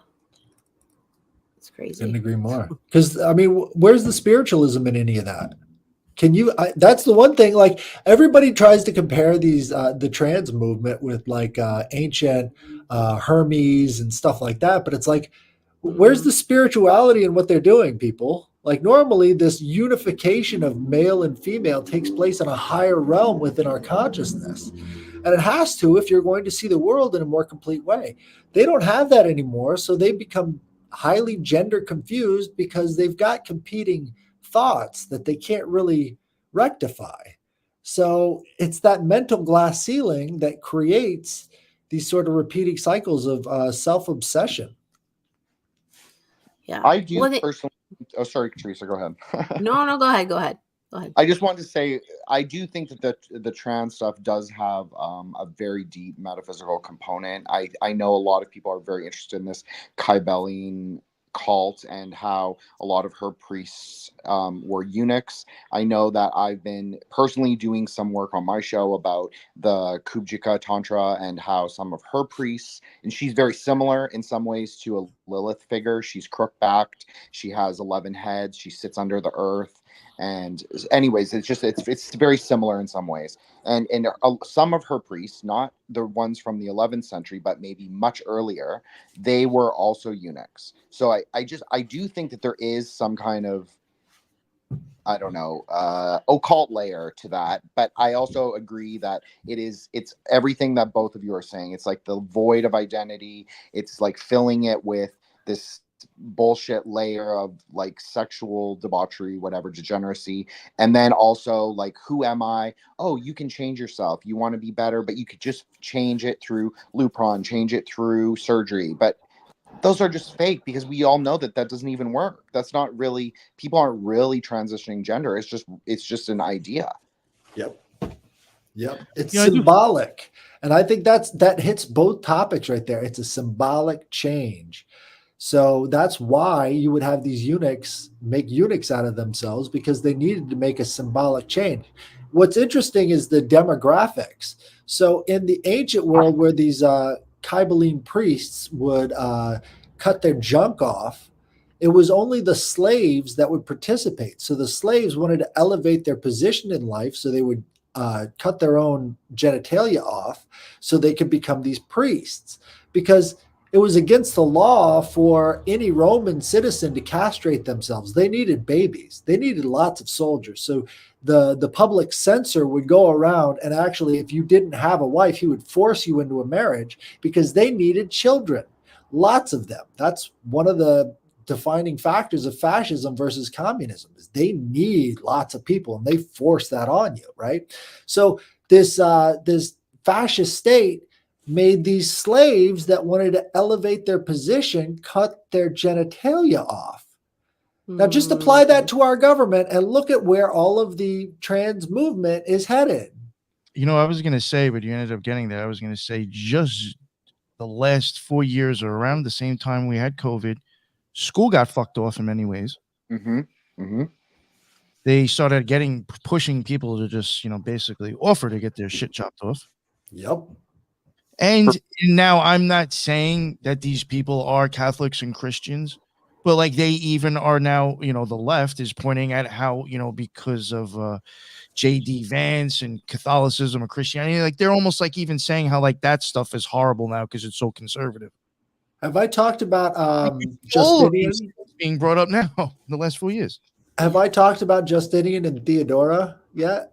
It's crazy. Couldn't agree more. Because, I mean, where's the spiritualism in any of that? That's the one thing, like everybody tries to compare the trans movement with like ancient Hermes and stuff like that. But it's like, where's the spirituality in what they're doing, people? Like normally this unification of male and female takes place in a higher realm within our consciousness. And it has to if you're going to see the world in a more complete way. They don't have that anymore. So they become highly gender confused because they've got competing thoughts that they can't really rectify. So it's that mental glass ceiling that creates these sort of repeating cycles of self-obsession. Yeah. I do personally. Oh, sorry, Teresa, go ahead. No, go ahead. I just wanted to say, I do think that the trans stuff does have a very deep metaphysical component. I know a lot of people are very interested in this Kybelline cult and how a lot of her priests were eunuchs. I know that I've been personally doing some work on my show about the Kubjika Tantra and how some of her priests, and she's very similar in some ways to a Lilith figure. She's crook-backed. She has 11 heads. She sits under the earth. And anyways, it's very similar in some ways. And some of her priests, not the ones from the 11th century, but maybe much earlier, they were also eunuchs. So I do think that there is some kind of, I don't know, occult layer to that. But I also agree that it's everything that both of you are saying. It's like the void of identity. It's like filling it with this bullshit layer of like sexual debauchery, whatever, degeneracy. And then also like, who am I? Oh, you can change yourself. You want to be better, but you could just change it through Lupron, change it through surgery. But those are just fake because we all know that doesn't even work. That's not really, people aren't really transitioning gender. It's just an idea. Yep. It's symbolic. And I think that hits both topics right there. It's a symbolic change. So that's why you would have these eunuchs make eunuchs out of themselves, because they needed to make a symbolic change. What's interesting is the demographics. So in the ancient world where these Kybelline priests would cut their junk off, it was only the slaves that would participate. So the slaves wanted to elevate their position in life, so they would cut their own genitalia off so they could become these priests, because it was against the law for any Roman citizen to castrate themselves. They needed babies. They needed lots of soldiers. So the public censor would go around, and actually, if you didn't have a wife, he would force you into a marriage because they needed children, lots of them. That's one of the defining factors of fascism versus communism, is they need lots of people and they force that on you, right? So this fascist state made these slaves that wanted to elevate their position cut their genitalia off. Now just apply that to our government and look at where all of the trans movement is headed. You know, I was going to say, but you ended up getting there. I was going to say just the last 4 years or around the same time we had COVID, school got fucked off in many ways. Mm-hmm. Mm-hmm. They started pushing people to just, basically offer to get their shit chopped off. Yep. And now I'm not saying that these people are Catholics and Christians, but like they even are now, the left is pointing at how, because of J.D. Vance and Catholicism or Christianity, like they're almost like even saying how like that stuff is horrible now because it's so conservative. Have I talked about Justinian being brought up now in the last 4 years? Have I talked about Justinian and Theodora yet?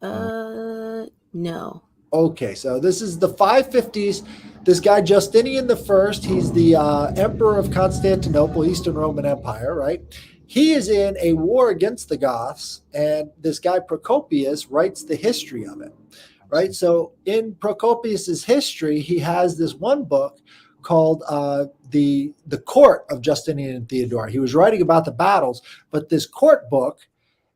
No. Okay, so this is the 550s. This guy Justinian the First, he's the emperor of Constantinople, Eastern Roman Empire, right? He is in a war against the Goths, and this guy Procopius writes the history of it, right? So in Procopius's history, he has this one book called the Court of Justinian and Theodora. He was writing about the battles, but this court book,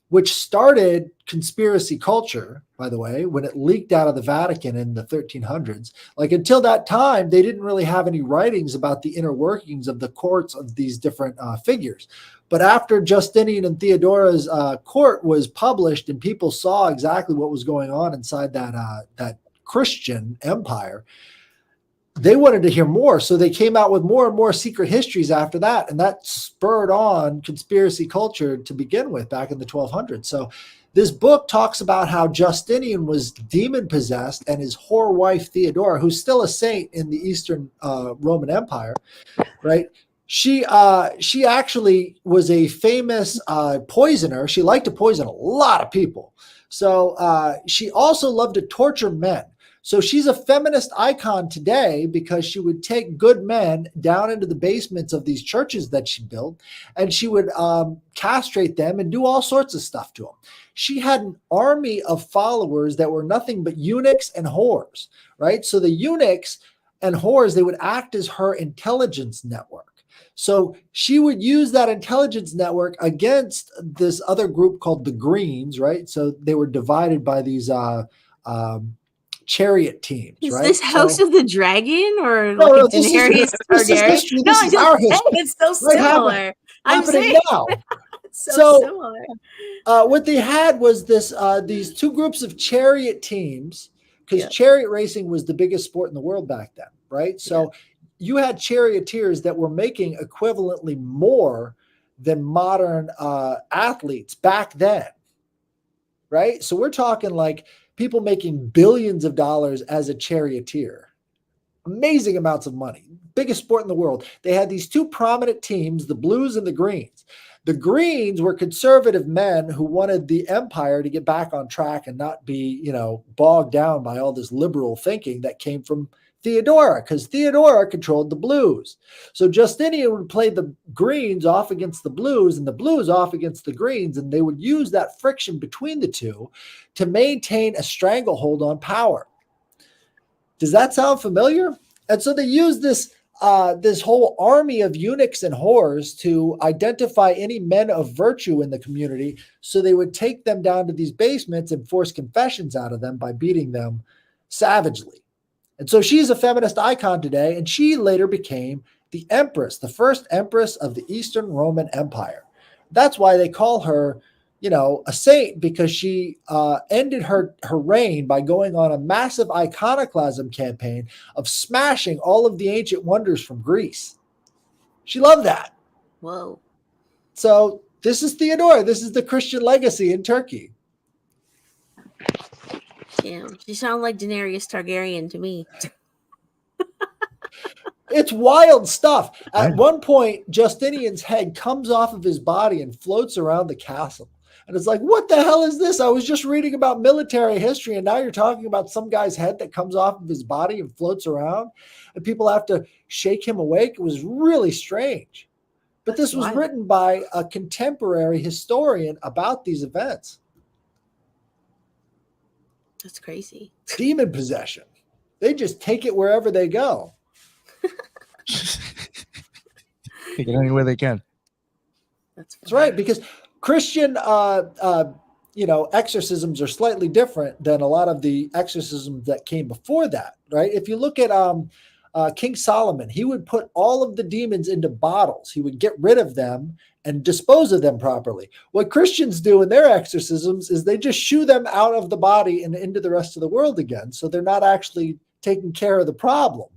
which started conspiracy culture, by the way, when it leaked out of the Vatican in the 1300s. Like until that time, they didn't really have any writings about the inner workings of the courts of these different figures. But after Justinian and Theodora's court was published and people saw exactly what was going on inside that Christian empire, they wanted to hear more. So they came out with more and more secret histories after that. And that spurred on conspiracy culture to begin with back in the 1200s. So this book talks about how Justinian was demon possessed, and his whore wife Theodora, who's still a saint in the Eastern Roman Empire, right? She actually was a famous poisoner. She liked to poison a lot of people. So she also loved to torture men. So she's a feminist icon today because she would take good men down into the basements of these churches that she built, and she would castrate them and do all sorts of stuff to them. She had an army of followers that were nothing but eunuchs and whores, right? So the eunuchs and whores, they would act as her intelligence network. So she would use that intelligence network against this other group called the Greens, right? So they were divided by these chariot teams. Is right? this House of the Dragon or No, like no, a Daenerys this is history. This is our history. It's so Right, similar. I'm happening saying now. it's so similar. What they had was these two groups of chariot teams, because chariot racing was the biggest sport in the world back then, right? So you had charioteers that were making equivalently more than modern athletes back then, right? So we're talking like people making billions of dollars as a charioteer. Amazing amounts of money. Biggest sport in the world. They had these two prominent teams, the Blues and the Greens. The Greens were conservative men who wanted the empire to get back on track and not be, bogged down by all this liberal thinking that came from Theodora, because Theodora controlled the Blues. So Justinian would play the Greens off against the Blues and the Blues off against the Greens, and they would use that friction between the two to maintain a stranglehold on power. Does that sound familiar? And so they used this whole army of eunuchs and whores to identify any men of virtue in the community. So they would take them down to these basements and force confessions out of them by beating them savagely. And so she's a feminist icon today, and she later became the empress, the first empress of the Eastern Roman Empire. That's why they call her, a saint, because she ended her reign by going on a massive iconoclasm campaign of smashing all of the ancient wonders from Greece. She loved that. Whoa. So this is Theodora. This is the Christian legacy in Turkey. Damn. She sounded like Daenerys Targaryen to me. It's wild stuff. At Yeah. one point, Justinian's head comes off of his body and floats around the castle. And it's like, what the hell is this? I was just reading about military history, and now you're talking about some guy's head that comes off of his body and floats around, and people have to shake him awake. It was really strange. But That's this was wild. written by a contemporary historian about these events. That's crazy. Demon possession. They just take it wherever they go. Take it anywhere they can. That's right, because Christian, exorcisms are slightly different than a lot of the exorcisms that came before that, right? If you look at King Solomon, he would put all of the demons into bottles. He would get rid of them and dispose of them properly. What Christians do in their exorcisms is they just shoo them out of the body and into the rest of the world again. So they're not actually taking care of the problem,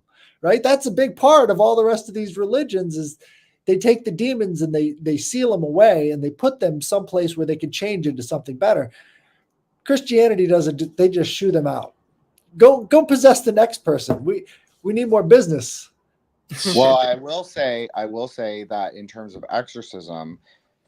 right? That's a big part of all the rest of these religions is they take the demons and they seal them away and they put them someplace where they can change into something better. Christianity doesn't. They just shoo them out. Go possess the next person. We need more business. Well, I will say that in terms of exorcism,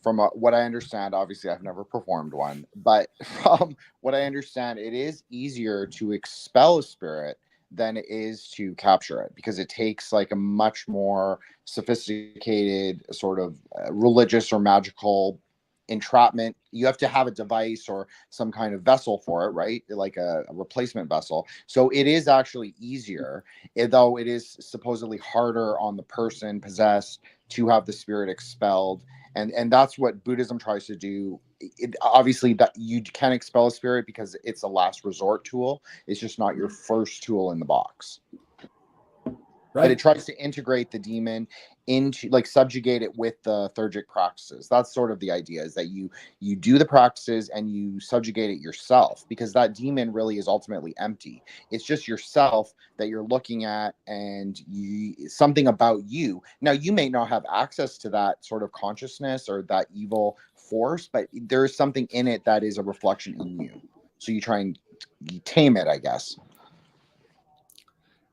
from what I understand, obviously I've never performed one, but from what I understand, it is easier to expel a spirit than it is to capture it, because it takes like a much more sophisticated sort of religious or magical entrapment. You have to have a device or some kind of vessel for it, right? Like a replacement vessel. So it is actually easier, though it is supposedly harder on the person possessed to have the spirit expelled. And that's what Buddhism tries to do. Obviously, that you can expel a spirit because it's a last resort tool. It's just not your first tool in the box. Right. But it tries to integrate the demon into, like, subjugate it with the theurgic practices. That's sort of the idea, is that you do the practices and you subjugate it yourself, because that demon really is ultimately empty. It's just yourself that you're looking at, and something about you. Now, you may not have access to that sort of consciousness or that evil force, but there is something in it that is a reflection in you. So you try and tame it, I guess.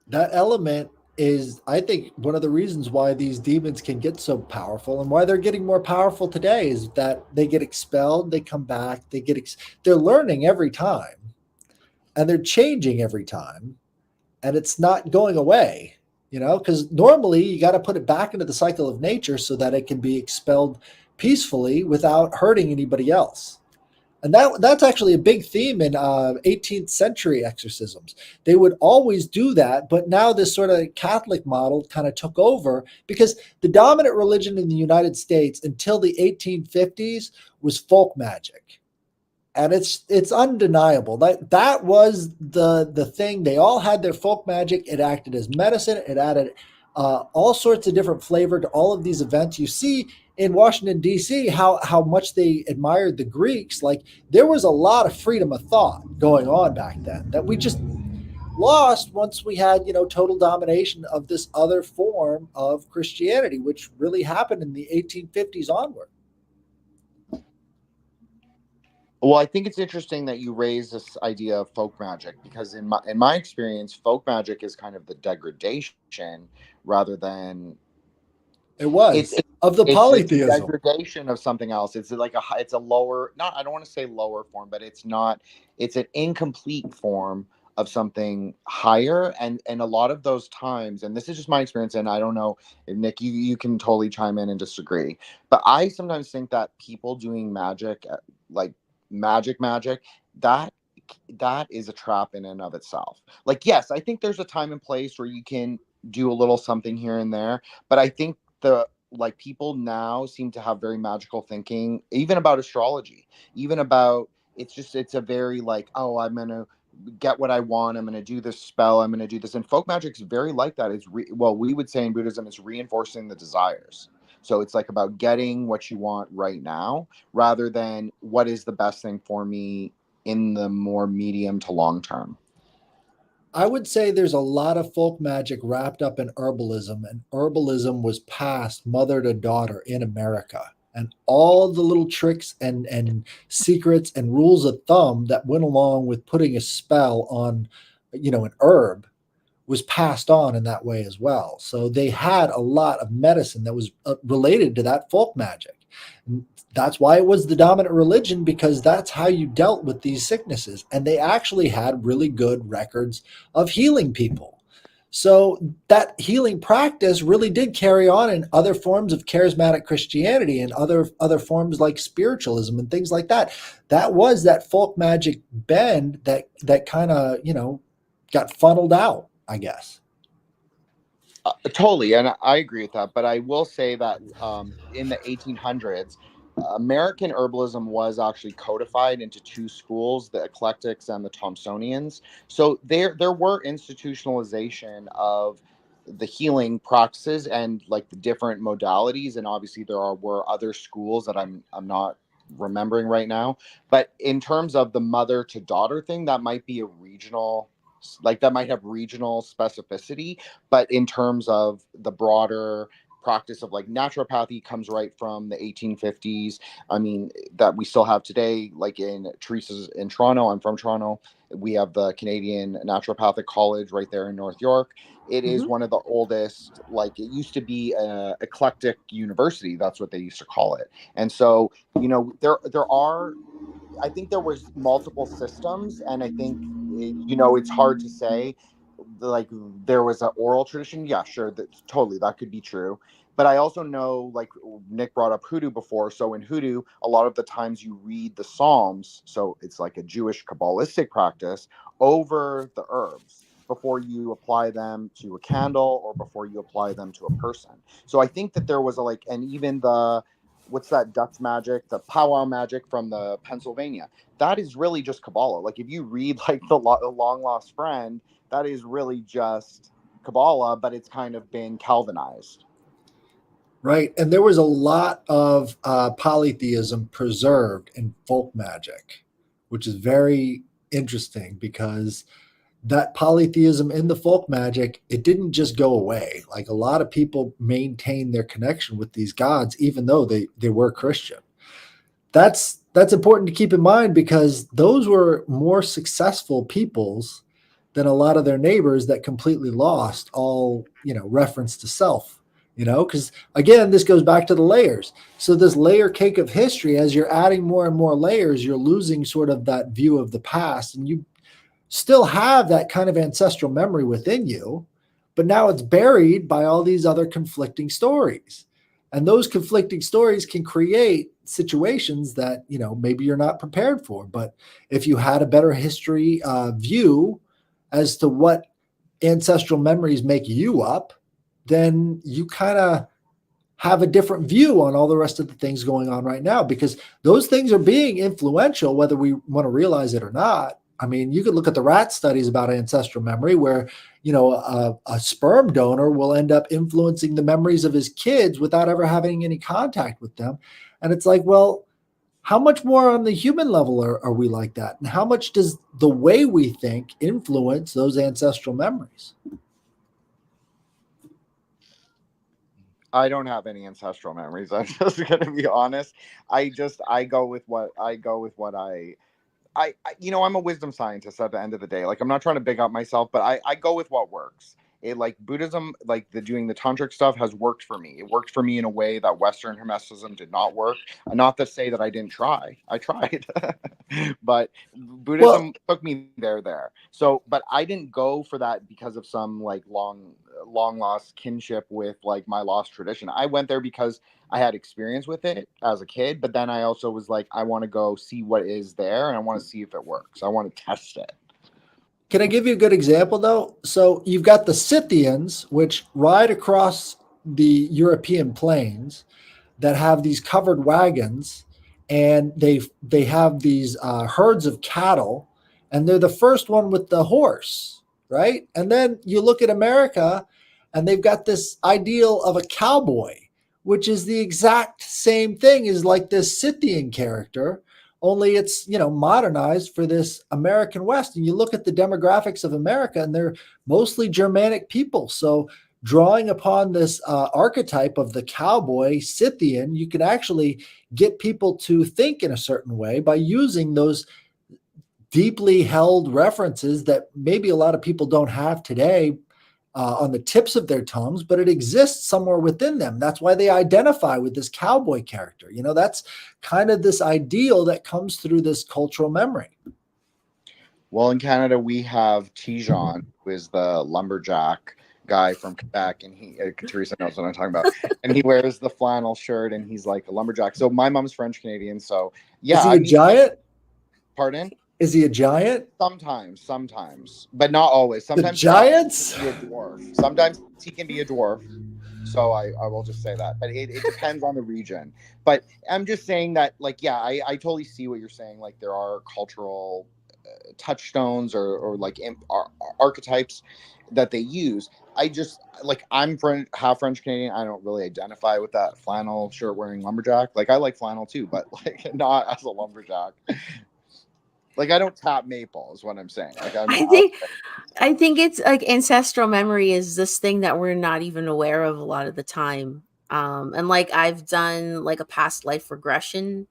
That element is, I think, one of the reasons why these demons can get so powerful and why they're getting more powerful today is that they get expelled, they come back, they're learning every time, and they're changing every time, and it's not going away, because normally you got to put it back into the cycle of nature so that it can be expelled peacefully without hurting anybody else. And that's actually a big theme in 18th century exorcisms. They would always do that, but now this sort of Catholic model kind of took over, because the dominant religion in the United States until the 1850s was folk magic. And it's undeniable. That was the thing. They all had their folk magic. It acted as medicine. It added all sorts of different flavor to all of these events. You see in Washington, D.C., how much they admired the Greeks. Like, there was a lot of freedom of thought going on back then that we just lost once we had, total domination of this other form of Christianity, which really happened in the 1850s onward. Well, I think it's interesting that you raise this idea of folk magic, because in my experience, folk magic is kind of the degradation rather than it's of the polytheism. It's a degradation of something else. It's like it's a lower, I don't want to say lower form, but it's an incomplete form of something higher. And a lot of those times, and this is just my experience, and I don't know, Nick, you can totally chime in and disagree, but I sometimes think that people doing magic, like magic, that is a trap in and of itself. Like, yes, I think there's a time and place where you can do a little something here and there, but I think people now seem to have very magical thinking, even about astrology, even about, it's a very like, oh, I'm going to get what I want, I'm going to do this spell, I'm going to do this. And folk magic's very like that. It's we would say in Buddhism, it's reinforcing the desires. So it's like about getting what you want right now, rather than what is the best thing for me in the more medium to long term. I would say there's a lot of folk magic wrapped up in herbalism, and herbalism was passed mother to daughter in America. And all the little tricks and secrets and rules of thumb that went along with putting a spell on, an herb was passed on in that way as well. So they had a lot of medicine that was related to that folk magic. And that's why it was the dominant religion, because that's how you dealt with these sicknesses. And they actually had really good records of healing people. So that healing practice really did carry on in other forms of charismatic Christianity and other forms like spiritualism and things like that. That was that folk magic bend that kind of, got funneled out, I guess. Totally, and I agree with that. But I will say that in the 1800s, American herbalism was actually codified into two schools: the eclectics and the Thomsonians. So there were institutionalization of the healing practices and like the different modalities. And obviously, were other schools that I'm not remembering right now. But in terms of the mother to daughter thing, that might be a regional. Like that might have regional specificity, but in terms of the broader practice of like naturopathy comes right from the 1850s. I mean, that we still have today, like in Teresa's in Toronto. I'm from Toronto. We have the Canadian Naturopathic College right there in North York. It is one of the oldest, like it used to be a eclectic university. That's what they used to call it. And so, there are, I think there was multiple systems, and I think it's hard to say. Like there was an oral tradition, yeah, sure, that could be true. But I also know, like Nick brought up hoodoo before. So in hoodoo, a lot of the times you read the Psalms, so it's like a Jewish Kabbalistic practice over the herbs before you apply them to a candle or before you apply them to a person. So I think that there was and even what's that Dutch magic, the powwow magic from the Pennsylvania, that is really just Kabbalah. Like if you read like the long lost friend, that is really just Kabbalah, but it's kind of been Calvinized. Right. And there was a lot of polytheism preserved in folk magic, which is very interesting because that polytheism in the folk magic, it didn't just go away. Like a lot of people maintained their connection with these gods, even though they were Christian. That's important to keep in mind because those were more successful peoples than a lot of their neighbors that completely lost all, reference to self, because again, this goes back to the layers. So this layer cake of history, as you're adding more and more layers, you're losing sort of that view of the past, and you still have that kind of ancestral memory within you, but now it's buried by all these other conflicting stories. And those conflicting stories can create situations that, maybe you're not prepared for. But if you had a better history view as to what ancestral memories make you up, then you kind of have a different view on all the rest of the things going on right now, because those things are being influential, whether we want to realize it or not. I mean, you could look at the rat studies about ancestral memory where, a sperm donor will end up influencing the memories of his kids without ever having any contact with them. And it's like, well, how much more on the human level are we like that? And how much does the way we think influence those ancestral memories? I don't have any ancestral memories. I'm just going to be honest. I go with what I'm a wisdom scientist at the end of the day. Like, I'm not trying to big up myself, but I go with what works. It, like Buddhism, like doing the tantric stuff has worked for me. It worked for me in a way that Western Hermeticism did not work. Not to say that I didn't try. I tried, but Buddhism took me there. So, but I didn't go for that because of some like long lost kinship with like my lost tradition. I went there because I had experience with it as a kid, but then I also was like, I want to go see what is there and I want to see if it works. I want to test it. Can I give you a good example though? So you've got the Scythians, which ride across the European plains that have these covered wagons, and they have these herds of cattle, and they're the first one with the horse, right? And then you look at America, and they've got this ideal of a cowboy, which is the exact same thing as like this Scythian character, only it's, modernized for this American West. And you look at the demographics of America, and they're mostly Germanic people. So drawing upon this archetype of the cowboy Scythian, you can actually get people to think in a certain way by using those deeply held references that maybe a lot of people don't have today on the tips of their tongues, but it exists somewhere within them. That's why they identify with this cowboy character. That's kind of this ideal that comes through this cultural memory. Well, in Canada, we have Tijon, who is the lumberjack guy from Quebec, and Teresa knows what I'm talking about. And he wears the flannel shirt, and he's like a lumberjack. So my mom's French Canadian, so yeah. Is he a giant? Pardon? Is he a giant? Sometimes, but not always. Sometimes the giants? He can be a dwarf. Sometimes he can be a dwarf. So I will just say that. But it depends on the region. But I'm just saying that, like, yeah, I totally see what you're saying. Like, there are cultural touchstones or like archetypes that they use. I just, like, I'm half French Canadian. I don't really identify with that flannel shirt wearing lumberjack. Like, I like flannel too, but like not as a lumberjack. Like, I don't tap maple is what I'm saying. Like, I think it's like ancestral memory is this thing that we're not even aware of a lot of the time. And like I've done like a past life regression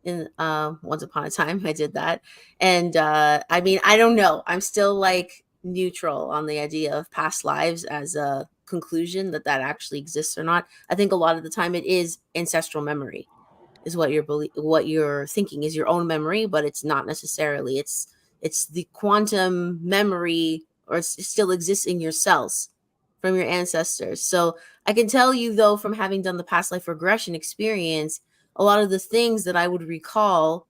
in once upon a time I did that. And I mean, I don't know. I'm still like neutral on the idea of past lives as a conclusion that actually exists or not. I think a lot of the time it is ancestral memory. Is what you're thinking is your own memory, but it's not necessarily. It's the quantum memory, or it still exists in your cells from your ancestors. So I can tell you, though, from having done the past life regression experience, a lot of the things that I would recall,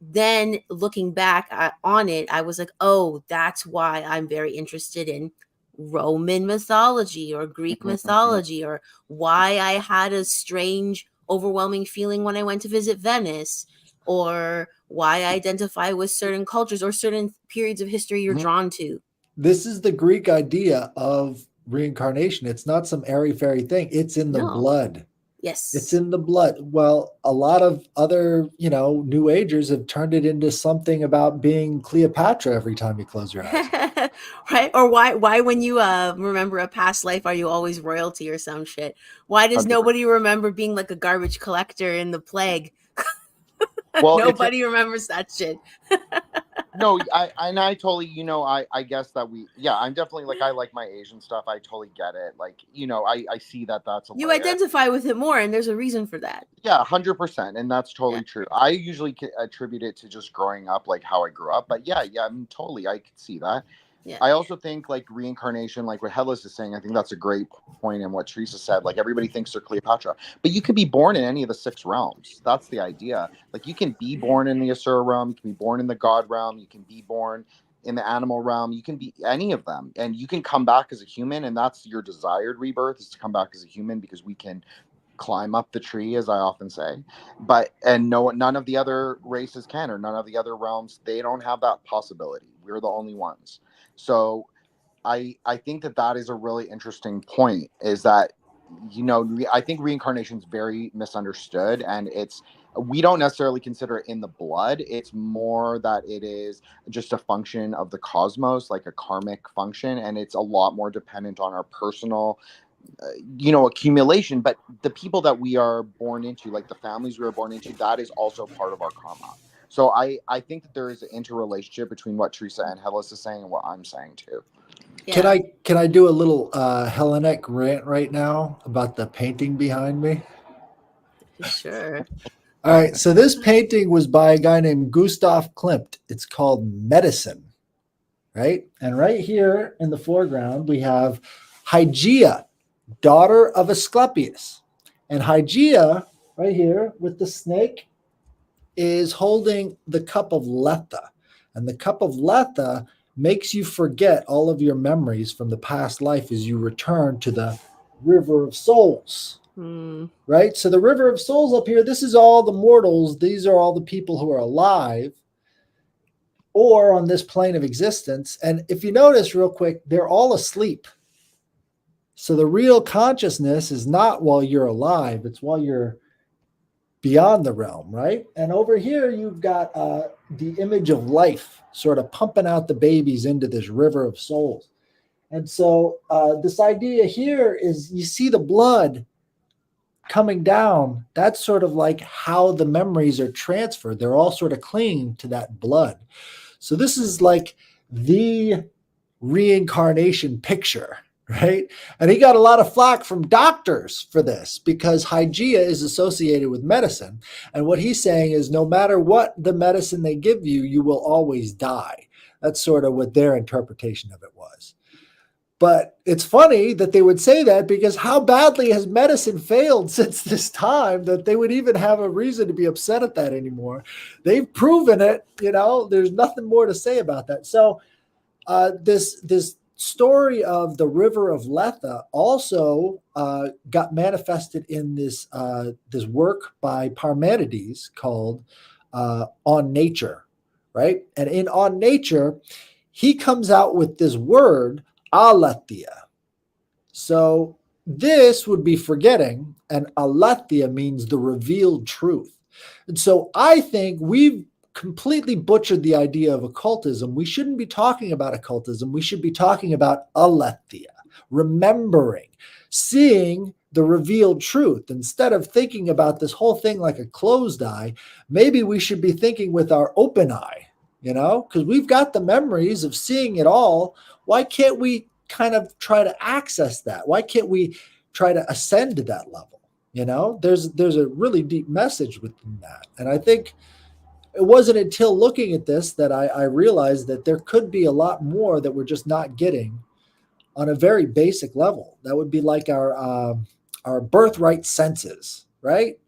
then looking back on it, I was like, oh, that's why I'm very interested in Roman mythology or Greek mythology, or why I had a strange overwhelming feeling when I went to visit Venice, or why I identify with certain cultures or certain periods of history you're drawn to. This is the Greek idea of reincarnation. It's not some airy-fairy thing. It's in the blood. Yes. It's in the blood. Well, a lot of other, New Agers have turned it into something about being Cleopatra every time you close your eyes. Right? Or why when you remember a past life, are you always royalty or some shit? Why does nobody remember being like a garbage collector in the plague? Well, nobody remembers that shit. No, I totally, I guess that I'm definitely like, I like my Asian stuff. I totally get it. Like, I see that's a you identify with it more, and there's a reason for that. Yeah, 100%. And that's totally true. I usually attribute it to just growing up, like how I grew up. But yeah, I mean, totally, I could see that. Yeah. I also think like reincarnation, like what Headless is saying, I think that's a great point in what Teresa said. Like, everybody thinks they're Cleopatra, but you could be born in any of the 6 realms. That's the idea. Like, you can be born in the Asura realm, you can be born in the God realm, you can be born in the animal realm, you can be any of them, and you can come back as a human. And that's your desired rebirth, is to come back as a human, because we can climb up the tree, as I often say. And none of the other races can, or none of the other realms, they don't have that possibility. We're the only ones. So I think that is a really interesting point, is that, I think reincarnation is very misunderstood, and we don't necessarily consider it in the blood. It's more that it is just a function of the cosmos, like a karmic function, and it's a lot more dependent on our personal accumulation. But the people that we are born into, like the families we are born into, that is also part of our karma. So I think that there is an interrelationship between what Teresa and Hellas is saying and what I'm saying too. Yeah. Can I do a little Hellenic rant right now about the painting behind me? Sure. All right. So this painting was by a guy named Gustav Klimt. It's called Medicine, right? And right here in the foreground, we have Hygeia, daughter of Asclepius. And Hygeia, right here with the snake, is holding the cup of Lethe. And the cup of Lethe makes you forget all of your memories from the past life as you return to the river of souls. Right? So the river of souls up here, this is all the mortals. These are all the people who are alive or on this plane of existence. And if you notice real quick, they're all asleep. So the real consciousness is not while you're alive. It's while you're beyond the realm, right? And over here, you've got the image of life sort of pumping out the babies into this river of souls. And so this idea here is you see the blood coming down. That's sort of like how the memories are transferred. They're all sort of clinging to that blood. So this is like the reincarnation picture, right? And he got a lot of flack from doctors for this because Hygeia is associated with medicine. And what he's saying is no matter what the medicine they give you, you will always die. That's sort of what their interpretation of it was. But it's funny that they would say that because how badly has medicine failed since this time that they would even have a reason to be upset at that anymore? They've proven it, there's nothing more to say about that. So this story of the river of Lethe also got manifested in this work by Parmenides called On Nature, right? And in On Nature, he comes out with this word, aletheia. So this would be forgetting, and aletheia means the revealed truth. And so I think we've completely butchered the idea of occultism. We shouldn't be talking about occultism. We should be talking about aletheia, remembering, seeing the revealed truth. Instead of thinking about this whole thing like a closed eye, maybe we should be thinking with our open eye, because we've got the memories of seeing it all. Why can't we kind of try to access that? Why can't we try to ascend to that level? There's a really deep message within that. And I think it wasn't until looking at this that I realized that there could be a lot more that we're just not getting on a very basic level. That would be like our birthright senses, right?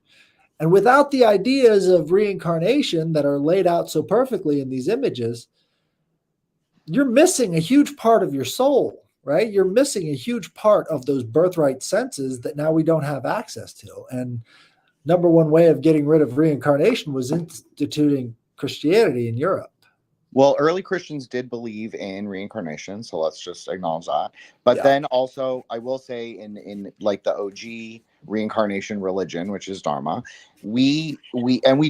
And without the ideas of reincarnation that are laid out so perfectly in these images, you're missing a huge part of your soul, right? You're missing a huge part of those birthright senses that now we don't have access to. And number one way of getting rid of reincarnation was instituting Christianity in Europe. Well, early Christians did believe in reincarnation, so let's just acknowledge that. But then also, I will say, in like the OG reincarnation religion, which is Dharma, we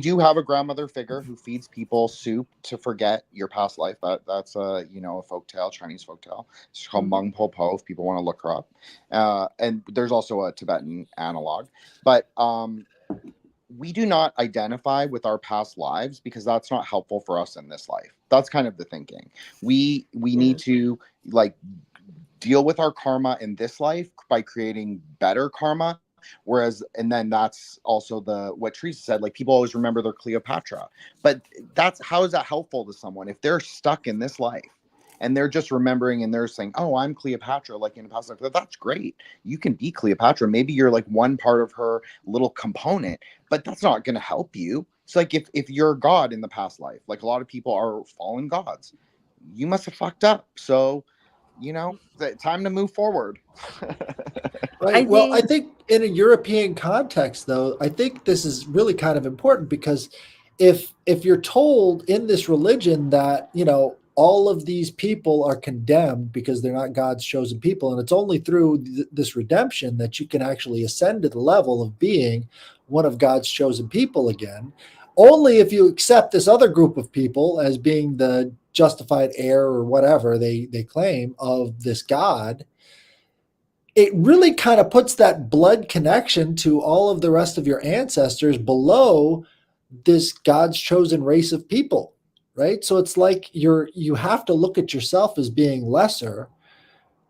do have a grandmother figure who feeds people soup to forget your past life. That's a folktale, Chinese folktale. It's called Mung Po Po if people want to look her up. And there's also a Tibetan analog, but we do not identify with our past lives because that's not helpful for us in this life. That's kind of the thinking. We need to deal with our karma in this life by creating better karma. And then that's also what Teresa said, like people always remember their Cleopatra, but how is that helpful to someone if they're stuck in this life? And they're just remembering and they're saying, oh, I'm Cleopatra, like in a past life. That's great. You can be Cleopatra. Maybe you're like one part of her little component, but that's not going to help you. It's like if you're a god in the past life, like a lot of people are fallen gods, you must have fucked up. So, time to move forward. Right. I think in a European context, though, I think this is really kind of important because if you're told in this religion that, all of these people are condemned because they're not God's chosen people. And it's only through this redemption that you can actually ascend to the level of being one of God's chosen people again. Only if you accept this other group of people as being the justified heir or whatever they claim of this God, it really kind of puts that blood connection to all of the rest of your ancestors below this God's chosen race of people. Right. So it's like you have to look at yourself as being lesser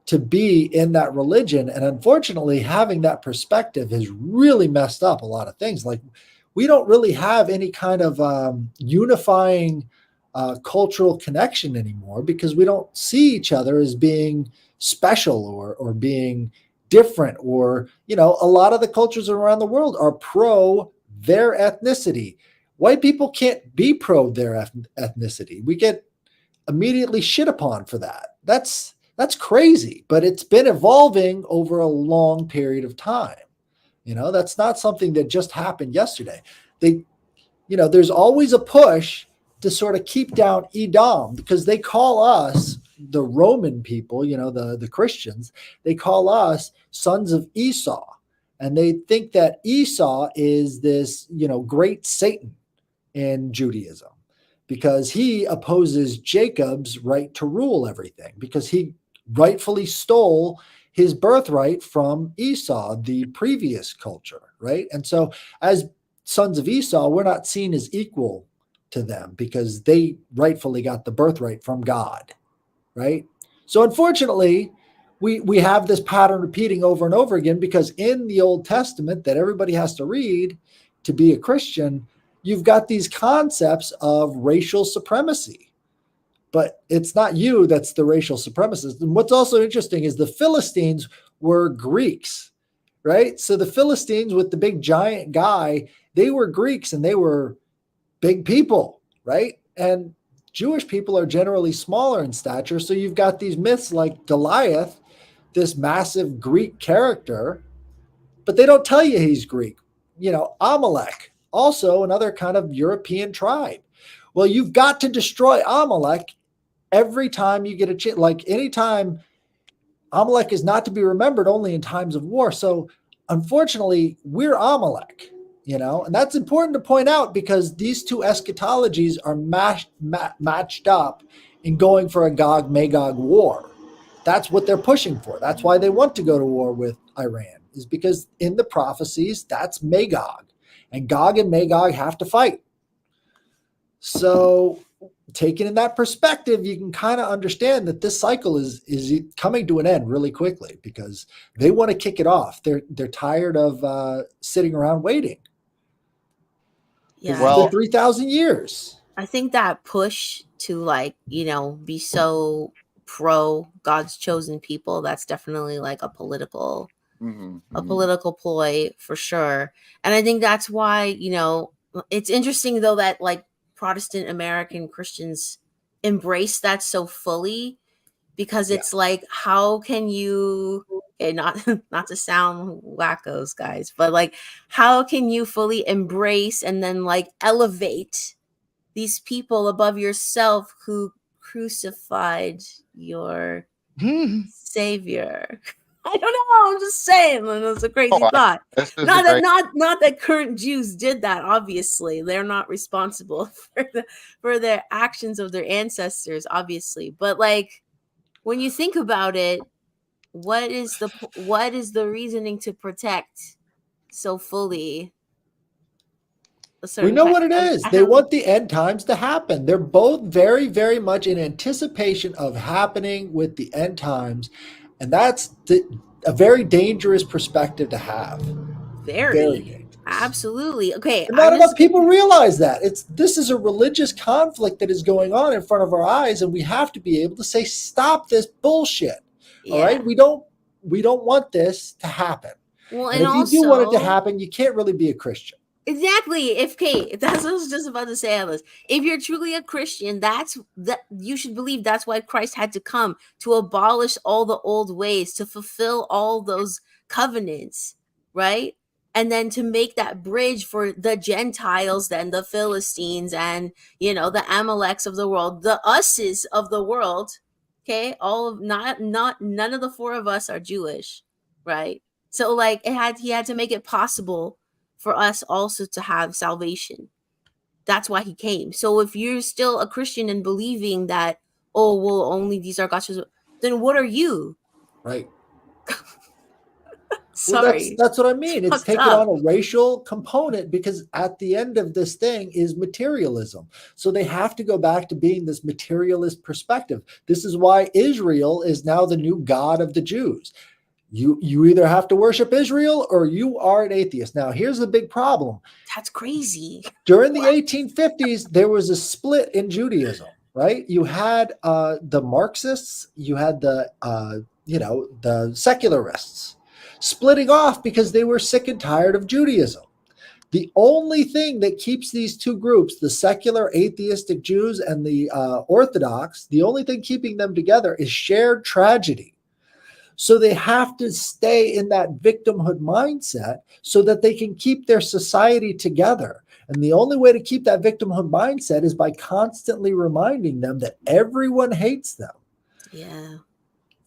to be in that religion. And unfortunately, having that perspective has really messed up a lot of things. Like we don't really have any kind of unifying cultural connection anymore because we don't see each other as being special or being different. Or, a lot of the cultures around the world are pro their ethnicity. White people can't be pro their ethnicity. We get immediately shit upon for that. That's crazy, but it's been evolving over a long period of time. That's not something that just happened yesterday. There's always a push to sort of keep down Edom because they call us, the Roman people, the Christians, they call us sons of Esau. And they think that Esau is this, great Satan in Judaism because he opposes Jacob's right to rule everything, because he rightfully stole his birthright from Esau, the previous culture, right? And so as sons of Esau, we're not seen as equal to them because they rightfully got the birthright from God, right? So unfortunately, we have this pattern repeating over and over again, because in the Old Testament that everybody has to read to be a Christian, you've got these concepts of racial supremacy. But it's not you that's the racial supremacist. And what's also interesting is the Philistines were Greeks, right? So the Philistines with the big giant guy, they were Greeks and they were big people, right? And Jewish people are generally smaller in stature. So you've got these myths like Goliath, this massive Greek character, but they don't tell you he's Greek. Amalek, also another kind of European tribe. Well, you've got to destroy Amalek every time you get a chance. Like anytime, Amalek is not to be remembered only in times of war. So unfortunately, we're Amalek, and that's important to point out because these two eschatologies are matched up in going for a Gog-Magog war. That's what they're pushing for. That's why they want to go to war with Iran, is because in the prophecies, that's Magog. And Gog and Magog have to fight. So taken in that perspective, you can kind of understand that this cycle is coming to an end really quickly because they want to kick it off. They're tired of sitting around waiting. Yeah. Well, 3,000 years. I think that push to be so pro God's chosen people, that's definitely like a political political ploy for sure. And I think that's why, it's interesting though that like Protestant American Christians embrace that so fully, because it's like, how can you, not to sound wackos, guys, but like, how can you fully embrace and then like elevate these people above yourself who crucified your savior? I don't know. I'm just saying, it's a crazy thought. Not that current Jews did that. Obviously, they're not responsible for their actions of their ancestors. Obviously, but like when you think about it, what is the reasoning to protect so fully? We know what it is. They want the end times to happen. They're both very, very much in anticipation of happening with the end times. And that's a very dangerous perspective to have. Very dangerous. Absolutely. Okay. And not enough people realize that. This is a religious conflict that is going on in front of our eyes, and we have to be able to say, stop this bullshit. Yeah. All right. We don't want this to happen. Well, and if you do want it to happen, you can't really be a Christian. Exactly. That's what I was just about to say, Alice. If you're truly a Christian, you should believe that's why Christ had to come, to abolish all the old ways, to fulfill all those covenants, right? And then to make that bridge for the Gentiles, then the Philistines, and the Amaleks of the world, the us's of the world. Okay, none of the four of us are Jewish, right? So like he had to make it possible for us also to have salvation. That's why he came. So if you're still a Christian and believing that, only these are God's, then what are you? Right. Sorry. Well, that's what I mean. It's taking on a racial component because at the end of this thing is materialism. So they have to go back to being this materialist perspective. This is why Israel is now the new God of the Jews. You either have to worship Israel or you are an atheist. Now, here's the big problem. That's crazy. During the 1850s, there was a split in Judaism, right? You had the Marxists, you had the secularists splitting off because they were sick and tired of Judaism. The only thing that keeps these two groups, the secular atheistic Jews and the Orthodox, the only thing keeping them together is shared tragedy. So they have to stay in that victimhood mindset so that they can keep their society together. And the only way to keep that victimhood mindset is by constantly reminding them that everyone hates them. Yeah.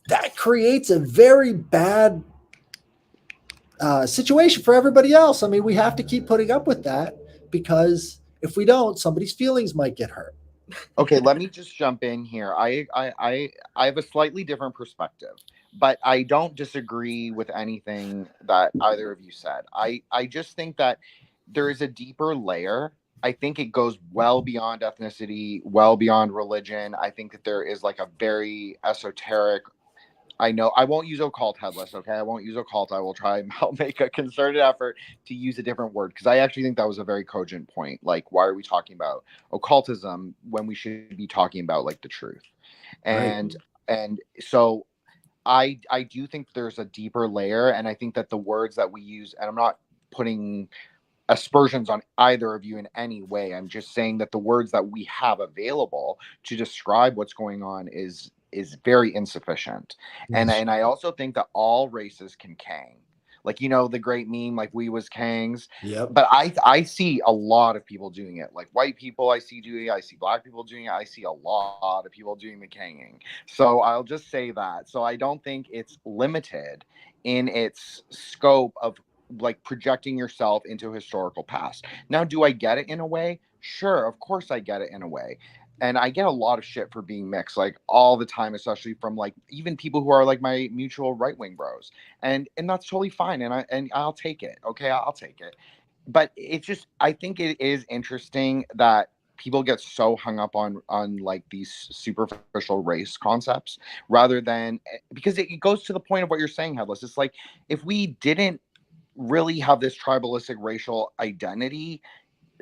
That creates a very bad situation for everybody else. I mean, we have to keep putting up with that because if we don't, somebody's feelings might get hurt. Okay, let me just jump in here. I have a slightly different perspective, but I don't disagree with anything that either of you said. I just think that there is a deeper layer. I think it goes well beyond ethnicity, well beyond religion. I think that there is like a very esoteric. I know I won't use occult, headless. Okay, I won't use occult. I will try and I'll make a concerted effort to use a different word because I actually think that was a very cogent point. Like, why are we talking about occultism when we should be talking about like the truth? And and so I do think there's a deeper layer, and I think that the words that we use, and I'm not putting aspersions on either of you in any way. I'm just saying that the words that we have available to describe what's going on is very insufficient. Yes. And I also think that all races can Kang. Like, you know, the great meme, like we was Kangs. Yep. But I see a lot of people doing it. Like white people I see doing it. I see black people doing it. I see a lot of people doing the Kanging. So I'll just say that. So I don't think it's limited in its scope of like projecting yourself into a historical past. Now, do I get it in a way? Sure, of course I get it in a way. And I get a lot of shit for being mixed, like all the time, especially from like even people who are like my mutual right wing bros, and that's totally fine, and I'll take it. Okay, I'll take it. But it's just I think it is interesting that people get so hung up on like these superficial race concepts rather than because it goes to the point of what you're saying, headless. It's like if we didn't really have this tribalistic racial identity,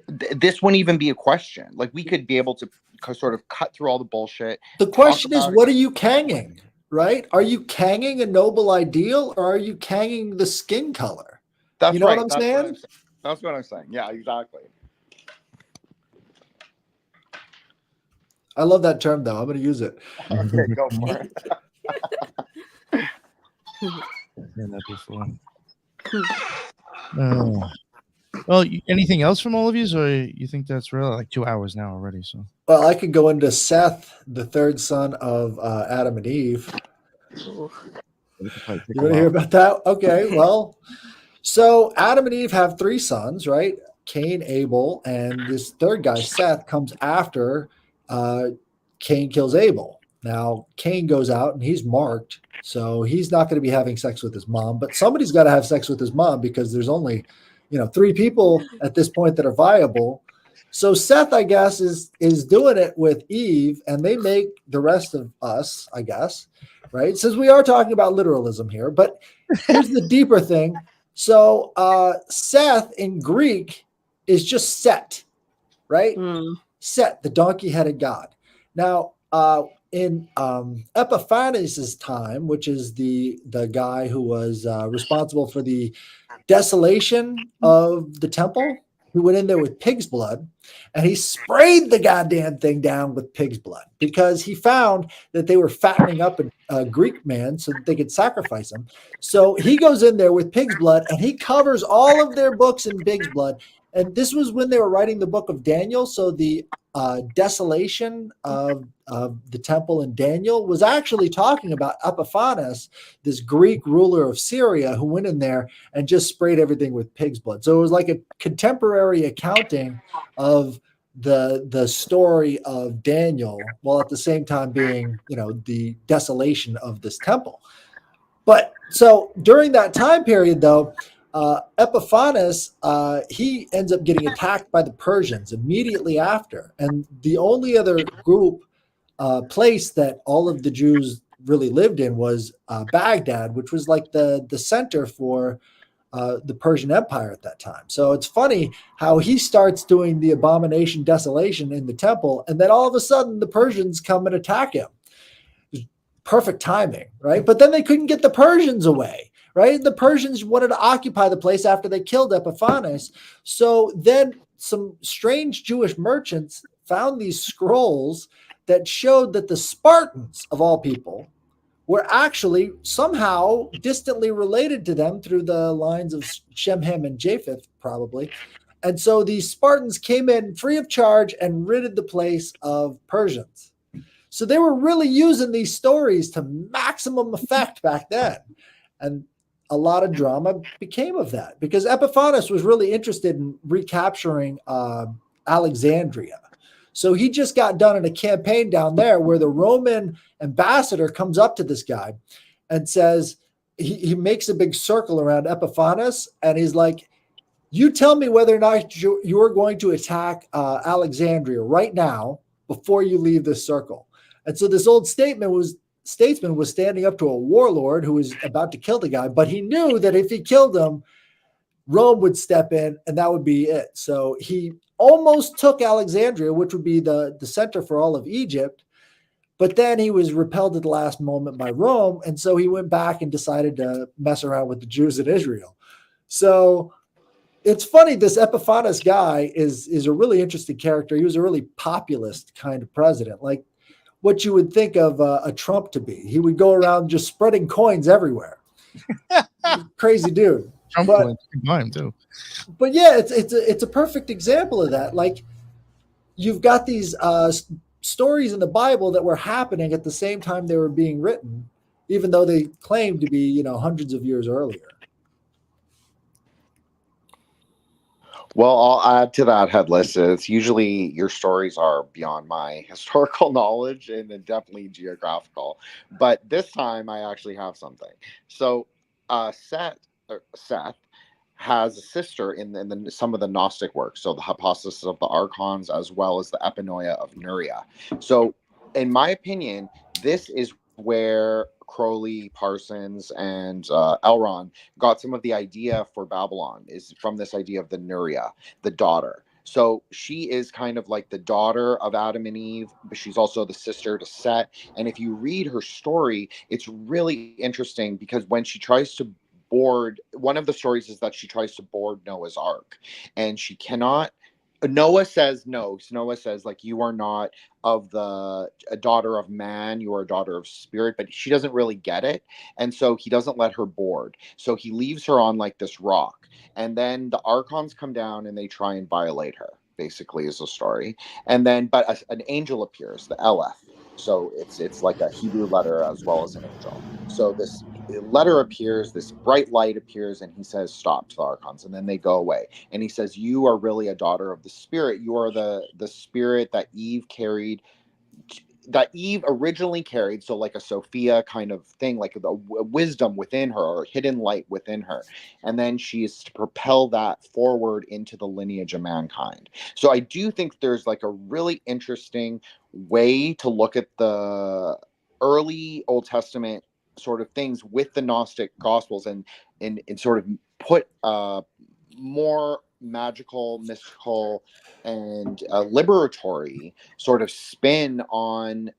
this wouldn't even be a question. Like we could be able to sort of cut through all the bullshit. The question is, what are you Kanging, right? Are you Kanging a noble ideal or are you Kanging the skin color? That's you know right. what I'm saying? That's what I'm saying. Yeah, exactly. I love that term though. I'm going to use it. Okay, go for it. Heard that before. Well, anything else from all of you? Or you think that's real? Like 2 hours now already. So, Well, I could go into Seth, the third son of Adam and Eve. You want to hear about that? Okay, well, so Adam and Eve have 3 sons, right? Cain, Abel, and this third guy, Seth, comes after Cain kills Abel. Now, Cain goes out and he's marked, so he's not going to be having sex with his mom, but somebody's got to have sex with his mom because there's only 3 people at this point that are viable. So Seth, I guess, is doing it with Eve, and they make the rest of us, I guess, right? Since we are talking about literalism here, but here's the deeper thing. So Seth in Greek is just Set, right? Set, the donkey-headed god. Now, in Epiphanes' time, which is the guy who was responsible for the desolation of the temple, who went in there with pig's blood, and he sprayed the goddamn thing down with pig's blood because he found that they were fattening up a Greek man so that they could sacrifice him. So he goes in there with pig's blood and he covers all of their books in pig's blood. And this was when they were writing the book of Daniel. So the desolation of the temple in Daniel was actually talking about Epiphanes, this Greek ruler of Syria who went in there and just sprayed everything with pig's blood. So it was like a contemporary accounting of the story of Daniel, while at the same time being, the desolation of this temple. But so during that time period, though, Epiphanes, he ends up getting attacked by the Persians immediately after. And the only other place that all of the Jews really lived in was Baghdad, which was like the center for the Persian Empire at that time. So it's funny how he starts doing the abomination desolation in the temple, and then all of a sudden the Persians come and attack him. Perfect timing, right? But then they couldn't get the Persians away. Right? The Persians wanted to occupy the place after they killed Epiphanes. So then some strange Jewish merchants found these scrolls that showed that the Spartans, of all people, were actually somehow distantly related to them through the lines of Shem, Ham, and Japheth, probably. And so these Spartans came in free of charge and ridded the place of Persians. So they were really using these stories to maximum effect back then. And a lot of drama became of that because Epiphanes was really interested in recapturing Alexandria. So he just got done in a campaign down there where the Roman ambassador comes up to this guy and says, he makes a big circle around Epiphanes and he's like, you tell me whether or not you're going to attack Alexandria right now before you leave this circle. And so this old statesman was standing up to a warlord who was about to kill the guy, but he knew that if he killed him, Rome would step in and that would be it. So he almost took Alexandria, which would be the center for all of Egypt. But then he was repelled at the last moment by Rome. And so he went back and decided to mess around with the Jews in Israel. So it's funny, this Epiphanes guy is a really interesting character. He was a really populist kind of president, like what you would think of a Trump to be. He would go around just spreading coins everywhere. Crazy dude. Trump coins, him too. But yeah, it's a perfect example of that. Like you've got these stories in the Bible that were happening at the same time they were being written, even though they claimed to be, hundreds of years earlier. Well, I'll add to that, Headless. It's usually your stories are beyond my historical knowledge and then definitely geographical. But this time I actually have something. So Seth has a sister in some of the Gnostic works. So the Hypostasis of the Archons, as well as the Epinoia of Nuria. So in my opinion, this is where Crowley, Parsons, and Elrond got some of the idea for Babylon, is from this idea of the Nuria, the daughter. So she is kind of like the daughter of Adam and Eve, but she's also the sister to Set. And if you read her story, it's really interesting because when she tries to board, one of the stories is that she tries to board Noah's Ark, and she cannot. Noah says no. Noah says, like, you are not a daughter of man, you are a daughter of spirit, but she doesn't really get it. And so he doesn't let her board. So he leaves her on like this rock. And then the Archons come down and they try and violate her, basically, is the story. And then, but an angel appears, the Eleph. So it's like a Hebrew letter as well as an angel. So this letter appears, this bright light appears, and he says, stop, to the Archons, and then they go away. And he says, you are really a daughter of the spirit. You are the spirit that Eve carried, that Eve originally carried. So like a Sophia kind of thing, like the wisdom within her or hidden light within her. And then she is to propel that forward into the lineage of mankind. So I do think there's like a really interesting way to look at the early Old Testament sort of things with the Gnostic Gospels and sort of put more magical, mystical, and liberatory sort of spin on,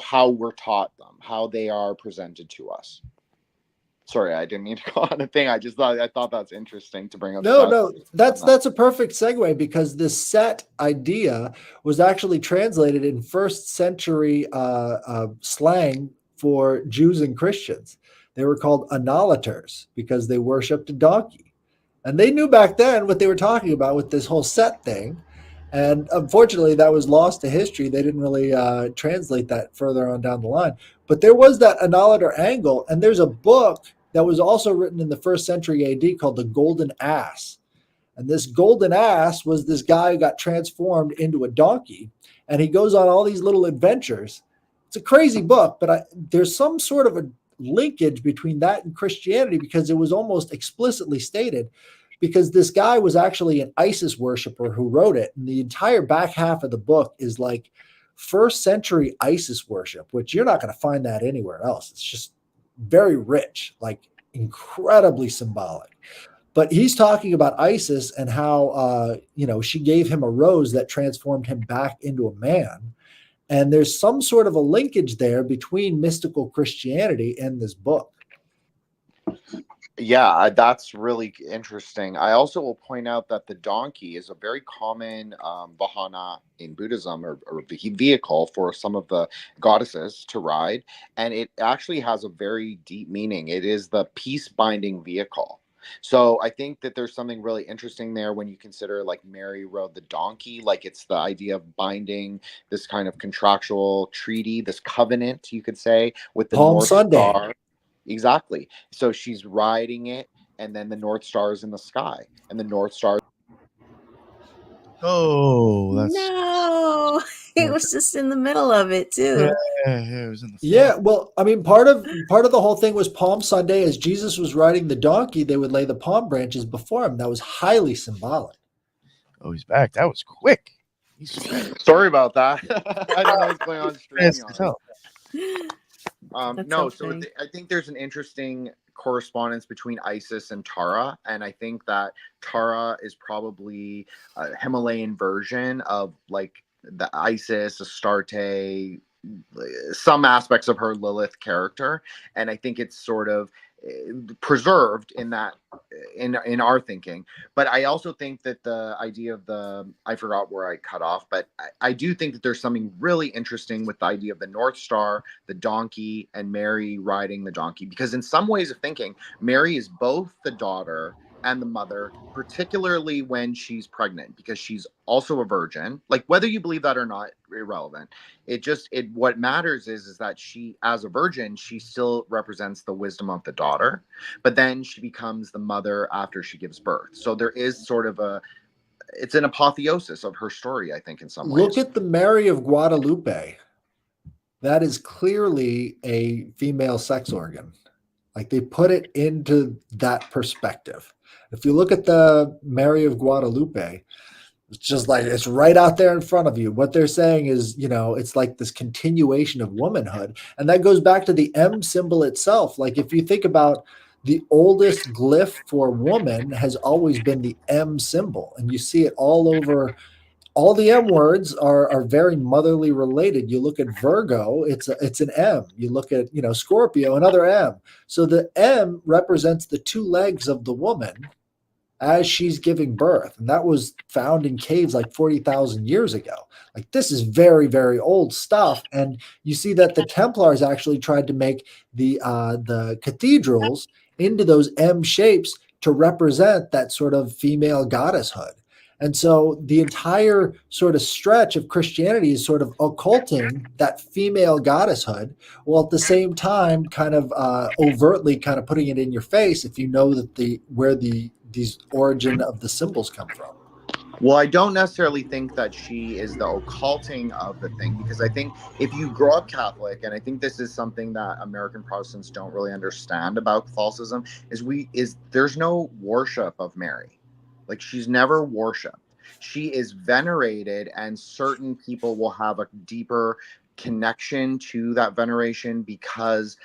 how we're taught them, how they are presented to us. Sorry, I didn't mean to go on a thing. I thought that's interesting to bring up. No, that's a perfect segue because this Set idea was actually translated in first century slang for Jews and Christians. They were called anolaters because they worshipped a donkey. And they knew back then what they were talking about with this whole Set thing. And unfortunately, that was lost to history. They didn't really translate that further on down the line. But there was that anolater angle. And there's a book that was also written in the first century AD called The Golden Ass. And this golden ass was this guy who got transformed into a donkey. And he goes on all these little adventures. It's a crazy book, but there's some sort of a linkage between that and Christianity because it was almost explicitly stated, because this guy was actually an Isis worshiper who wrote it. And the entire back half of the book is like first century Isis worship, which you're not going to find that anywhere else. It's just very rich, like incredibly symbolic. But he's talking about Isis and how, she gave him a rose that transformed him back into a man. And there's some sort of a linkage there between mystical Christianity and this book. Yeah, that's really interesting. I also will point out that the donkey is a very common vahana in Buddhism, or the vehicle for some of the goddesses to ride. And it actually has a very deep meaning. It is the peace-binding vehicle. So I think that there's something really interesting there when you consider like Mary rode the donkey, like it's the idea of binding this kind of contractual treaty, this covenant, you could say, with the Palm North Sunday. Star. Exactly. So she's riding it, and then the North Star is in the sky, and the North Star. Oh, that's No, it was just in the middle of it too. yeah, it was in the Yeah, well, I mean, part of the whole thing was Palm Sunday. As Jesus was riding the donkey, they would lay the palm branches before him. That was highly symbolic. Oh, he's back. That was quick. He's Sorry about that. I don't know what's going on streaming fast on as it. hell. That's No, so so funny. I think there's an interesting correspondence between Isis and Tara, and I think that Tara is probably a Himalayan version of like the Isis, Astarte, some aspects of her Lilith character, and I think it's sort of preserved in that in our thinking. But I also think that the idea of I forgot where I cut off, but I do think that there's something really interesting with the idea of the North Star, the donkey, and Mary riding the donkey, because in some ways of thinking, Mary is both the daughter and the mother, particularly when she's pregnant, because she's also a virgin. Like, whether you believe that or not, irrelevant. What matters is that she, as a virgin, she still represents the wisdom of the daughter, but then she becomes the mother after she gives birth. So there is sort of it's an apotheosis of her story, I think, in some Look ways. at the Mary of Guadalupe. That is clearly a female sex organ. Like, they put it into that perspective. If you look at the Mary of Guadalupe, it's just like it's right out there in front of you. What they're saying is, it's like this continuation of womanhood. And that goes back to the M symbol itself. Like, if you think about the oldest glyph for woman has always been the M symbol. And you see it all over. All the M words are very motherly related. You look at Virgo, it's an M. You look at, Scorpio, another M. So the M represents the two legs of the woman as she's giving birth. And that was found in caves like 40,000 years ago. Like, this is very, very old stuff. And you see that the Templars actually tried to make the cathedrals into those M shapes to represent that sort of female goddesshood. And so the entire sort of stretch of Christianity is sort of occulting that female goddesshood, while at the same time kind of overtly kind of putting it in your face if you know that these origin of the symbols come from. Well, I don't necessarily think that she is the occulting of the thing, because I think if you grow up Catholic, and I think this is something that American Protestants don't really understand about Catholicism, is there's no worship of Mary. Like, she's never worshipped. She is venerated, and certain people will have a deeper connection to that veneration, because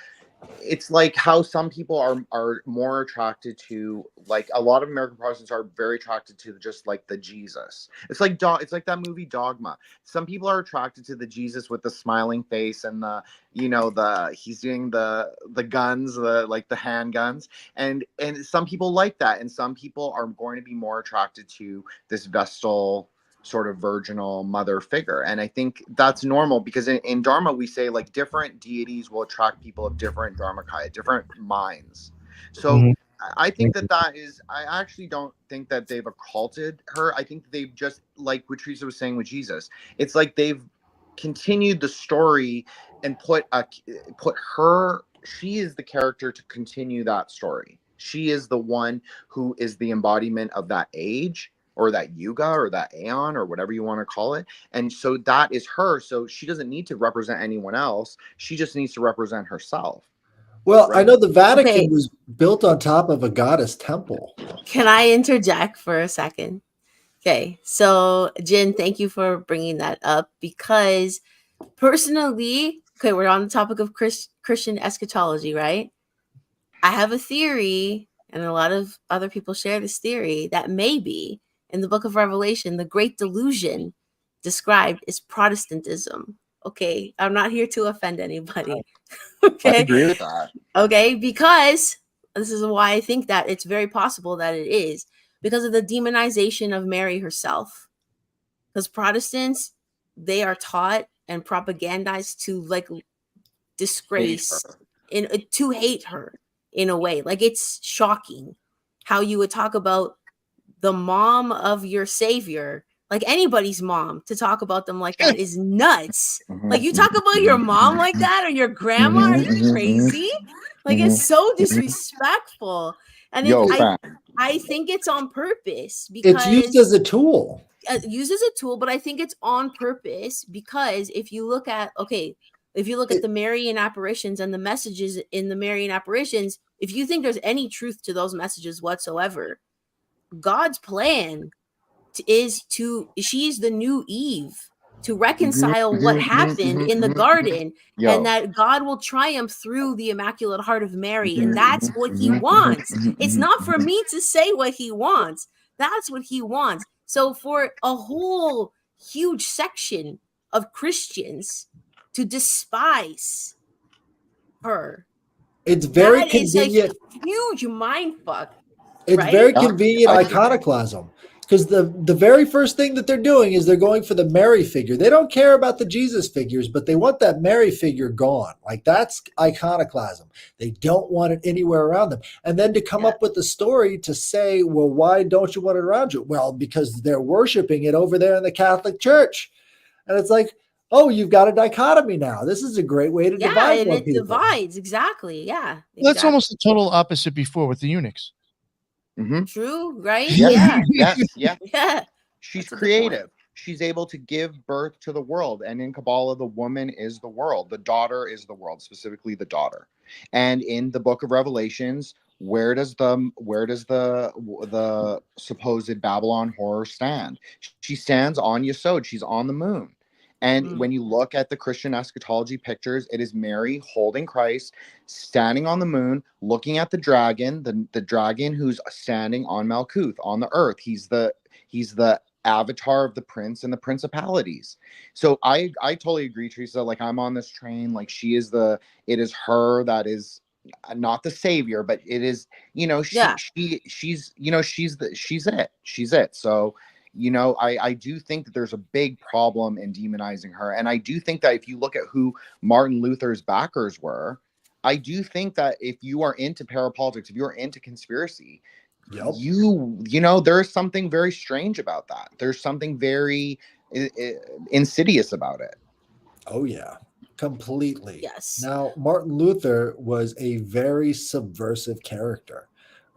it's like how some people are more attracted to, like, a lot of American Protestants are very attracted to just like the Jesus. It's like that movie Dogma. Some people are attracted to the Jesus with the smiling face and he's doing the guns, the handguns, and some people like that, and some people are going to be more attracted to this Vestal sort of virginal mother figure. And I think that's normal, because in Dharma we say, like, different deities will attract people of different dharmakaya, different minds. So I think that is, I actually don't think that they've occulted her. I think they've just, like what Teresa was saying with Jesus, it's like they've continued the story and put her, she is the character to continue that story. She is the one who is the embodiment of that age, or that yuga, or that aeon, or whatever you want to call it. And so that is her. So she doesn't need to represent anyone else. She just needs to represent herself. Well, Right? I know the Vatican Okay. was built on top of a goddess temple. Can I interject for a second? Okay, so Jin, thank you for bringing that up, because personally, okay, we're on the topic of Christian eschatology, right? I have a theory, and a lot of other people share this theory, that maybe in the book of Revelation, the great delusion described is Protestantism. Okay, I'm not here to offend anybody. Okay, I agree with that. Okay, because this is why I think that it's very possible that it is, because of the demonization of Mary herself. Because Protestants, they are taught and propagandized to, like, disgrace, to hate her in a way. Like, it's shocking how you would talk about the mom of your savior, like anybody's mom, to talk about them like that is nuts. Like, you talk about your mom like that, or your grandma, are you crazy? Like it's so disrespectful, and Yo, it's, fam. I think it's on purpose It's because used as a tool. used as a tool, but I think it's on purpose because if you look at the Marian apparitions and the messages in the Marian apparitions, if you think there's any truth to those messages whatsoever, God's plan is she's the new Eve, to reconcile what happened in the garden, and that God will triumph through the Immaculate Heart of Mary, and that's what he wants. It's not for me to say what he wants. That's what he wants. So for a whole huge section of Christians to despise her, It's very that is convenient. a huge mind fuck. It's right? very convenient iconoclasm, because the very first thing that they're doing is they're going for the Mary figure. They don't care about the Jesus figures, but they want that Mary figure gone. Like, that's iconoclasm. They don't want it anywhere around them. And then to come up with the story to say, well, why don't you want it around you? Well, because they're worshiping it over there in the Catholic Church. And it's like, oh, you've got a dichotomy now. This is a great way to divide and more it people. divides. Exactly. Yeah. That's almost the total opposite before with the eunuchs. True, right? Yes, Yeah. yeah. She's creative. She's able to give birth to the world. And in Kabbalah, the woman is the world. The daughter is the world, specifically the daughter. And in the book of Revelations, where does the supposed Babylon whore stand? She stands on Yesod. She's on the moon. And when you look at the Christian eschatology pictures, it is Mary holding Christ, standing on the moon, looking at the dragon, the dragon who's standing on Malkuth, on the earth. He's the avatar of the prince and the principalities. So I totally agree, Teresa. Like, I'm on this train. Like, it is her that is not the savior, but it is, she's it. So, I do think that there's a big problem in demonizing her. And I do think that if you look at who Martin Luther's backers were, I do think that if you are into parapolitics, if you're into conspiracy, there's something very strange about that. There's something very insidious about it. Oh, yeah, completely. Yes. Now, Martin Luther was a very subversive character.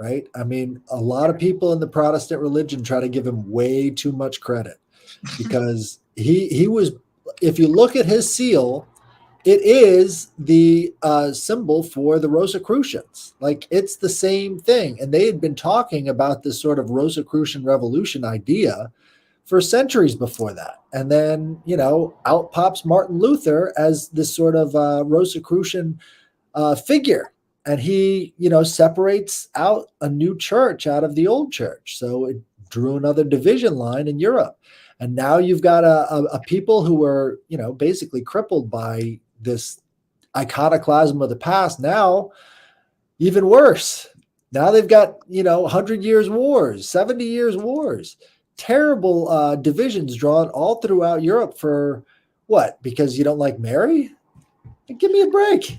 Right? I mean, a lot of people in the Protestant religion try to give him way too much credit, because he was, if you look at his seal, it is the symbol for the Rosicrucians. Like, it's the same thing. And they had been talking about this sort of Rosicrucian revolution idea for centuries before that. And then, out pops Martin Luther as this sort of Rosicrucian figure. And he, separates out a new church out of the old church. So it drew another division line in Europe. And now you've got a people who were, basically crippled by this iconoclasm of the past. Now, even worse. Now they've got, 100 years wars, 70 years wars, terrible divisions drawn all throughout Europe for what? Because you don't like Mary? Give me a break.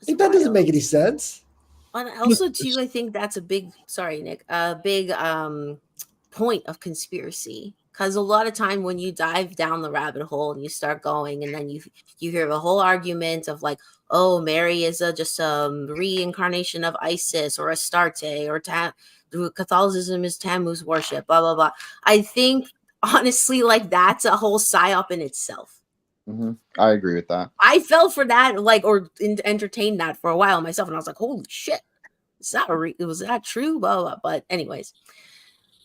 That doesn't make any sense. And also, too, I think that's a big, Nick, a big point of conspiracy. Because a lot of time when you dive down the rabbit hole and you start going, and then you hear the whole argument of like, oh, Mary is just a reincarnation of Isis or Astarte, or Catholicism is Tammuz worship, blah, blah, blah. I think, honestly, like, that's a whole psyop in itself. I agree with that. I fell for that, entertained that for a while myself, and I was like, "Holy shit, was that true?" Blah, blah. But anyways,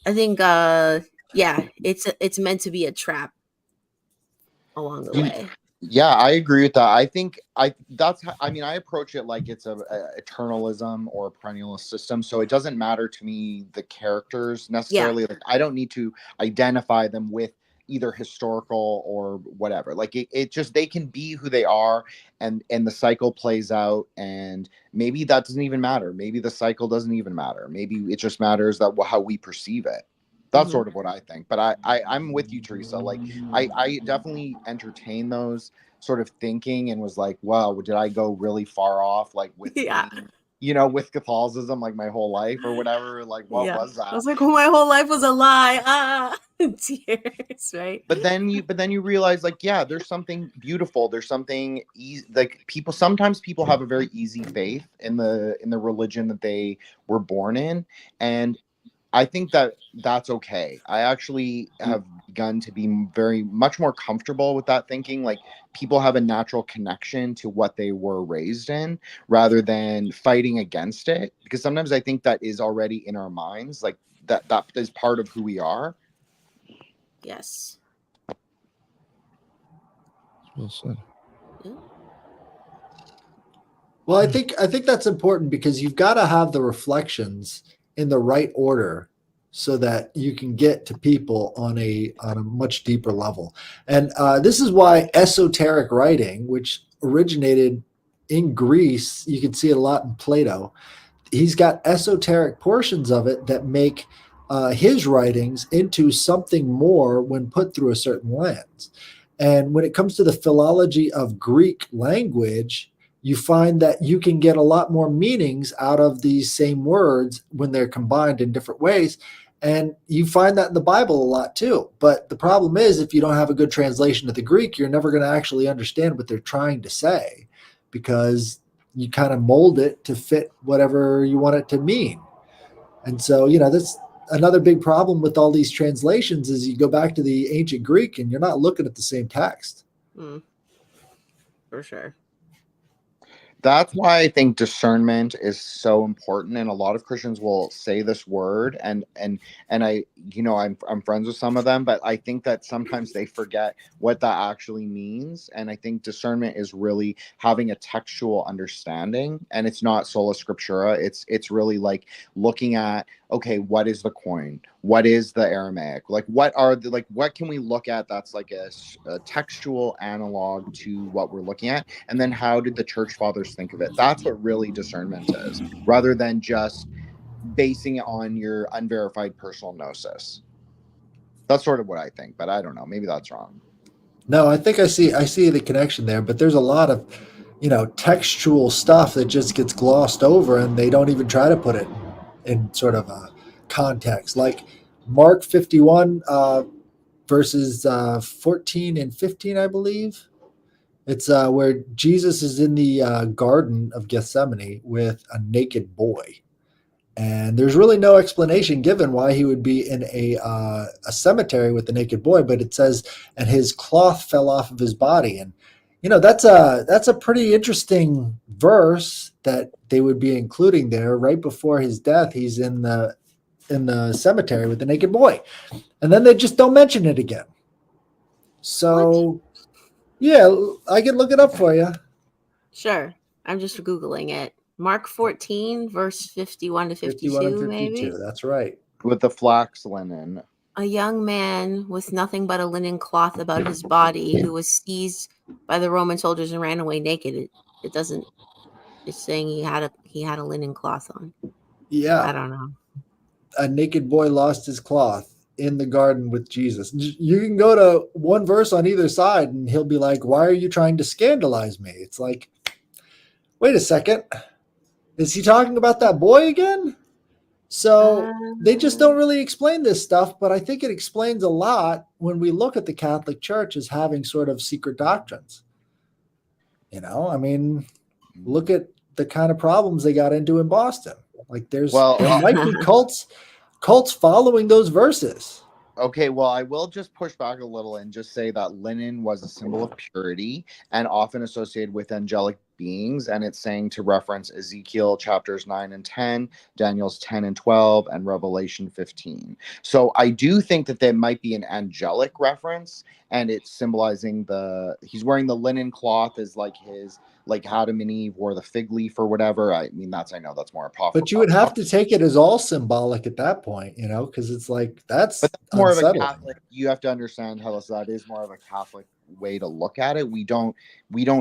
I think, it's meant to be a trap along the way. Yeah, I agree with that. I think I approach it like it's a eternalism or a perennialist system. So it doesn't matter to me the characters necessarily. Yeah. Like, I don't need to identify them with either historical or whatever. Like, it just, they can be who they are, and the cycle plays out, and maybe that doesn't even matter. Maybe the cycle doesn't even matter. Maybe it just matters that how we perceive it. That's sort of what I think. But I'm with you, Teresa. Like, I definitely entertain those sort of thinking and was like, wow, did I go really far off? Like, with with Catholicism, like my whole life or whatever. Like, what was that? I was like, my whole life was a lie. Tears, right? But then you realize, like, yeah, there's something beautiful. There's something easy. Like sometimes people have a very easy faith in the religion that they were born in, and I think that that's okay. I actually have begun to be very much more comfortable with that thinking. Like, people have a natural connection to what they were raised in rather than fighting against it. Because sometimes I think that is already in our minds. Like that is part of who we are. Yes. Well said. Well, I think that's important because you've got to have the reflections in the right order so that you can get to people on a much deeper level. And this is why esoteric writing, which originated in Greece, you can see it a lot in Plato. He's got esoteric portions of it that make his writings into something more when put through a certain lens. And when it comes to the philology of Greek language, you find that you can get a lot more meanings out of these same words when they're combined in different ways. And you find that in the Bible a lot too. But the problem is, if you don't have a good translation of the Greek, you're never going to actually understand what they're trying to say, because you kind of mold it to fit whatever you want it to mean. And so, that's another big problem with all these translations is you go back to the ancient Greek and you're not looking at the same text. For sure. That's why I think discernment is so important, and a lot of Christians will say this word, and I, I'm friends with some of them, but I think that sometimes they forget what that actually means. And I think discernment is really having a textual understanding, and it's not sola scriptura. It's really like looking at, okay, what is the coin? What is the Aramaic? Like, what can we look at that's like a textual analog to what we're looking at? And then how did the church fathers think of it? That's what really discernment is, rather than just basing it on your unverified personal gnosis. That's sort of what I think, but I don't know. Maybe that's wrong. No, I think I see the connection there, but there's a lot of, textual stuff that just gets glossed over, and they don't even try to put it in sort of a context. Like Mark 51 verses 14 and 15, I believe. It's where Jesus is in the Garden of Gethsemane with a naked boy. And there's really no explanation given why he would be in a cemetery with a naked boy, but it says, and his cloth fell off of his body. And, that's a pretty interesting verse that they would be including there right before his death. He's in the cemetery with the naked boy. And then they just don't mention it again. So, yeah, I can look it up for you. Sure. I'm just Googling it. Mark 14, verse 51 to 52, 51 and 52, maybe? that's right. With the flax linen. A young man with nothing but a linen cloth about his body who was seized by the Roman soldiers and ran away naked. It doesn't, it's saying he had a linen cloth on. Yeah. I don't know. A naked boy lost his cloth in the garden with Jesus. You can go to one verse on either side and he'll be like, why are you trying to scandalize me? It's like, wait a second. Is he talking about that boy again? So they just don't really explain this stuff, but I think it explains a lot when we look at the Catholic Church as having sort of secret doctrines. Look at the kind of problems they got into in Boston. Like there might be cults following those verses. Okay, well, I will just push back a little and just say that linen was a symbol of purity and often associated with angelic beings, and it's saying to reference Ezekiel chapters 9 and 10, Daniel's 10 and 12, and Revelation 15. So I do think that there might be an angelic reference, and it's symbolizing he's wearing the linen cloth as like his, like Adam and Eve wore the fig leaf or whatever. I know that's more apocryphal. But you would have to take it as all symbolic at that point, because it's like that's more unsettling. of a Catholic. You have to understand how that is more of a Catholic way to look at it. We don't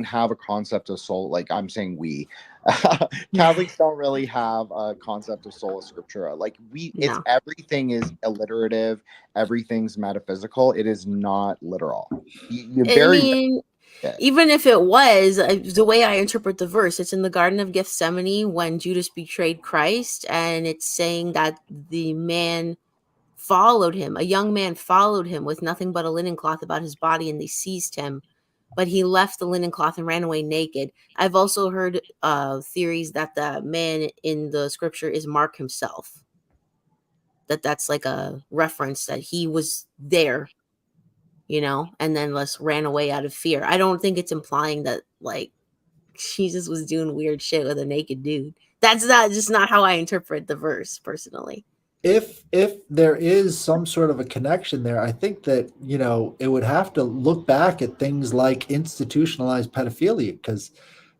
have a concept of soul. Like I'm saying, Catholics don't really have a concept of sola scriptura. Like it's everything is alliterative, everything's metaphysical. It is not literal. Yeah. even if it was, the way I interpret the verse, it's in the Garden of Gethsemane when Judas betrayed Christ, and it's saying that the man followed him. A young man followed him with nothing but a linen cloth about his body, and they seized him. But he left the linen cloth and ran away naked. I've also heard theories that the man in the scripture is Mark himself. That's like a reference that he was there, and then ran away out of fear. I don't think it's implying that like Jesus was doing weird shit with a naked dude. That's not how I interpret the verse personally. If there is some sort of a connection there, I think that it would have to look back at things like institutionalized pedophilia, because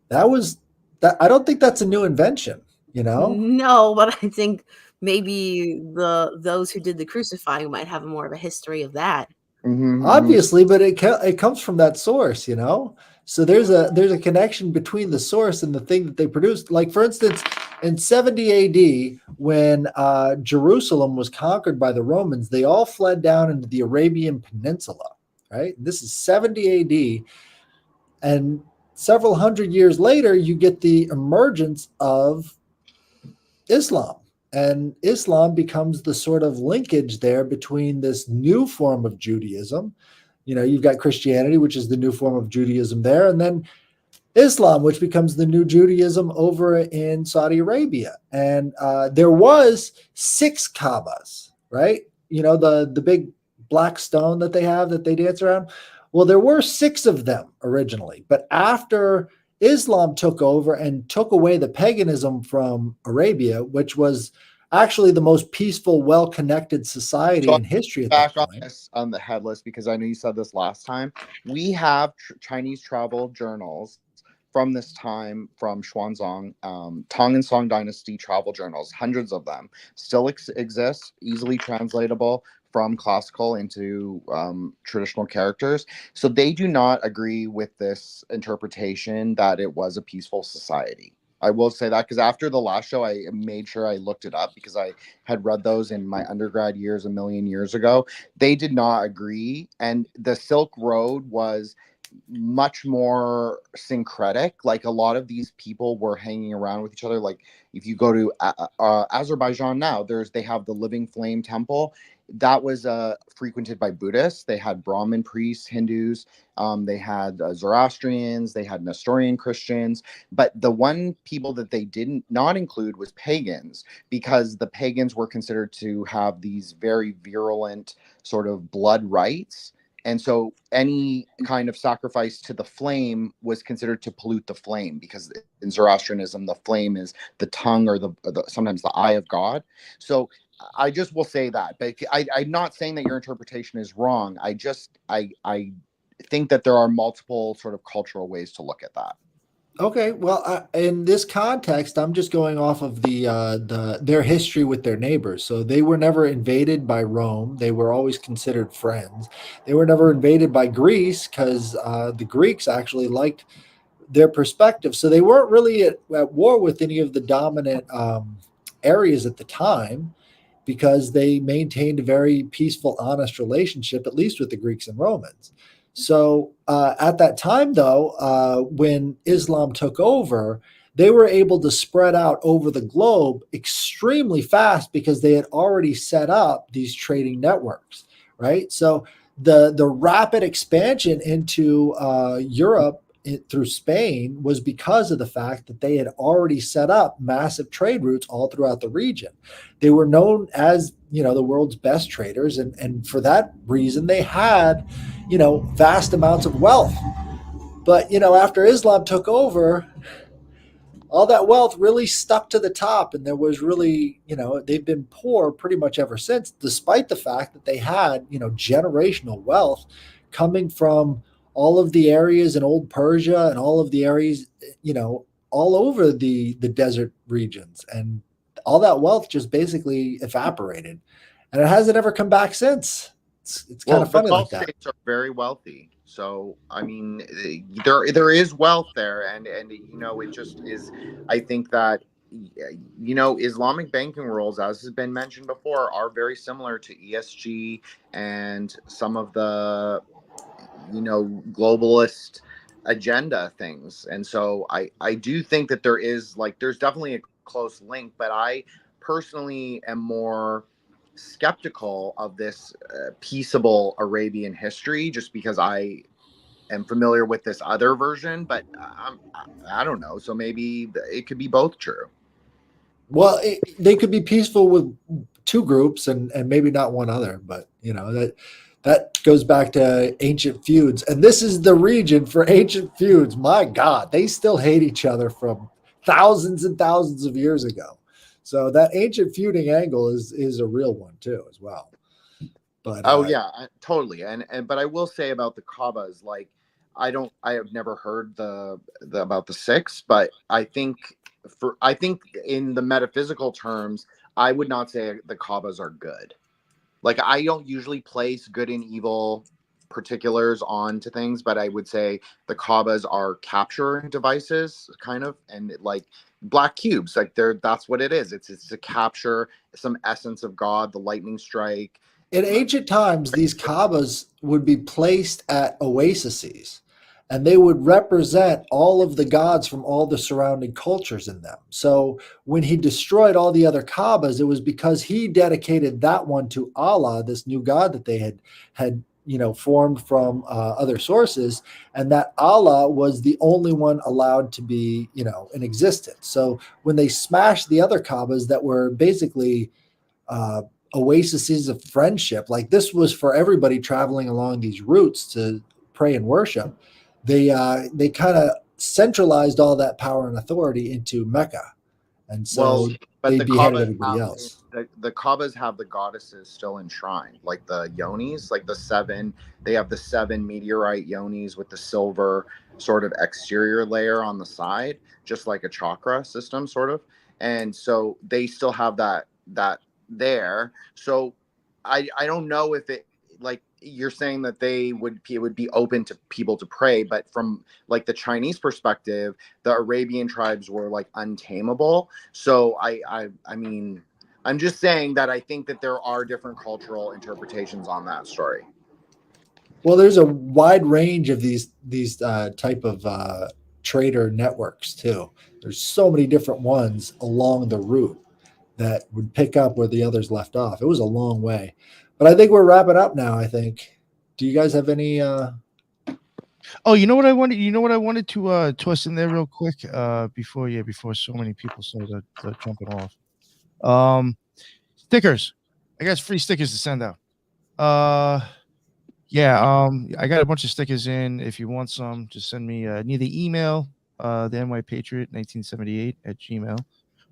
that I don't think that's a new invention. No, but I think maybe those who did the crucifying might have more of a history of that. Obviously, but it comes from that source. So there's a connection between the source and the thing that they produced. Like, for instance, in 70 AD, when Jerusalem was conquered by the Romans, they all fled down into the Arabian Peninsula, right? This is 70 AD. And several hundred years later, you get the emergence of Islam. And Islam becomes the sort of linkage there between this new form of Judaism. You've got Christianity, which is the new form of Judaism there, and then Islam, which becomes the new Judaism over in Saudi Arabia. And there was 6 Kaabas, right? The big black stone that they have that they dance around. Well, there were 6 of them originally, but after Islam took over and took away the paganism from Arabia, which was actually the most peaceful, well-connected society in history at that point. Back on the headless, because I know you said this last time. We have Chinese travel journals from this time, from Xuanzang, Tang and Song Dynasty travel journals, hundreds of them still exist, easily translatable from classical into traditional characters. So they do not agree with this interpretation that it was a peaceful society. I will say that because after the last show, I made sure I looked it up because I had read those in my undergrad years a million years ago. They did not agree. And the Silk Road was much more syncretic. Like, a lot of these people were hanging around with each other. Like, if you go to Azerbaijan now, they have the Living Flame Temple. That was frequented by Buddhists. They had Brahmin priests, Hindus, they had Zoroastrians, they had Nestorian Christians. But the one people that they did not include was pagans, because the pagans were considered to have these very virulent sort of blood rites. And so any kind of sacrifice to the flame was considered to pollute the flame, because in Zoroastrianism, the flame is the tongue or the sometimes the eye of God. So I just will say that, but I'm not saying that your interpretation is wrong. I think that there are multiple sort of cultural ways to look at that. Okay, well, in this context, I'm just going off of their history with their neighbors. So they were never invaded by Rome; they were always considered friends. They were never invaded by Greece because the Greeks actually liked their perspective. So they weren't really at war with any of the dominant areas at the time, because they maintained a very peaceful, honest relationship, at least with the Greeks and Romans. So at that time, though, when Islam took over, they were able to spread out over the globe extremely fast because they had already set up these trading networks, right? So the rapid expansion into Europe through Spain was because of the fact that they had already set up massive trade routes all throughout the region. They were known as, the world's best traders. And for that reason, they had, vast amounts of wealth. But, after Islam took over, all that wealth really stuck to the top. And there was really, they've been poor pretty much ever since, despite the fact that they had, generational wealth coming from all of the areas in old Persia and all of the areas, all over the desert regions. And all that wealth just basically evaporated. And it hasn't ever come back since. It's kind of funny like that. States are very wealthy. So, I mean, there is wealth there. And it just is, I think that, Islamic banking rules, as has been mentioned before, are very similar to ESG and some of the, globalist agenda things. And so I do think that there's definitely a close link, but I personally am more skeptical of this peaceable Arabian history, just because I am familiar with this other version, but I don't know. So maybe it could be both true. Well, they could be peaceful with two groups and maybe not one other, but that goes back to ancient feuds. And this is the region for ancient feuds. My God, they still hate each other from thousands and thousands of years ago. So that ancient feuding angle is a real one too, as well. But yeah, totally. And but I will say about the Kaabas, like I have never heard the about the six, but I think in the metaphysical terms, I would not say the Kaabas are good. Like I don't usually place good and evil particulars onto things, but I would say the Kaabas are capture devices, kind of, and like black cubes, like that's what it is. It's to capture some essence of God, the lightning strike. in ancient times, these Kaabas would be placed at oases, and they would represent all of the gods from all the surrounding cultures in them. So when he destroyed all the other Kaabas, it was because he dedicated that one to Allah, this new god that they had formed from other sources, and that Allah was the only one allowed to be in existence. So when they smashed the other Kaabas that were basically oases of friendship, like this was for everybody traveling along these routes to pray and worship, they kind of centralized all that power and authority into Mecca, and so but they the beheaded Kaabas everybody else. the Kaabas have the goddesses still enshrined, like the yonis, like they have the 7 meteorite yonis with the silver sort of exterior layer on the side, just like a chakra system sort of. And so they still have that there. So I don't know if it, like you're saying that it would be open to people to pray, but from like the Chinese perspective, the Arabian tribes were like untamable. So I mean, I'm just saying that I think that there are different cultural interpretations on that story. Well, there's a wide range of these type of trader networks too. There's so many different ones along the route that would pick up where the others left off. It was a long way, but I think we're wrapping up now. I think. Do you guys have any? Oh, you know what I wanted? You know what I wanted to toss in there real quick before so many people started jumping off. Stickers. I got free stickers to send out. Yeah. I got a bunch of stickers in. If you want some, just send me neither email the nypatriot1978 at gmail,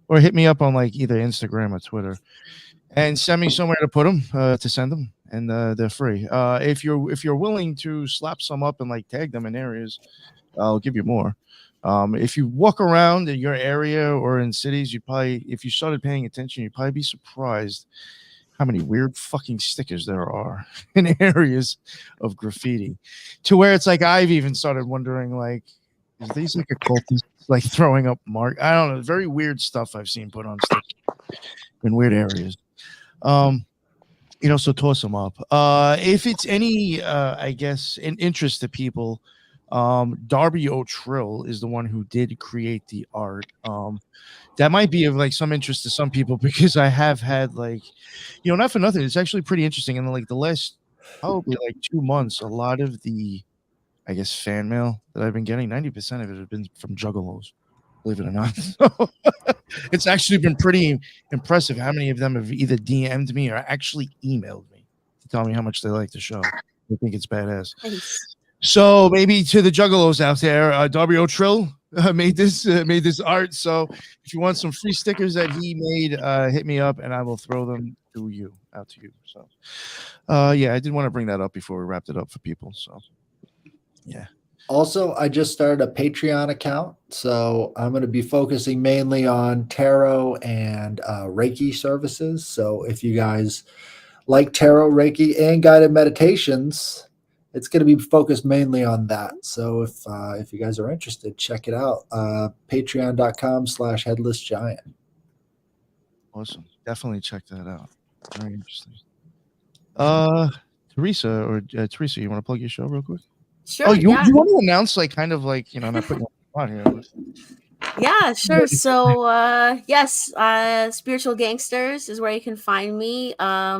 or hit me up on like either Instagram or Twitter, and send me somewhere to put them to send them, and they're free. If you're willing to slap some up and like tag them in areas, I'll give you more. If you walk around in your area or in cities, if you started paying attention, you'd probably be surprised how many weird fucking stickers there are in areas of graffiti, to where it's like I've even started wondering, like, is these like occultists like throwing up mark? I don't know. Very weird stuff I've seen put on stickers in weird areas. So toss them up. If it's any, I guess, an interest to people, Darby O'Trill is the one who did create the art. That might be of like some interest to some people, because I have had like, not for nothing, it's actually pretty interesting. And like the last probably like 2 months, a lot of the, I guess, fan mail that I've been getting, 90% of it has been from juggalos, believe it or not. So it's actually been pretty impressive how many of them have either DM'd me or actually emailed me to tell me how much they like the show. They think it's badass. Nice. So maybe to the juggalos out there, Darby O'Trill made this art. So if you want some free stickers that he made, hit me up and I will throw them out to you. So yeah, I did want to bring that up before we wrapped it up for people. So yeah. Also, I just started a Patreon account, so I'm going to be focusing mainly on tarot and Reiki services. So if you guys like tarot, Reiki, and guided meditations, it's going to be focused mainly on that. So if you guys are interested, check it out. Patreon.com/headlessgiant. Awesome. Definitely check that out. Very interesting. Teresa, you want to plug your show real quick? Sure. Oh, you Yeah. want to announce like kind of like, not putting you on here. Yeah, sure. So yes, Spiritual Gangsters is where you can find me.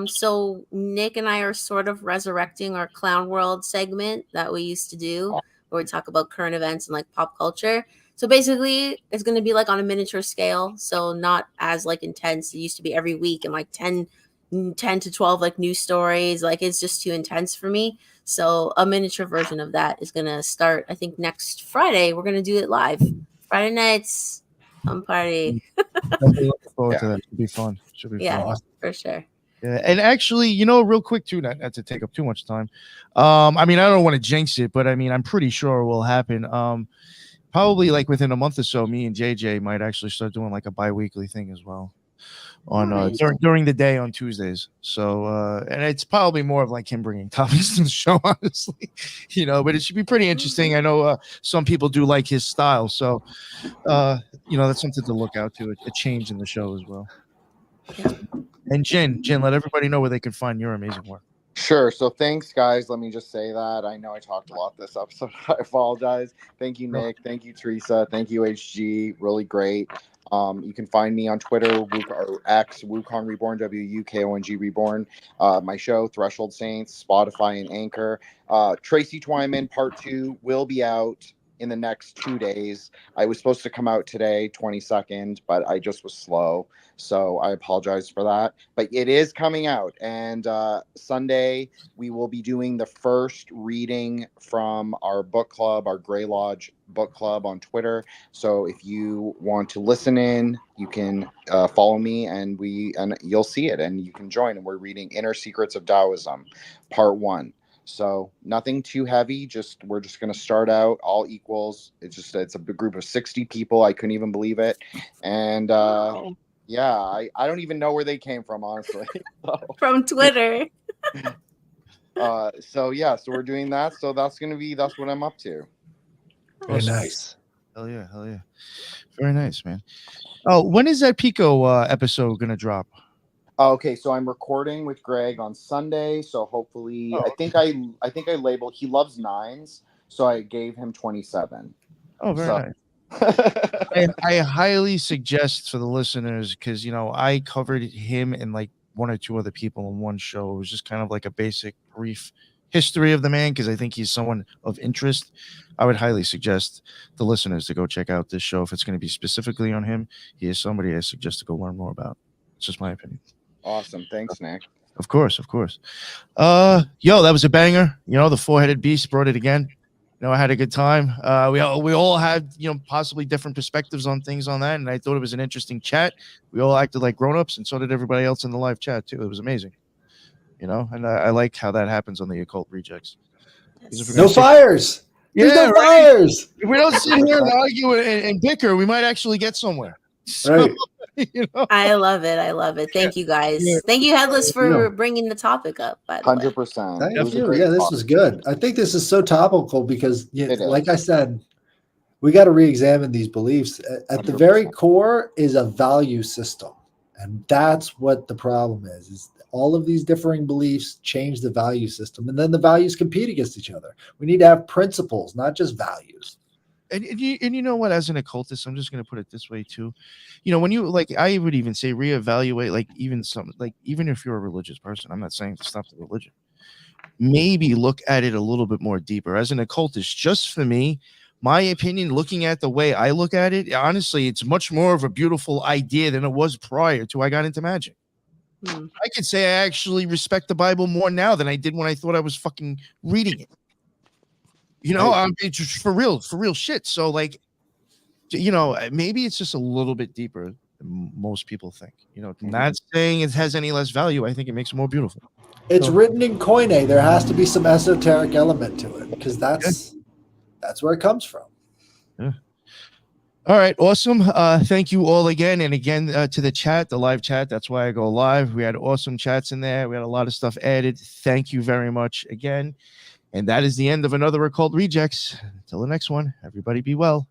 So Nick and I are sort of resurrecting our Clown World segment that we used to do, where we talk about current events and like pop culture. So basically it's going to be like on a miniature scale, so not as like intense. It used to be every week and like 10 to 12 like news stories. Like it's just too intense for me. So a miniature version of that is going to start, I think, next Friday. We're going to do it live. Friday nights, party. Definitely looking forward to Yeah. that. Should be fun. Should be Yeah, fun. for sure. Yeah, and actually, real quick too, not to take up too much time. I mean, I don't want to jinx it, but I mean, I'm pretty sure it will happen. Probably like within a month or so, me and JJ might actually start doing like a bi-weekly thing as well on Nice. during the day on Tuesdays. So and it's probably more of like him bringing topics to the show, honestly, but it should be pretty interesting. I know some people do like his style, so that's something to look out to, a change in the show as well. And Jen, let everybody know where they can find your amazing work. Sure. So thanks, guys. Let me just say that. I know I talked a lot this episode. I apologize. Thank you, Nick. Thank you, Teresa. Thank you, HG. Really great. You can find me on Twitter, or X, Wukong Reborn, WUKONG Reborn. My show, Threshold Saints, Spotify and Anchor. Tracy Twyman Part 2 will be out in the next 2 days. I was supposed to come out today, 22nd, but I just was slow. So I apologize for that. But it is coming out. And Sunday, we will be doing the first reading from our book club, our Grey Lodge book club on Twitter. So if you want to listen in, you can follow me and you'll see it and you can join. And we're reading Inner Secrets of Taoism, Part 1. So nothing too heavy. We're just going to start out all equals. It's a big group of 60 people. I couldn't even believe it. And yeah, I don't even know where they came from, honestly. From Twitter. So we're doing that. So that's what I'm up to. Very nice. Hell yeah. Very nice, man. Oh, when is that Pico episode going to drop? Okay, so I'm recording with Greg on Sunday, so hopefully I think I labeled he loves 9s, so I gave him 27. Oh, very nice. I highly suggest for the listeners, because I covered him and like one or two other people in one show. It was just kind of like a basic brief history of the man, because I think he's someone of interest. I would highly suggest the listeners to go check out this show if it's going to be specifically on him. He is somebody I suggest to go learn more about. It's just my opinion. Awesome. Thanks, Nick. Of course. That was a banger. The four-headed beast brought it again. I had a good time. We all had, possibly different perspectives on things on that. And I thought it was an interesting chat. We all acted like grown-ups, and so did everybody else in the live chat too. It was amazing. And I like how that happens on the Occult Rejects. No fires. There's no fires. If we don't sit here and argue and bicker, we might actually get somewhere. So, Right. I love it. Thank you guys. Yeah. Thank you, Headless, for bringing the topic up. 100%. Thank you. Yeah, this was good. I think this is so topical because, like I said, we got to re-examine these beliefs. At the very core is a value system, and that's what the problem is all of these differing beliefs change the value system, and then the values compete against each other. We need to have principles, not just values. And you know what, as an occultist, I'm just going to put it this way too. When you I would even say reevaluate, even if you're a religious person, I'm not saying to stop the religion. Maybe look at it a little bit more deeper. As an occultist, just for me, my opinion, looking at the way I look at it, honestly, it's much more of a beautiful idea than it was prior to I got into magic. I could say I actually respect the Bible more now than I did when I thought I was fucking reading it. I'm just for real shit. So maybe it's just a little bit deeper than most people think. Not saying it has any less value. I think it makes it more beautiful. It's written in Koine. There has to be some esoteric element to it because that's where it comes from. Yeah. All right. Awesome. Thank you all again. And again, to the chat, the live chat. That's why I go live. We had awesome chats in there. We had a lot of stuff added. Thank you very much again. And that is the end of another Occult Rejects. Until the next one, everybody be well.